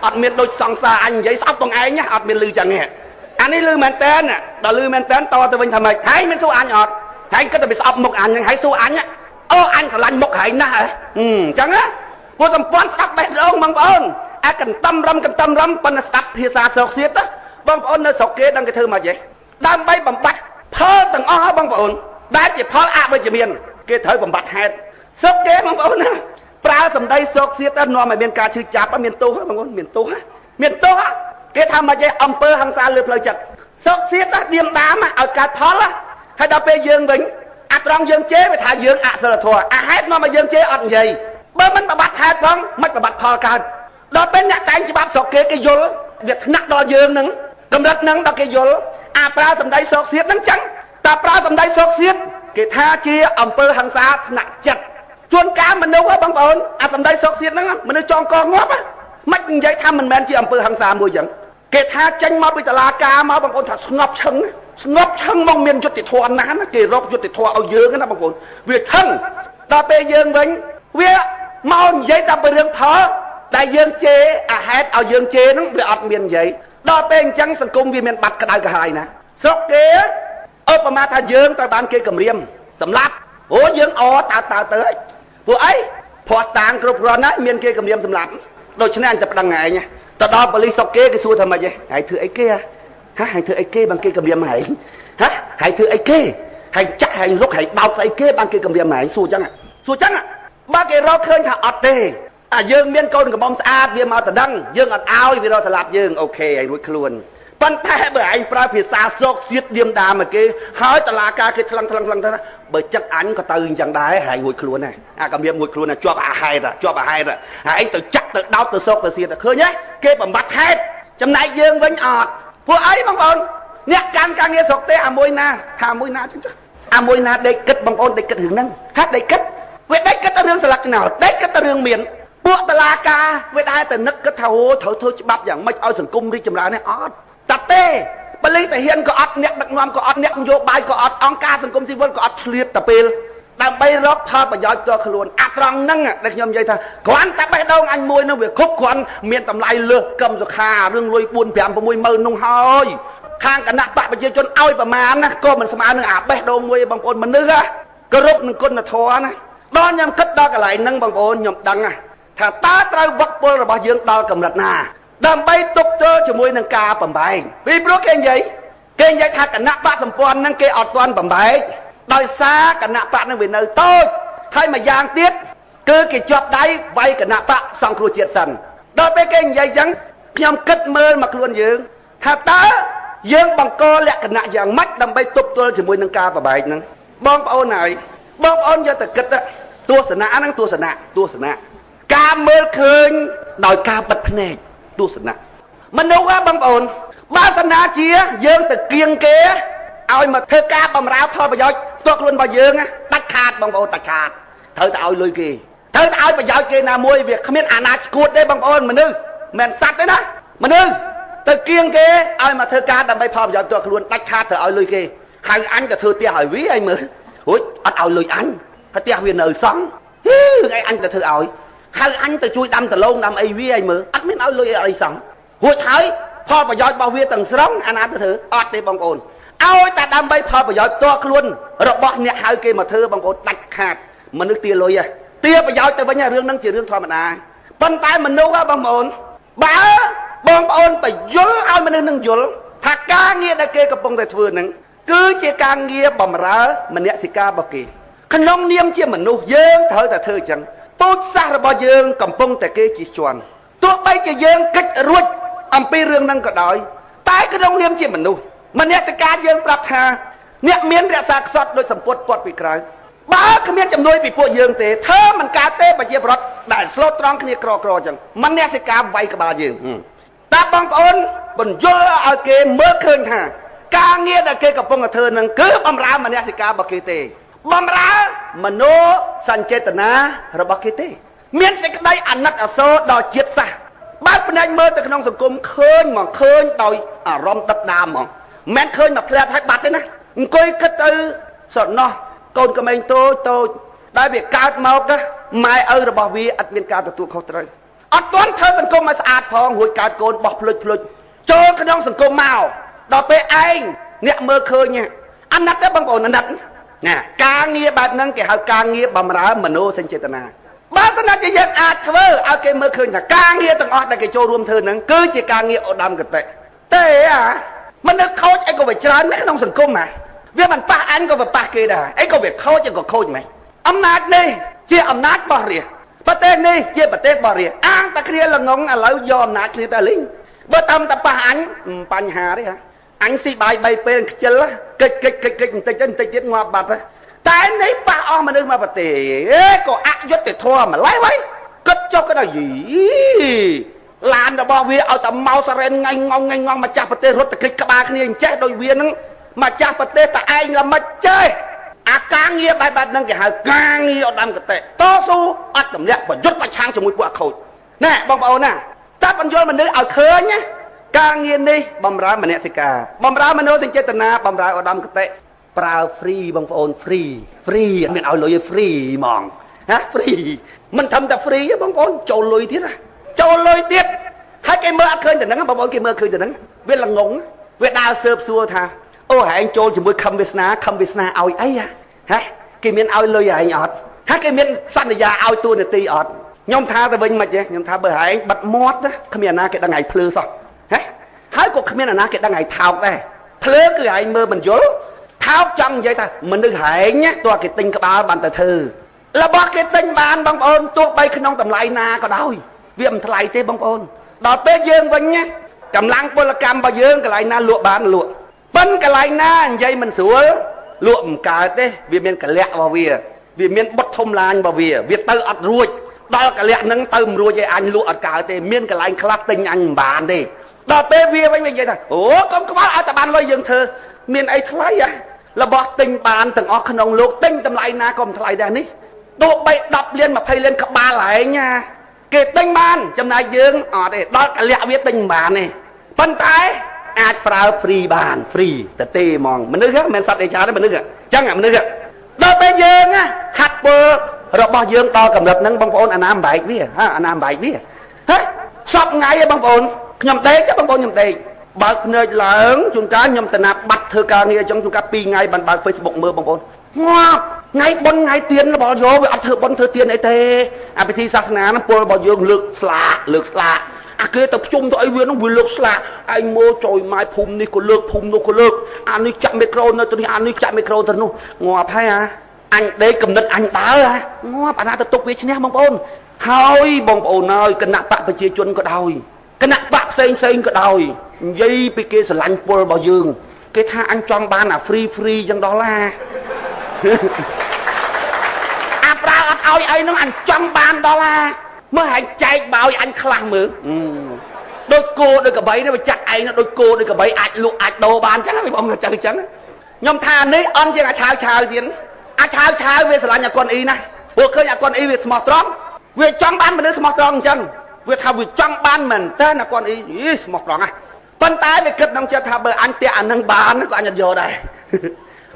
អត់មានដូចសង្សារអញនិយាយស្អប់បងឯងអត់មានឮចឹងទេអានេះឮមែនតើដល់ឮមែនតើតទៅវិញថាម៉េចហើយមានសួរអញអត់ហើយគិតតែវាស្អប់មុខអញហ្នឹងហើយសួរអញអូអញស្រឡាញ់មុខហែងណាស់អញ្ចឹងពួកសម្ព័ន្ធស្ដាប់បេះដូងបងប្អូនអាកន្តំរំប៉ុន្តែស្ដាប់ភាសាស្រុកទៀតបងប្អូននៅស្រុកគេដឹងគេធ្វើមកចេះដើម្បីបំបត្តិផលទាំងអស់បងប្អូនដែលជាផលអវិជ្ជមានគេត្រូវបំបត្តិហេតុស្រុកគេបងប្អូនណាប្រើសម្ដីស្រុកទៀតទៅនាំឲ្យមានការឈឺចាប់មានទោសបងប្អូនមានទោសគេថាមកចេះអំពើហិង្សាលើផ្លូវចិត្តស្រុកទៀតឌៀមដាមឲ្យកើតផលហើយដល់ពេលយើងវិញអាត្រង់យើងជេរវាថាយើងអសិលធម៌អាហេតុនាំឲ្យយើងជេរអត់និយាយបើមិនបំបត្តិហេតុផងមិនបំបត្តិផលកើតដល់ពេលអ្នកតែងច្បាប់ស្រុកគេយល់វាថ្នាក់ដល់យើងនឹងកម្រិតនឹងដល់គេយល់អាប្រើសម្ដីស្រុកទៀតហ្នឹងចឹងតែប្រើសម្ដីស្រុកទៀតគេថាជាអំពើហិង្សាថ្នាក់ចិត្តជួនកាលមនុស្សបងប្អូនអាសម្ដីស្រុកទៀតហ្នឹងមនុស្សចងកងាប់មិននិយាយថាមិនមែនជាអំពើហិង្សាមួយចឹងគេថាចេញមកពីតុលាការមកបងប្អូនថាស្ងប់ឈឹងមកមានយុត្តិធម៌ណាស់ណាគេរកយុត្តិធម៌ឲ្យយើងណាបងប្អូនវាឈឹងដល់ពេលយើងវិញវា មកនិយាយតែពីរឿងផលតែយើងជេរអាហេតុឲ្យយើងជេរហ្នឹងវាអត់មាននិយាយដល់ពេលអញ្ចឹងសង្គមវាមានបាត់ក្តៅក្រហាយណាស្រុកគេឧបមាថាយើងត្រូវបានគេគំរាមសម្លាប់អូយើងអតើទៅពួកអីភ័ស្តុតាងគ្រប់គ្រាន់ណាស់មានគេគំរាមសម្លាប់ដូច្នេះអញតែប្តឹងឯងទៅដល់ប៉ូលីសស្រុកគេគេសួរថាម៉េចហ៎ហើយធ្វើអីគេហ៎ហើយធ្វើអីគេបានគេគំរាមហ៎ហ៎ហើយធ្វើអីគេហើយចាក់ហើយលុកហើយបោកស្អីគេបានគេគំរាមហ៎សួរចឹងបើគេរកឃើញថាអត់ទេអាយើងមានកូនកំមុំស្អាតវាមកតដឹងយើងអត់ឲ្យវារកស្លាប់យើងអូខេហើយរួចខ្លួនប៉ុន្តែបើឯងប្រើភាសាសោកសៀតឌៀមដាមកគេហើយតឡាការគេថ្លឹងទៅបើចិត្តអញក៏ទៅអញ្ចឹងដែរហើយរួចខ្លួនដែរអាកំរាមរួចខ្លួនជាប់អាហេតុហើយឯងទៅចាក់ទៅដោតទៅសោកទៅសៀតឃើញទេគេបំបត្តិហេតុចំណែកយើងវិញអត់ពួកអីបងប្អូនអ្នកកាន់ការងារស្រុកទេអាមួយណាថាមួយណាចឹងអាមួយណាដេកគិតបងប្អូនដេកគិតរឿងហ្នឹងហាត់ដេកគិតវាដេកគិតតែរឿងស្លឹកឆ្នោតដេកគិតតែរឿងមានពួកតឡាការវាដែរតែនឹកគិតថាអូត្រូវធ្វើច្បាប់យ៉ាងម៉េចឲ្យសង្គមរីកចម្រើននេះអត់តែទេបលិសតាហ៊ានក៏អត់អ្នកដឹកនាំក៏អត់អ្នកនយោបាយក៏អត់អង្គការសង្គមស៊ីវិលក៏អត់ឆ្លៀតតែពេលដើម្បីរកផលប្រយោជន៍ផ្ទាល់ខ្លួនអាត្រង់ហ្នឹងដែលខ្ញុំនិយាយថាគ្រាន់តែបេះដូងអញមួយនោះវាគ្រប់គ្រាន់មានតម្លៃលើសកឹមសុខារឿងលុយ4 5 6ម៉ឺននោះហើយខាងគណៈបកប្រជាជនឲ្យប្រមាណណាក៏មិនស្មើនឹងអាបេះដូងមួយបងប្អូនមនុស្សគោរពនឹងគុណធម៌ណាដល់ខ្ញុំគិតដល់កន្លែងហ្នឹងបងប្អូនខ្ញុំដឹងថាតើត្រូវវឹកពលរបស់យើងដល់កម្រិតណាដើម្បីទប់ទល់ជាមួយនឹងការបំបែកពីព្រោះគេនិយាយថាគណៈបកសម្ព័ន្ធហ្នឹងគេអត់ទាន់បំបែកដោយសារគណៈបកហ្នឹងវានៅតូចហើយមួយយ៉ាងទៀតគឺគេជាប់ដៃវាយគណៈបកសង្គ្រោះជាតិសិនដល់ពេលគេនិយាយអញ្ចឹងខ្ញុំគិតមើលមកខ្លួនយើងថាតើយើងបង្កលក្ខណៈយ៉ាងម៉េចដើម្បីទប់ទល់ជាមួយនឹងការបំបែកហ្នឹងបងប្អូនហើយបងប្អូនយកទៅគិតទស្សនៈហ្នឹងទស្សនៈការមើលឃើញដោយការបិទភ្នែកទស្សនៈមនុស្សបងប្អូនបើសិនណាជាយើងទៅគៀងគេឲ្យមកធ្វើការបម្រើផលប្រយោជន៍ផ្ទាល់ខ្លួនរបស់យើងដាច់ខាតបងប្អូនដាច់ខាតត្រូវតែឲ្យលុយគេត្រូវតែឲ្យប្រយោជន៍គេណាមួយវាគ្មានអាណាឈួតទេបងប្អូនមនុស្សមិនសត្វទេណាមនុស្សទៅគៀងគេឲ្យមកធ្វើការដើម្បីផលប្រយោជន៍ផ្ទាល់ខ្លួនដាច់ខាតត្រូវឲ្យលុយគេហៅអញទៅធ្វើផ្ទះឲ្យវាឲ្យមើលរួចអត់ឲ្យលុយអញហើយផ្ទះវានៅសង់រឿងអីអញទៅធ្វើឲ្យហៅអញទៅជួយដាំដលងដាំអីវាឲ្យមើលអត់មានឲ្យលុយអីសោះរួចហើយផលប្រយោជន៍របស់វាទាំងស្រុងអាណាទៅធ្វើអត់ទេបងប្អូនឲ្យតែដើម្បីផលប្រយោជន៍ផ្ទាល់ខ្លួនរបស់អ្នកហៅគេមកធ្វើបងប្អូនដាច់ខាតមនុស្សទាលុយទាប្រយោជន៍ទៅវិញរឿងហ្នឹងជារឿងធម្មតាប៉ុន្តែមនុស្សបងប្អូនបើបងប្អូនបញ្យល់ឲ្យមនុស្សនឹងយល់ថាការងារដែលគេកំពុងតែធ្វើហ្នឹងគឺជាការងារបម្រើមនសិការរបស់គេក្នុងនាមជាមនុស្សយើងត្រូវតែធ្វើអញ្ចឹងពូជសាសន៍របស់យើងកំពុងតែគេជិះជាន់ទោះបីជាយើងកិច្ចរួចអំពីរឿងហ្នឹងក៏ដោយតែក្នុងនាមជាមនុស្សមនសិការយើងប្រាប់ថាអ្នកមានរក្សាខ្សត់ដោយសម្ពុតពាត់ពីក្រៅបើគ្មានជំនួយពីពួកយើងទេធ្វើមិនកើតទេប្រជាប្រដ្ឋដែលស្លូតត្រង់គ្នាក្រអញ្ចឹងមនសិការវាយក្បាលយើងតែបងប្អូនបញ្យល់ឲ្យគេមើលឃើញថាការងារដែលគេកំពុងតែធ្វើហ្នឹងគឺបម្រើមនសិការរបស់គេទេបម្រើមโนសញ្ចេតនារបស់គេទេមានសេចក្តីអាណិតអាសូរដល់ជាតិសាសន៍បើភ្នែកមើលទៅក្នុងសង្គមឃើញមកឃើញដោយអារម្មណ៍ដិតដាមហ្មងមិនឃើញមកផ្លែឲ្យបាត់ទេណាអង្គុយគិតទៅស្រណោះកូនក្មេងតូចដែលវាកើតមកម៉ែឪរបស់វាអត់មានការទទួលខុសត្រូវអត់ទាន់ធ្វើសង្គមឲ្យស្អាតផងរួចកើតកូនបោះភ្លុចចូលក្នុងសង្គមមកដល់ពេលឯងអ្នកមើលឃើញអាណិតទេបងប្អូនអាណិតណាការងារបែបហ្នឹងគេហៅការងារបម្រើមโนសញ្ចេតនាបើសិនជាយើងអាចធ្វើឲ្យគេមើលឃើញថាការងារទាំងអស់ដែលគេចូលរួមធ្វើហ្នឹងគឺជាការងារឧត្តមគតិទេមនុស្សខូចអីក៏វាច្រើនណាស់ក្នុងសង្គមណាវាមិនប៉ះអញក៏វាប៉ះគេដែរអីក៏វាខូចក៏ខូចមែនអំណាចនេះជាអំណាចរបស់រាជប្រទេសនេះជាប្រទេសរបស់រាជអាងតែគ្នាល្ងងឥឡូវយកអំណាចគ្នាទៅលេងបើតាមតែប៉ះអញបញ្ហាទេអញស៊ីបាយ3ពេលខ្ជិលកិច្ចបន្តិចទៀតងាប់បាត់តែនេះប៉ះអស់មនុស្សមកប្រទេសក៏អយុត្តិធម៌ម្លេះវ៉ៃគិតចុះក៏ដល់យីឡានរបស់វាឲ្យតែមកសរេនងាយងងម្ចាស់ប្រទេសរត់តែកិច្ចក្បាលគ្នាអញ្ចេះដោយវានឹងម្ចាស់ប្រទេសតែឯងល្មិចចេះអាការងារបែបហ្នឹងគេហៅការងារឧត្តមគតិតស៊ូអត់ទម្លាក់ប្រយុទ្ធប្រឆាំងជាមួយពួកអខូចណែបងប្អូនណាតែបញ្យល់មនុស្សឲ្យឃើញណាការងារនេះបម្រើមនសិការបម្រើមโนសញ្ចេតនាបម្រើឧត្តមគតិប្រើ free បងប្អូន free អត់មានឲ្យលុយ free ហ្មង free មិនធំតែ free ទេបងប្អូនចូលលុយទៀតណាចូលលុយទៀតហើយគេមើលអត់ឃើញតែហ្នឹងបងប្អូនគេមើលឃើញតែហ្នឹងវាល្ងងវាដើរស៊ើបសួរថាអូហែងចូលជាមួយខំវាសនាឲ្យអីហ៎គេមានឲ្យលុយហែងអត់ហើយគេមានសន្យាឲ្យតួនាទីអត់ខ្ញុំថាទៅវិញមិនទេខ្ញុំថាបើហែងបាត់មាត់គ្មានអាណាគេដឹងហែងភ្លឺសោះហ៎ហើយក៏គ្មានអាណាគេដឹងហែងថោកដែរភ្លើគឺហែងមើលមិនយល់ថោកចង់និយាយថាមនុស្សហែងទោះគេទិញក្បាលបានទៅធ្វើរបស់គេទិញបានបងប្អូនទោះបីក្នុងតម្លៃណាក៏ដោយវាមិនថ្លៃទេបងប្អូនដល់ពេលយើងវិញណាកម្លាំងពលកម្មរបស់យើងកន្លែងណាលក់បានលក់ប៉ិនកន្លែងណានិយាយមិនស្រួលលក់មិនកើតទេវាមានកលៈរបស់វាមានបុតធំឡាញរបស់វាទៅអត់រួចដល់កលៈហ្នឹងទៅមិនរួចឯអញលក់អត់កើតទេមានកន្លែងខ្លះទិញអញមិនបានទេដល់ពេលវាវិញវានិយាយថាអូកុំខ្វល់ឲ្យតែបានលុយយើងធ្វើមានអីថ្លៃរបស់ទិញបានទាំងអស់ក្នុងលោកទិញតម្លៃណាក៏មិនថ្លៃដែរនេះទោះបី10លាន20លានក្បាលឯងណាគេទិញបានចំណាយយើងអត់ទេដល់កលៈវាទិញមិនបានទេប៉ុន្តែអាចប្រើ free បាន free តែទេហ្មងមនុស្សមិនសត្វអីច្រើនទេមនុស្សអញ្ចឹងមនុស្សដល់ពេលយើងហាត់ពលរបស់យើងដល់កម្រិតហ្នឹងបងប្អូនអាណាមបែកវាអាណាមបែកវាហ៎សពថ្ងៃឯងបងប្អូនខ្ញុំដេកបងប្អូនខ្ញុំដេកបើកភ្នែកឡើងជួនកាលខ្ញុំទៅណាបាត់ធ្វើការងារអញ្ចឹងជួនកាល2ថ្ងៃបានបើក Facebook មើលបងប្អូនងាប់ថ្ងៃបុណ្យថ្ងៃទៀនរបស់យើងវាអត់ធ្វើបុណ្យធ្វើទៀនអីទេអាពិធីសាសនាហ្នឹងពលរបស់យើងលើកស្លាកអាគេទៅភ្ជុំទៅអីវានោះវាលើកស្លាកឯងមើលចូលម៉ែភូមិនេះក៏លើកភូមិនោះក៏លើកអានេះចាក់មីក្រូនៅទៅនេះអានេះចាក់មីក្រូទៅនោះងាប់ហើយអញដេកកំណត់អញដើរងាប់អាណាទៅទុកវាឈ្នះបងប្អូនហើយបងប្អូនហើយគណៈបកប្រជាជនក៏ដោយគណៈបកផ្សេងក៏ដោយនិយាយពីគេស្រឡាញ់ពលរបស់យើងគេថាអញចង់បានអា free ចឹងដល់អាប្រើអត់ឲ្យអីនោះអញចង់បានដល់មើលហែងចែកបោយអញខ្លះមើលដូចគោដូចកបីនេះវាចាក់ឯងដូចគោដូចកបីអាចលក់អាចដូរបានចឹងបងប្អូនចឹងខ្ញុំថានេះអន់ជាងអាឆាវទៀតអាឆាវវាស្រឡាញ់អាកុនអ៊ីណាពួកឃើញអាកុនអ៊ីវាស្មោះត្រង់វាចង់បានមនុស្សស្មោះត្រង់អញ្ចឹងវាថាវាចង់បានមែនតើអាកុនអ៊ីស្មោះត្រង់ប៉ុន្តែវាគិតក្នុងចិត្តថាបើអញតាក់អានឹងបានក៏អញអត់យកដែរ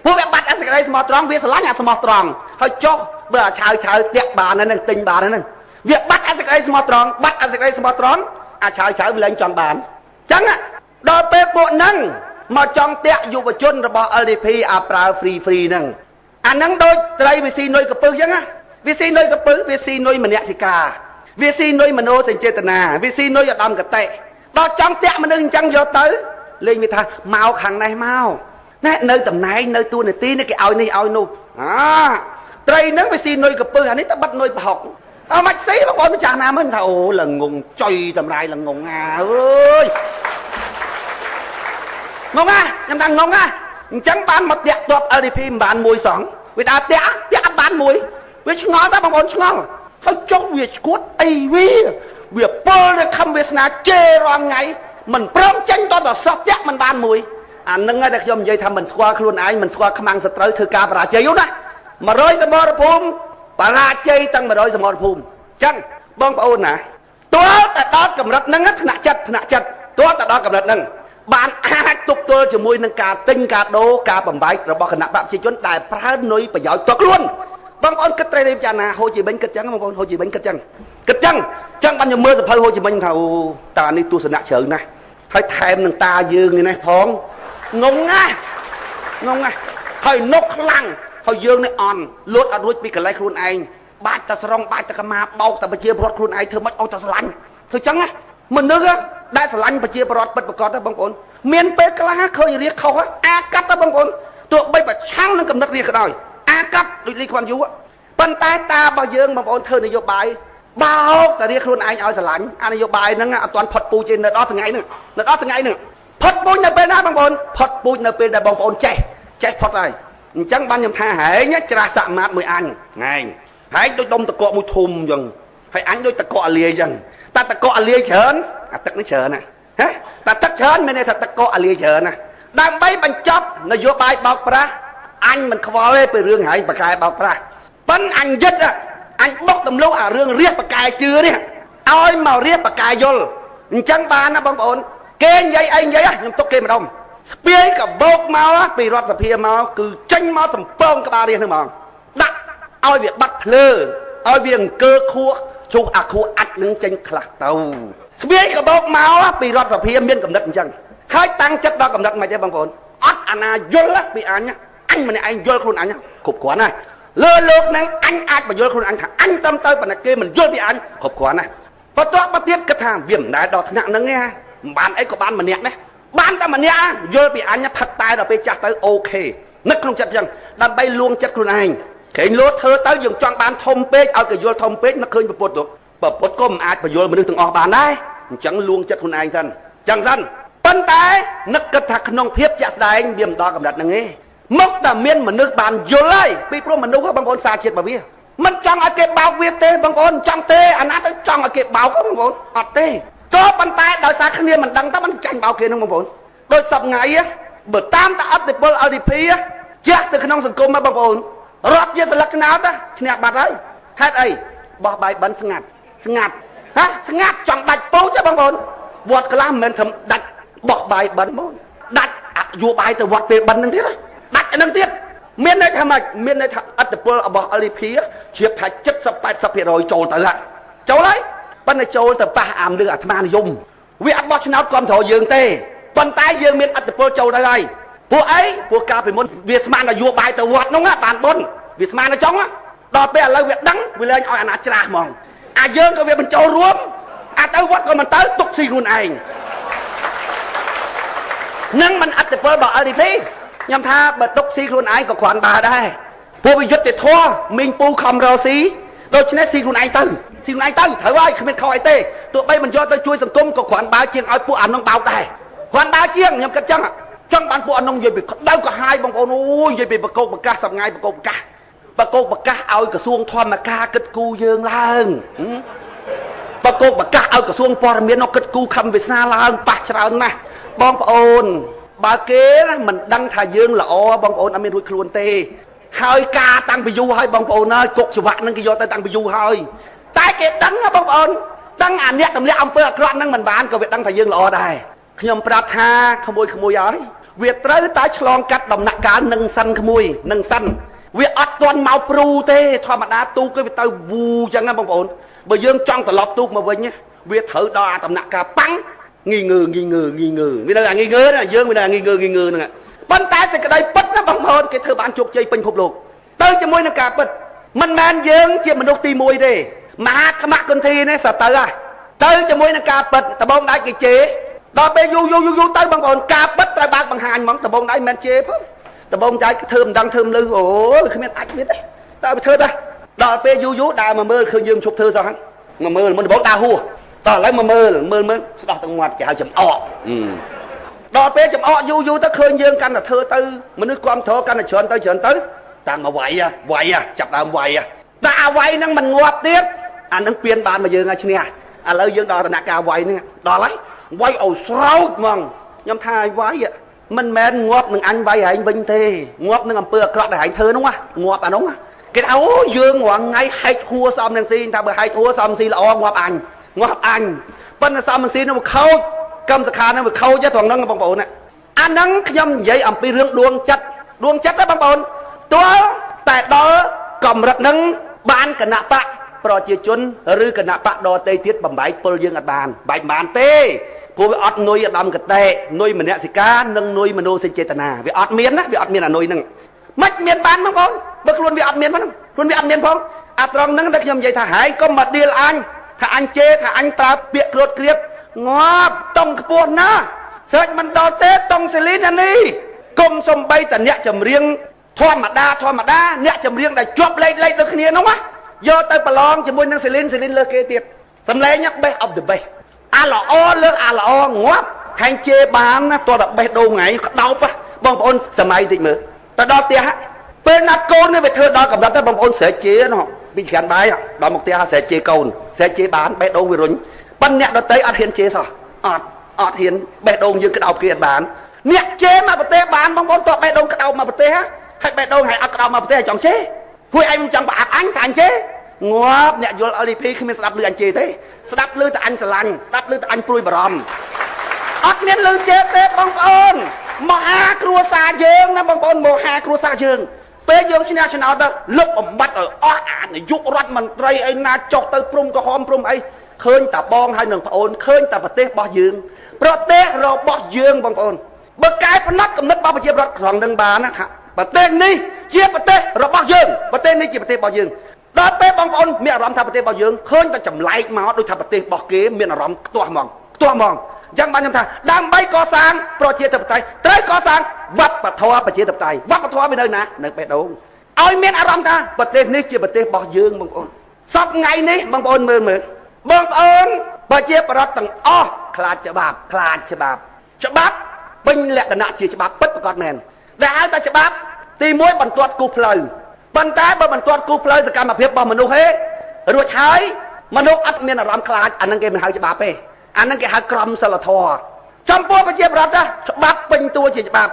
ពួកវាបាត់អាសេចក្តីស្មោះត្រង់វាស្រឡាញ់អាស្មោះត្រង់ហើយចុះបើអាឆាវតាក់បានហ្នឹងទិញបានហ្នឹងវាបាត់អាសេចក្តីស្មោះត្រង់អាឆាវវាលែងចង់បានអញ្ចឹងដល់ពេលពួកហ្នឹងមកចង់តាក់យុវជនរបស់ LDP អាប្រើ free ហ្នឹងអាហ្នឹងដូចត្រីវាស៊ីនុយកពឹសអញ្ចឹងវាស៊ីនុយកពឹសវាស៊ីនុយមនសិការវាស៊ីនុយមโนសញ្ចេតនាវាស៊ីនុយឧត្តមកតេដល់ចង់តាក់មនុស្សអញ្ចឹងយកទៅលេងវាថាមកខាងនេះមកណែនៅតំណែងនៅតួនាទីនេះគេឲ្យនេះឲ្យនោះត្រីហ្នឹងវាស៊ីនុយកពឹសអានេះទៅបាត់នុយប្រហុកមិនស៊ីបងប្អូនម្ចាស់ណាមើលថាអូល្ងងចុយតម្រាយល្ងងអើយងងខ្ញុំថាងងអញ្ចឹងបានមកតាក់ទ័ព LDP មិនបានមួយសងវាដើរតាក់អត់បានមួយវាឆ្ងល់តែបងប្អូនឆ្ងល់ហើយចុះវាឈួតអីវាពលនៅខំវាសនាជេររាល់ថ្ងៃមិនព្រមចេញតទៅសោះតាក់មិនបានមួយអានឹងតែខ្ញុំនិយាយថាមិនស្គាល់ខ្លួនឯងមិនស្គាល់ខ្មាំងសត្រូវធ្វើការបរាជ័យណា100សមរភូមិបរាជ័យទាំង100សមរភូមិអញ្ចឹងបងប្អូនណាទាល់តែដល់កម្រិតហ្នឹងថ្នាក់ចិត្តទាល់តែដល់កម្រិតហ្នឹងបានអាចទប់ទល់ជាមួយនឹងការទិញការដូរការបំបែករបស់គណៈបកប្រជាជនដែលប្រើនុយប្រយោជន៍តខ្លួនបងប្អូនគិតត្រូវរៀបចំណាហូជីមិញគិតចឹងបងប្អូនហូជីមិញគិតចឹងចឹងបានខ្ញុំមើលសភៅហូជីមិញថាអូតានេះទស្សនៈជ្រៅណាស់ហើយថែមនឹងតាយើងនេះផងងងណាហើយនុកខ្លាំងហើយយើងនេះអន់លូតអត់រួចពីកន្លែងខ្លួនឯងបាច់តែស្រង់បាច់តែកម្មាបោកតែប្រជាពលរដ្ឋខ្លួនឯងធ្វើមិនអស់តែស្រឡាញ់ធ្វើចឹងណាមនុស្សដែលស្រឡាញ់ប្រជាពលរដ្ឋពិតប្រាកដទេបងប្អូនមានពេលខ្លះឃើញរាខុសអាកាត់ទៅបងប្អូនទោះបីប្រឆាំងនឹងកំណត់រាក៏ដោយអាកាត់ដូចលីខ្វាន់យូប៉ុន្តែតារបស់យើងបងប្អូនធ្វើនយោបាយបោកតែរាខ្លួនឯងឲ្យស្រឡាញ់អានយោបាយហ្នឹងអត់ទាន់ផុតពូជទេនៅដល់ថ្ងៃហ្នឹងផុតពូជនៅពេលណាបងប្អូនផុតពូជនៅពេលដែលបងប្អូនចេះផុតហើយអញ្ចឹងបានខ្ញុំថាហែងច្រាស់សមាតមួយអញហែងដូចដុំតកកមួយធំអញ្ចឹងហើយអញដូចតកកអាលាអញ្ចឹងតែតកកអាលាច្រើនអាទឹកនេះច្រើនណាតែទឹកច្រើនមានន័យថាតកកអាលាច្រើនណាដើម្បីបញ្ចប់នយោបាយបោកប្រាស់អញមិនខ្វល់ទេពីរឿងហែងបកែបោកប្រាស់ប៉ិនអញយឹតអញបុកទម្លុះអារឿងរះបកែជឿនេះឲ្យមករះបកែយល់អញ្ចឹងបានណាបងប្អូនគេនិយាយអីនិយាយខ្ញុំទុកគេម្ដងស្ពាយក៏បោកមកពីរដ្ឋសភាមកគឺចេញមកសំពងក្បាលរាជហ្នឹងហ្មងដាក់ឲ្យវាបាត់ភ្លើ ឲ្យវាអង្គើខួរជុះអាខួរអាចនឹងចេញខ្លះទៅស្វាយកបោកមកពីរដ្ឋសភាមានកំណត់អញ្ចឹងហើយតាំងចិត្តដល់កំណត់មិនទេបងប្អូនអត់អាណាយល់ពីអញម្នាក់ឯងយល់ខ្លួនអញគ្រប់គ្រាន់ណាស់លើលោកនឹងអញអាចបញ្យល់ខ្លួនអញថាអញត្រឹមត្រូវប៉ុន្តែគេមិនយល់ពីអញគ្រប់គ្រាន់ណាស់បន្ទាប់មកទៀតគិតថាវាមិនដែលដល់ថ្នាក់ហ្នឹងទេមិនបានអីក៏បានម្នាក់ដែរបានតែម្នាក់យល់ពីអញផឹកតែដល់ពេលចាស់ទៅអូខេនឹកក្នុងចិត្តអញ្ចឹងដើម្បីលួងចិត្តខ្លួនឯងក្រែងលោតធ្វើទៅយើងចង់បានធំពេកឲ្យគេយល់ធំពេកនឹកឃើញពុទ្ធទៅពុទ្ធក៏មិនអាចបញ្យល់មនុស្សទាំងអស់បានដែរអញ្ចឹងលួងចិត្តខ្លួនឯងសិនអញ្ចឹងសិនប៉ុន្តែនឹកគិតថាក្នុងភាពជាក់ស្ដែងវាមិនដល់កម្រិតហ្នឹងទេមកតែមានមនុស្សបានយល់ហើយពីព្រោះមនុស្សបងប្អូនសារជាតិរបស់វាមិនចង់ឲ្យគេបោកវាទេបងប្អូនចង់ទេអាណាទៅចង់ឲ្យគេបោកបងប្អូនអត់ទេក៏ប៉ុន្តែដោយសារគ្នាមិនដឹងតែមិនចាញ់បោកគេហ្នឹងបងប្អូនដូចសពថ្ងៃបើតាមតែអត្តពល LDP ជះទៅក្នុងសង្គមបងប្អូនរាប់ជាស្លឹកឆ្នោតឈ្នះបាត់ហើយហេតុអីបោះបាយបិណ្ឌស្ងាត់ស្ងាត់ចង់ដាច់ពោចទេបងប្អូនវត្តខ្លះមិនមែនធំដាច់បោះបាយបិណ្ឌហ្មងដាច់អយោបាយទៅវត្តពេលបិណ្ឌហ្នឹងទៀតដាច់ហ្នឹងទៀតមានន័យថាម៉េចមានន័យថាអត្តពលរបស់ LDP ជាផាច់ 70-80% ចូលទៅចូលហើយប៉ុន្តែចូលទៅប៉ះអាមនឹងអាត្មានិយមវាអត់បោះឆ្នោតគ្រប់គ្រងយើងទេប៉ុន្តែយើងមានអត្តពលចូលទៅហើយពួកអីពួកកាលពីមុនវាស្មាននយោបាយទៅវត្តនោះបានបុណ្យវាស្មានទៅចង់ដល់ពេលឥឡូវវាដឹងវាលែងឲ្យអាណាច្រាស់ហ្មងអាយើងក៏វាបញ្ចូលរួមអាទៅវត្តក៏មិនទៅទុកស៊ីខ្លួនឯងនឹងមិនអត្តពលរបស់ LDP ខ្ញុំថាបើទុកស៊ីខ្លួនឯងក៏គ្រាន់បើដែរពួកវាយុទ្ធធម៌មីងពូខំរកស៊ីដូច្នេះស៊ីខ្លួនឯងទៅស៊ីខ្លួនឯងទៅត្រូវហើយគ្មានខុសអីទេទោះបីមិនយកទៅជួយសង្គមក៏គ្រាន់បើជាងឲ្យពួកអានោះបោកដែរគ្រាន់បើជាងខ្ញុំគិតចឹងចង់បានពួកអានោះនិយាយពីក្តៅក៏ហាយបងប្អូនអូយនិយាយពីបកោកប្រកាសសប្ងៃបកោកប្រកាសឲ្យក្រសួងធម្មការគិតគូយើងឡើងបកោកប្រកាសឲ្យក្រសួងព័ត៌មាននោះគិតគូខំវាសនាឡើងប៉ះច្រើនណាស់បងប្អូនបើគេមិនដឹងថាយើងល្អបងប្អូនអត់មានរួចខ្លួនទេហើយការតាំងពីយូរហើយបងប្អូនហើយគុកច្បាក់នឹងគេយកទៅតាំងពីយូរហើយតែគេដឹងបងប្អូនដឹងអាអ្នកទម្លាក់អំពើអាក្រក់នឹងមិនបានក៏វាដឹងថាយើងល្អដែរខ្ញុំប្រាប់ថាក្មួយហើយវាត្រូវតែឆ្លងកាត់ដំណាក់កាលនឹងសិនក្មួយនឹងសិនវាអត់ទាន់មកព្រូទេធម្មតាទូកគេវាទៅវូចឹងណាបងប្អូនបើយើងចង់ត្រឡប់ទូកមកវិញវាត្រូវដល់អាដំណាក់កាលប៉ាំងងីងើវានៅអាងីងើណាយើងវានៅអាងីងើហ្នឹងប៉ុន្តែសេចក្តីពិតណាបងប្អូនគេធ្វើបានជោគជ័យពេញពិភពលោកទៅជាមួយនឹងការពិតមិនមែនយើងជាមនុស្សទី1ទេមហាគមគន្ធីនេះសទៅទៅជាមួយនឹងការពិតដបងដៃគេជេរដល់ពេលយូរទៅបងប្អូនការពិតត្រូវបានបង្ហាញហ្មងដបងដៃមិនមែនជេរផងដបងដៃធ្វើមិនដឹងធ្វើមិនលឺអូយគ្មានអាចមានទេតើវាធ្វើដែរដល់ពេលយូរដើរមកមើលឃើញយើងជប់ធ្វើសោះហ្នឹងមកមើលមុនដបងដើរហួសតើឥឡូវមកមើលស្ដោះទាំងមាត់គេហៅចំអកដល់ពេលចំអកយូរទៅឃើញយើងកាន់តែធ្វើទៅមនុស្សគ្រប់គ្រងកាន់តែច្រើនទៅតាមមកវាយចាប់ដើមវាយតែអាវាយហ្នឹងមិនងាប់ទៀតអាហ្នឹងពៀនបានមកយើងឲ្យឈ្នះឥឡូវយើងដល់ដំណាក់កាលវាយហ្នឹងដល់ហើយវាយឲ្យស្រោចហ្មងខ្ញុំថាឲ្យវាយមិនមែនងាប់នឹងអញវាយហែងវិញទេងាប់នឹងអំពើអាក្រក់ដែលហែងធ្វើនោះងាប់អានោះគេថាអូយើងរាល់ថ្ងៃហែកហួរសំនឹងស៊ីថាបើហែកហួរសំស៊ីល្អងាប់អញប៉ុន្តែសំនឹងស៊ីនោះវាខូចកម្មសខានឹងវាខូចត្រង់ហ្នឹងបងប្អូនអាហ្នឹងខ្ញុំនិយាយអំពីរឿងដួងចិត្តទេបងប្អូនទោះតែដល់កម្រិតហ្នឹងបានគណៈបកប្រជាជនឬគណៈបកដតេទៀតបំបែកពលយើងអត់បានទេព្រោះវាអត់នុយឧត្តមកតេនុយមនសិការនិងនុយមនោសញ្ចេតនាវាអត់មានណាវាអត់មានអានុយហ្នឹងមិនមានបានបងប្អូនបើខ្លួនវាអត់មានផងខ្លួនវាអត់មានផងអាត្រង់ហ្នឹងដែលខ្ញុំនិយាយថាហែងកុំមកដៀលអញថាអញជេរថាអញប្រើពាក្យគ្រួតគ្រៀតងាប់តុងខ្ពស់ណាសើចមិនដល់ទេតុងសេលីននេះគុំសំបីតអ្នកចម្រៀងធម្មតាអ្នកចម្រៀងដែលជាប់លេខដូចគ្នានោះយកទៅប្រឡងជាមួយនឹងសេលីនលើគេទៀតសំឡេង best of the best អាល្អលើអាល្អងាប់ហែងជេរបានណាតើបេះដូងថ្ងៃក្តោបបងប្អូនសម័យតិចមើលទៅដល់ផ្ទះពេលណាកូននេះវាធ្វើដល់កម្រិតទៅបងប្អូនស្រែកជេរនោះពីច្រានបាយដល់មកផ្ទះស្រែកជេរកូនស្រែកជេរបានបេះដូងវារុញប៉ុន្តែអ្នកដតីអត់ហ៊ានជេរសោះអត់ហ៊ានបេះដូងយើងក្តោបគេអត់បានអ្នកជេរមកប្រទេសបានបងប្អូនតបេះដូងក្តោបមកប្រទេសហើយបេះដូងហើយអត់ក្តោបមកប្រទេសចង់ជេរពួកឯងមិនចង់ប្រអាប់អញថាអញជេរងាប់អ្នកយល់ LDP គ្មានស្ដាប់ឮអញជេរទេស្ដាប់ឮតែអញស្រឡាញ់ស្ដាប់ឮតែអញព្រួយបារម្ភអត់មានឮជេរទេបងប្អូនមហាគ្រួសារយើងណាបងប្អូនមហាគ្រួសារយើង ពេលយើងឈ្នះឆ្នោតទៅលុបបំបត្តិឲ្យអស់អានាយករដ្ឋមន្ត្រីឯណាចុះទៅព្រំក្រហមព្រំអីឃើញតាបងហើយនឹងប្អូនឃើញតាប្រទេសរបស់យើងប្រទេសរបស់យើងបងប្អូនបើកែផ្នែកកំណត់របស់ប្រជាប្រដ្ឋក្នុងនឹងបានណាថាប្រទេសនេះជាប្រទេសរបស់យើងប្រទេសនេះជាប្រទេសរបស់យើងដល់ពេលបងប្អូនមានអារម្មណ៍ថាប្រទេសរបស់យើងឃើញតែចម្លែកមកដូចថាប្រទេសរបស់គេមានអារម្មណ៍ខ្ទាស់ហ្មងអញ្ចឹងបានខ្ញុំថាដើម្បីកសាងប្រជាធិបតេយ្យត្រូវកសាងវប្បធម៌ប្រជាធិបតេយ្យវប្បធម៌វានៅណានៅបេះដូងឲ្យមានអារម្មណ៍ថាប្រទេសនេះជាប្រទេសរបស់យើងបងប្អូនសពថ្ងៃនេះបងប្អូនមើលបងប្អូនប្រជាប្រដ្ឋទាំងអស់ខ្លាចច្បាប់ពេញលក្ខណៈជាច្បាប់ពិតប្រាកដមែនដែលហៅថាច្បាប់ទី1បន្ទាត់គូផ្លូវប៉ុន្តែបើបន្ទាត់គូផ្លូវសកម្មភាពរបស់មនុស្សហេរួចហើយមនុស្សអត់មានអារម្មណ៍ខ្លាចអានឹងគេមិនហៅច្បាប់ទេអានឹងគេហៅក្រមសីលធម៌ចំពោះប្រជាប្រដ្ឋច្បាប់ពេញតួជាច្បាប់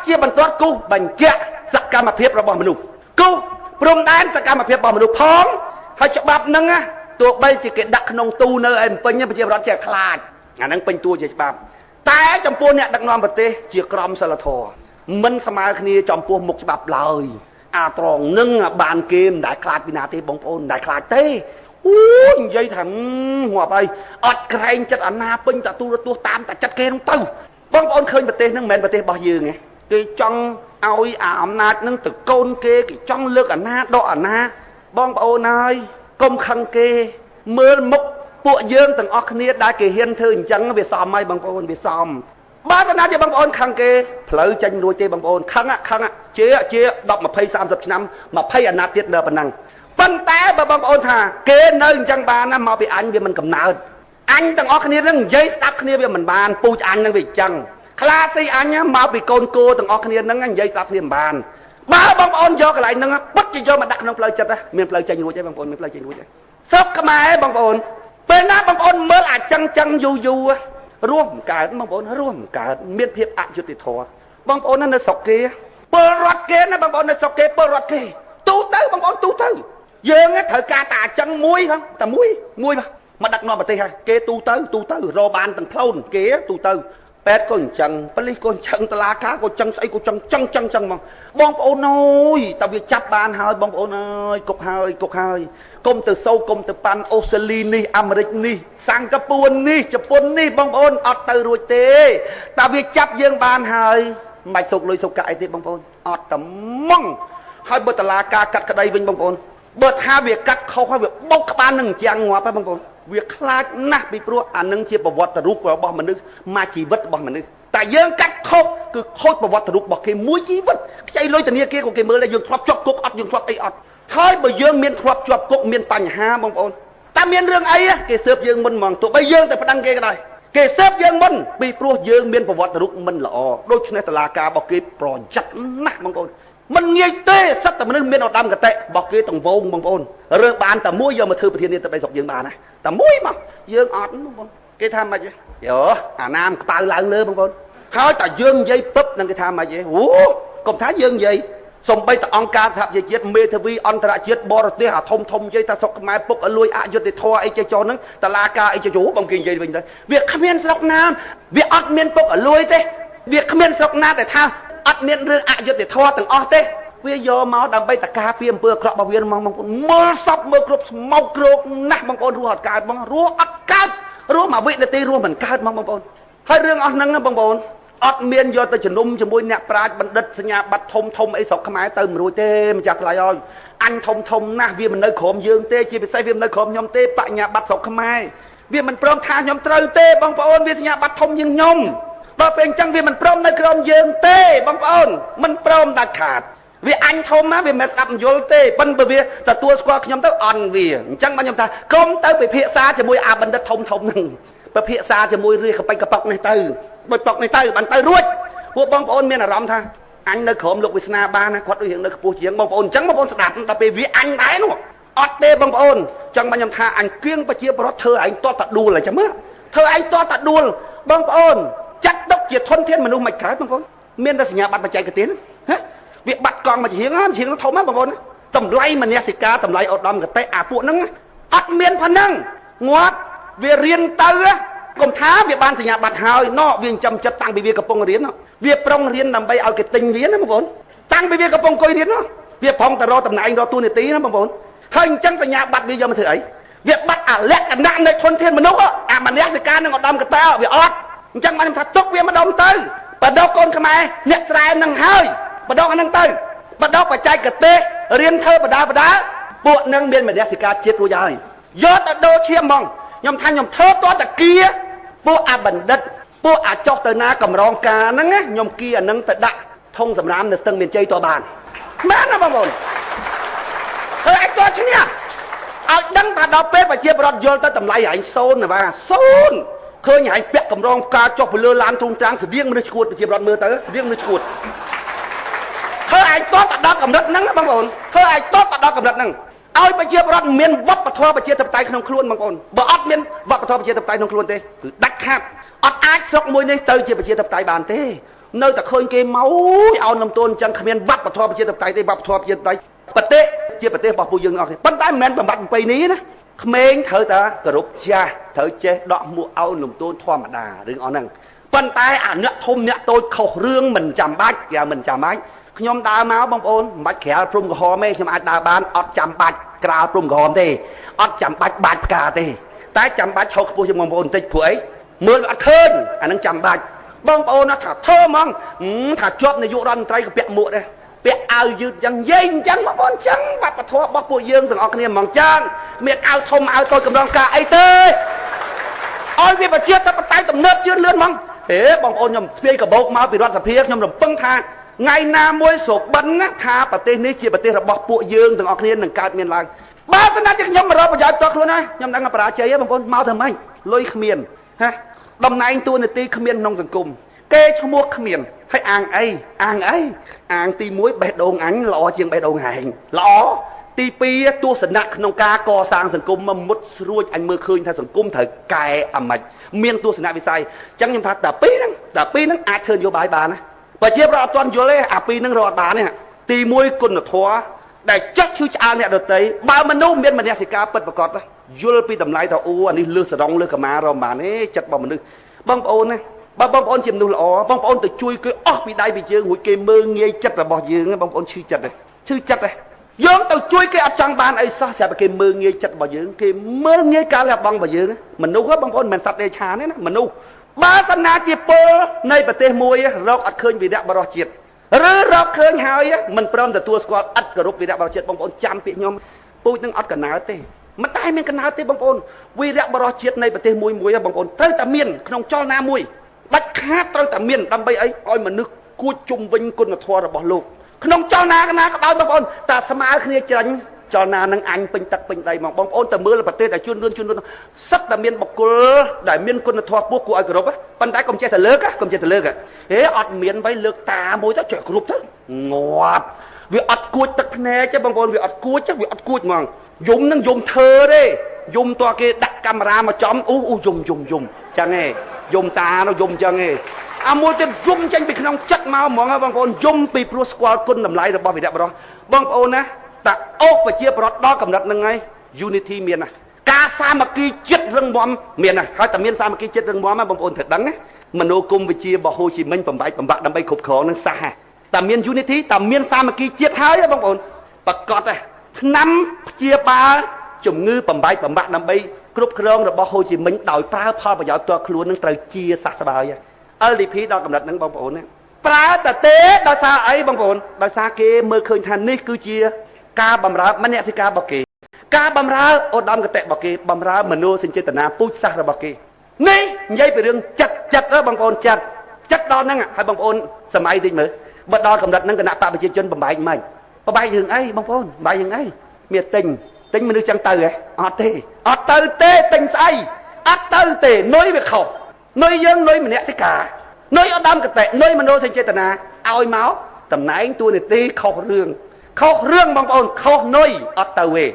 ជាបន្ទាត់គូបញ្ជាក់សកម្មភាពរបស់មនុស្សគូព្រំដែនសកម្មភាពរបស់មនុស្សផងហើយច្បាប់ហ្នឹងទោះបីជាគេដាក់ក្នុងទូនៅឯពេញប្រជាប្រដ្ឋចេះខ្លាចអានឹងពេញតួជាច្បាប់តែចំពោះអ្នកដឹកនាំប្រទេសជាក្រមសីលធម៌មិនស្មើគ្នាចំពោះមុខច្បាប់ឡើយអាត្រង់នឹងបានគេមិនដែលខ្លាចពីណាទេបងប្អូនមិនដែលខ្លាចទេអូនិយាយថាងាប់ហើយអត់ក្រែងចិត្តអាណាពេញតាទូរទស្សន៍តាមតែចិត្តគេនោះទៅបងប្អូនឃើញប្រទេសហ្នឹងមិនមែនប្រទេសរបស់យើងទេគេចង់ឲ្យអាអំណាចហ្នឹងទៅកូនគេចង់លើកអាណាដកអាណាបងប្អូនហើយកុំខឹងគេមើលមុខពួកយើងទាំងអស់គ្នាដែលគេហ៊ានធ្វើអញ្ចឹងវាសមហើយបងប្អូនវាសមបើតាណាជាបងប្អូនខឹងគេផ្លូវចេញរួចទេបងប្អូនខឹងជា10 20 30ឆ្នាំ20អាណត្តិទៀតដល់ប៉ុណ្ណឹងប៉ុន្តែបើបងប្អូនថាគេនៅអញ្ចឹងបានណាមកពីអញវាមិនកំណើតអញទាំងអស់គ្នានឹងនិយាយស្ដាប់គ្នាវាមិនបានពូជអញនឹងវាអញ្ចឹងខ្លាស៊ីអញមកពីកូនគោទាំងអស់គ្នានឹងនិយាយស្ដាប់គ្នាមិនបានបើបងប្អូនយកកន្លែងហ្នឹងពិតជាយកមកដាក់ក្នុងផ្លូវចិត្តមានផ្លូវចេញរួចទេបងប្អូនមានផ្លូវចេញរួចទេសុខខ្មែរបងប្អូនពេលណាបងប្អូនមើលអាចចឹងយូររស់មិនកើតបងប្អូនរស់មិនកើតមានភាពអយុត្តិធម៌បងប្អូននៅស្រុកគេពលរដ្ឋគេណាបងប្អូននៅស្រុកគេពលរដ្ឋគេទូទៅបងប្អូនទូទៅយើងត្រូវការតែអញ្ចឹងមួយហ្នឹងតែមួយមកដឹកនាំប្រទេសហើយគេទូទៅរកបានទាំងផ្លូវគេទូទៅពេទ្យក៏អញ្ចឹងប៉ូលីសក៏អញ្ចឹងតុលាការក៏អញ្ចឹងស្អីក៏អញ្ចឹងបងប្អូនអើយតែវាចាប់បានហើយបងប្អូនអើយគុកហើយកុំទៅសូវកុំទៅប៉ាន់អូស្ត្រាលីនេះអាមេរិកនេះសិង្ហបុរីនេះជប៉ុននេះបងប្អូនអត់ទៅរួចទេតែវាចាប់យើងបានហើយមិនបាច់សុកលុយសុកកាក់អីទេបងប្អូនអត់តែម៉ងហើយបើតុលាការកាត់ក្តីវិញបងប្អូនបើថាវាកាត់ខុសហើយវាបុកក្បាលនឹងយ៉ាងងាប់ហើយបងប្អូនវាខ្លាចណាស់ពីព្រោះអានឹងជាប្រវត្តិរូបរបស់មនុស្សមួយជីវិតរបស់មនុស្សតែយើងកាត់ខុសគឺខូចប្រវត្តិរូបរបស់គេមួយជីវិតខ្ចីលុយធនាគារក៏គេមើលដែរយើងធ្លាប់ជាប់គុកអត់យើងធ្លាប់អីអត់ហើយបើយើងមានធ្លាប់ជាប់គុកមានបញ្ហាបងប្អូនតែមានរឿងអីគេស៊ើបយើងមុនហ្មងទោះបីយើងតែប្តឹងគេក៏ដោយគេស៊ើបយើងមុនពីព្រោះយើងមានប្រវត្តិរូបមិនល្អដូច្នេះតុលាការរបស់គេប្រយ័ត្នណាស់បងប្អូនមិនងាយទេសិតតែមនុស្សមានឧត្តមកតេរបស់គេទាំងវងបងប្អូនរើសបានតែមួយយកមកធ្វើប្រធាននាយកទៅស្រុកយើងបានណាតែមួយមកយើងអត់បងប្អូនគេថាម៉េចយោអាណាមក្បៅឡើងលើបងប្អូនហើយតែយើងនិយាយពឹបនឹងគេថាម៉េចអូកុំថាយើងនិយាយសំបីតអង្គការសហប្រជាជាតិមេធាវីអន្តរជាតិបរទេសអាធំនិយាយថាស្រុកខ្មែរពុកឲ្យលួយអយុត្តិធម៌អីចេះចោលហ្នឹងតឡាការអីចេះយូបងគេនិយាយវិញទៅវាគ្មានស្រុកណាវាអត់មានពុកឲ្យលួយទេវាគ្មានស្រុកណាតែថាអត់មានរឿងអយុត្តិធម៌ទាំងអស់ទេវាយកមកដើម្បីតការពារអំពើអាក្រក់របស់វាបងប្អូនមើលសពមើលគ្រប់ស្មោកគ្រោកណាស់បងប្អូនរស់អត់កើតបងរស់អត់កើតរស់មួយវិនាទីរស់មិនកើតបងប្អូនហើយរឿងអស់ហ្នឹងបងប្អូនអត់មានយកទៅជំនុំជាមួយអ្នកប្រាជ្ញបណ្ឌិតសញ្ញាបត្រធំអីស្រុកខ្មែរទៅមិនរួចទេម្ចាស់ថ្លៃអើយអញធំណាស់វាមិននៅក្រោមយើងទេជាពិសេសវាមិននៅក្រោមខ្ញុំទេបញ្ញាបត្រស្រុកខ្មែរវាមិនព្រមថាខ្ញុំត្រូវទេបងប្អូនវាសញ្ញាបត្រធំជាងខ្ញុំដល់ពេលអញ្ចឹងវាមិនព្រមនៅក្រោមយើងទេបងប្អូនមិនព្រមដាច់ខាតវាអញធំណាវាមិនស្ដាប់យល់ទេប៉ុន្តែវាទទួលស្គាល់ខ្ញុំទៅអន់វាអញ្ចឹងបានខ្ញុំថាកុំទៅពិភាក្សាជាមួយអាបណ្ឌិតធំហ្នឹងពិភាក្សាជាមួយរាជកប៉ិចកប៉ុកនេះទៅដូចប៉ុកនេះទៅបានទៅរួចពួកបងប្អូនមានអារម្មណ៍ថាអញនៅក្រោមលោកវាសនាបានណាគាត់ដូចរៀងនៅខ្ពស់ជាងបងប្អូនអញ្ចឹងបងប្អូនស្ដាប់ដល់ពេលវាអញដែរនោះអត់ទេបងប្អូនអញ្ចឹងបានខ្ញុំថាអញគៀងប្រជាប្រដ្ឋធ្វើឯងតតដួលអញ្ចឹងមើលធ្វើឯងតតដួលបងប្អូនចាត់ទុកជាធនធានមនុស្សមិនកើតបងប្អូនមានតែសញ្ញាបត្របច្ចេកទេសហ៎វាបាត់កង់មកជាងធំណាបងប្អូនតម្លៃមនសិការតម្លៃឧត្តមកតេអាពួកហ្នឹងអត់មានប៉ុណ្ណឹងងាត់វារៀនទៅកុំថាវាបានសញ្ញាបត្រហើយណោះវាចិញ្ចឹមចិត្តតាំងពីវាកំពុងរៀនវាប្រុងរៀនដើម្បីឲ្យគេទិញវាណាបងប្អូន តាំងពីវាកំពុងអង្គុយរៀននោះវាផងតរតំណែងរកទូនាទីណាបងប្អូនហើយអញ្ចឹងសញ្ញាបត្រវាយកមកធ្វើអីវាបាត់អាលក្ខណៈនៃធនធានមនុស្សអាមនសិការនឹងឧត្តមកតាវាអត់អញ្ចឹងបានខ្ញុំថាទុកវាម្ដងទៅបដោកូនខ្មែរអ្នកស្រែនឹងហើយបដោអានឹងទៅបដោបច្ចេកទេសរៀនធ្វើបដាពួកនឹងមានមនសិការជាតិរួចហើយយកទៅដូរឈាមហ្មងខ្ញុំថាខ្ញុំធ្វើតតគាពួកអាបណ្ឌិតពួកអាចុះទៅណាកម្រងការហ្នឹងខ្ញុំគីអានឹងទៅដាក់ធុងសម្រាមនៅស្ទឹងមានជ័យតបានមែនណាបងប្អូនហើយអាចតឈ្នះឲ្យដឹងថាដល់ពេលប្រជាពលរដ្ឋយល់ទៅតម្លៃហែងសូនណាបាទសូនឃើញហែងពាក់កម្រងការចុះទៅលើឡានទ្រូងត្រាំងស្តៀងមនុស្សឈួតប្រជាពលរដ្ឋមើលទៅស្តៀងមនុស្សឈួតធ្វើឯងតតដល់កម្រិតហ្នឹងបងប្អូនធ្វើឯងតតដល់កម្រិតហ្នឹងឲ្យប្រជាពលរដ្ឋមានវប្បធម៌ប្រជាធិបតេយ្យក្នុងខ្លួនបងប្អូនបើអត់មានវប្បធម៌ប្រជាធិបតេយ្យក្នុងខ្លួនទេគឺដាច់ខាតអត់អាចស្រុកមួយនេះទៅជាប្រជាធិបតេយ្យបានទេនៅតែឃើញគេមកឲ្យនំទោនអញ្ចឹងគ្មានវប្បធម៌ប្រជាធិបតេយ្យទេវប្បធម៌ប្រជាធិបតេយ្យប្រទេសជាប្រទេសរបស់ពួកយើងទាំងអស់គ្នាប៉ុន្តែមិនមែនបំបត្តិប្រពៃណីណាក្មេងត្រូវតែគោរពចាស់ត្រូវចេះដកមួកឲ្យនំទោនធម្មតារឿងអស់ហ្នឹងប៉ុន្តែអាអ្នកធំអ្នកតូចខុសរឿងមិនចាំបាច់គេមិនចាំបាច់ខ្ញុំដើរមកបងប្អូនមិនបាច់ក្រាលព្រំក្រហមទេខ្ញុំអាចដើរបានអត់ចាំបាច់ក្រាលព្រំក្រហមទេអត់ចាំបាច់បាច់ផ្កាទេតែចាំបាច់ឈរខ្ពស់ជាងបងប្អូនបន្តិចព្រោះអីមើលអត់ឃើញអានឹងចាំបាច់បងប្អូនថាធ្វើហ្មងថាជាប់នាយករដ្ឋមន្ត្រីក៏ពាក់មួកដែរពាក់អាវយឺតយ៉ាងយេអញ្ចឹងបងប្អូនអញ្ចឹងវប្បធម៌របស់ពួកយើងទាំងអស់គ្នាហ្មងចឹងមានអាវធំអាវតូចកម្រងការអីទេឲ្យវាប្រជាធិបតេយ្យទំនើបជឿនលឿនហ្មងហេបងប្អូនខ្ញុំស្ពាយកបោកមកពីរដ្ឋសភាខ្ញុំរំពឹងថាថ្ងៃណាមួយស្រុកបិណ្ឌថាប្រទេសនេះជាប្រទេសរបស់ពួកយើងទាំងអស់គ្នានឹងកើតមានឡើងបើស្នាជាខ្ញុំមករកប្រយោជន៍ផ្ទាល់ខ្លួនណាខ្ញុំដឹងថាបរាជ័យបងប្អូនមកធ្វើម៉េចលុយគ្មានហាតំណែងតួនាទីគ្មានក្នុងសង្គមគេឈ្មោះគ្មានហើយអាងអីអាងទី1បេះដូងអញល្អជាងបេះដូងហែងល្អទី2ទស្សនៈក្នុងការកសាងសង្គមមកមុតស្រួចអញមើលឃើញថាសង្គមត្រូវកែអាម៉េចមានទស្សនៈវិស័យអញ្ចឹងខ្ញុំថាតែពីរហ្នឹងអាចធ្វើនយោបាយបានណាប្រជាប្រដ្ឋអត់ទាន់យល់ទេអាពីរហ្នឹងរត់បានទេទី1គុណធម៌ដែលចេះឈឺឆ្អាលអ្នកដទៃបើមនុស្សមានមនសិការពិតប្រាកដយល់ពីតម្លៃថាអូអានេះលឺសរងលឺកម្មារំបានទេចិត្តរបស់មនុស្សបងប្អូនណាបើបងប្អូនជាមនុស្សល្អបងប្អូនទៅជួយគេអស់ពីដៃពីជើងរួចគេមើងងាយចិត្តរបស់យើងបងប្អូនឈឺចិត្តទេយើងទៅជួយគេអត់ចង់បានអីសោះស្រាប់តែគេមើងងាយចិត្តរបស់យើងគេមើលងាយការលះបង់របស់យើងមនុស្សបងប្អូនមិនមែនសត្វដេឆានទេណាមនុស្សបើសិនណាជាពលនៃប្រទេសមួយរកអត់ឃើញវីរៈបរិសុទ្ធជាតិឬរកឃើញហើយមិនព្រមទទួលស្គាល់ឥតគោរពវីរៈបរិសុទ្ធជាតិបងប្អូនចាំពាក្យខ្ញុំពូជនឹងអត់កណើតទេមិនតែមានកណើតទេបងប្អូនវីរៈបរិសុទ្ធជាតិនៃប្រទេសមួយបងប្អូនត្រូវតែមានក្នុងចលនាមួយដាច់ខាតត្រូវតែមានដើម្បីអីឲ្យមនុស្សគួចជុំវិញគុណធម៌របស់លោកក្នុងចលនាកណាក៏ដោយបងប្អូនតែស្មើគ្នាច្រាញ់ចលនានឹងអញពេញទឹកពេញដីមកបងប្អូនតែមើលប្រទេសដែលជួនលឿនសិតតែមានបុគ្គលដែលមានគុណធម៌ពោះគួរឲ្យគោរពប៉ុន្តែកុំចេះតែលើកហេអត់មានໄວលើកតាមួយទៅចេះគ្រប់ទៅងាប់វាអត់គួចទឹកភ្នែកទេបងប្អូនវាអត់គួចហ្មងយំនឹងយំធ្វើទេយំតើគេដាក់កាមេរ៉ាមកចំយំចឹងឯងយំតានោះយំចឹងឯងអាមួយទៀតយំចេញពីក្នុងចិត្តមកហ្មងបងប្អូនយំពីព្រោះស្គាល់គុណតម្លៃរបស់វីរៈបុរសបងប្អូនណាតែអូសប្រជាប្រដ្ឋដល់កម្រិតហ្នឹងហើយ unity មានណាការសាមគ្គីចិត្តរឹងមាំមានណាហើយតែមានសាមគ្គីចិត្តរឹងមាំបងប្អូនត្រូវដឹងណាមនោគមវិជ្ជារបស់ហូជីមិញបំបែកបំបាក់ដើម្បីគ្រប់គ្រងនឹងសះតែមាន unity តែមានសាមគ្គីជាតិហើយបងប្អូនប្រកាសទេឆ្នាំព្យាបាលជំងឺបំបែកបំបាក់ដើម្បីគ្រប់គ្រងរបស់ហូជីមិញដោយប្រើផលប្រយោជន៍ផ្ទាល់ខ្លួននឹងត្រូវជាសះស្បើយ LDP ដល់កម្រិតហ្នឹងបងប្អូនណាប្រើតែទេដោយសារអីបងប្អូនដោយសារគេមើលឃើញថានេះគឺជាការបម្រើមនសិការរបស់គេការបម្រើឧត្តមគតិរបស់គេបម្រើមនោសញ្ចេតនាពូជសាសន៍របស់គេនេះនិយាយពីរឿងចិត្តបងប្អូនចិត្តដល់ហ្នឹងហើយបងប្អូនសម័យតិចមើលបើដល់កម្រិតហ្នឹងគណៈបកប្រជាជនបំបែកមិនបំបែករឿងអីបងប្អូនបំបែករឿងអីមានទិញមនុស្សចឹងទៅហ៎អត់ទៅទេទិញស្អីអត់ទៅទេនុយវាខុសនុយយើងនុយមនសិការនុយឧត្តមគតិនុយមនោសញ្ចេតនាឲ្យមកតំណែងតួនាទីខុសរឿងបងប្អូនខុសនុយអត់ទៅទេ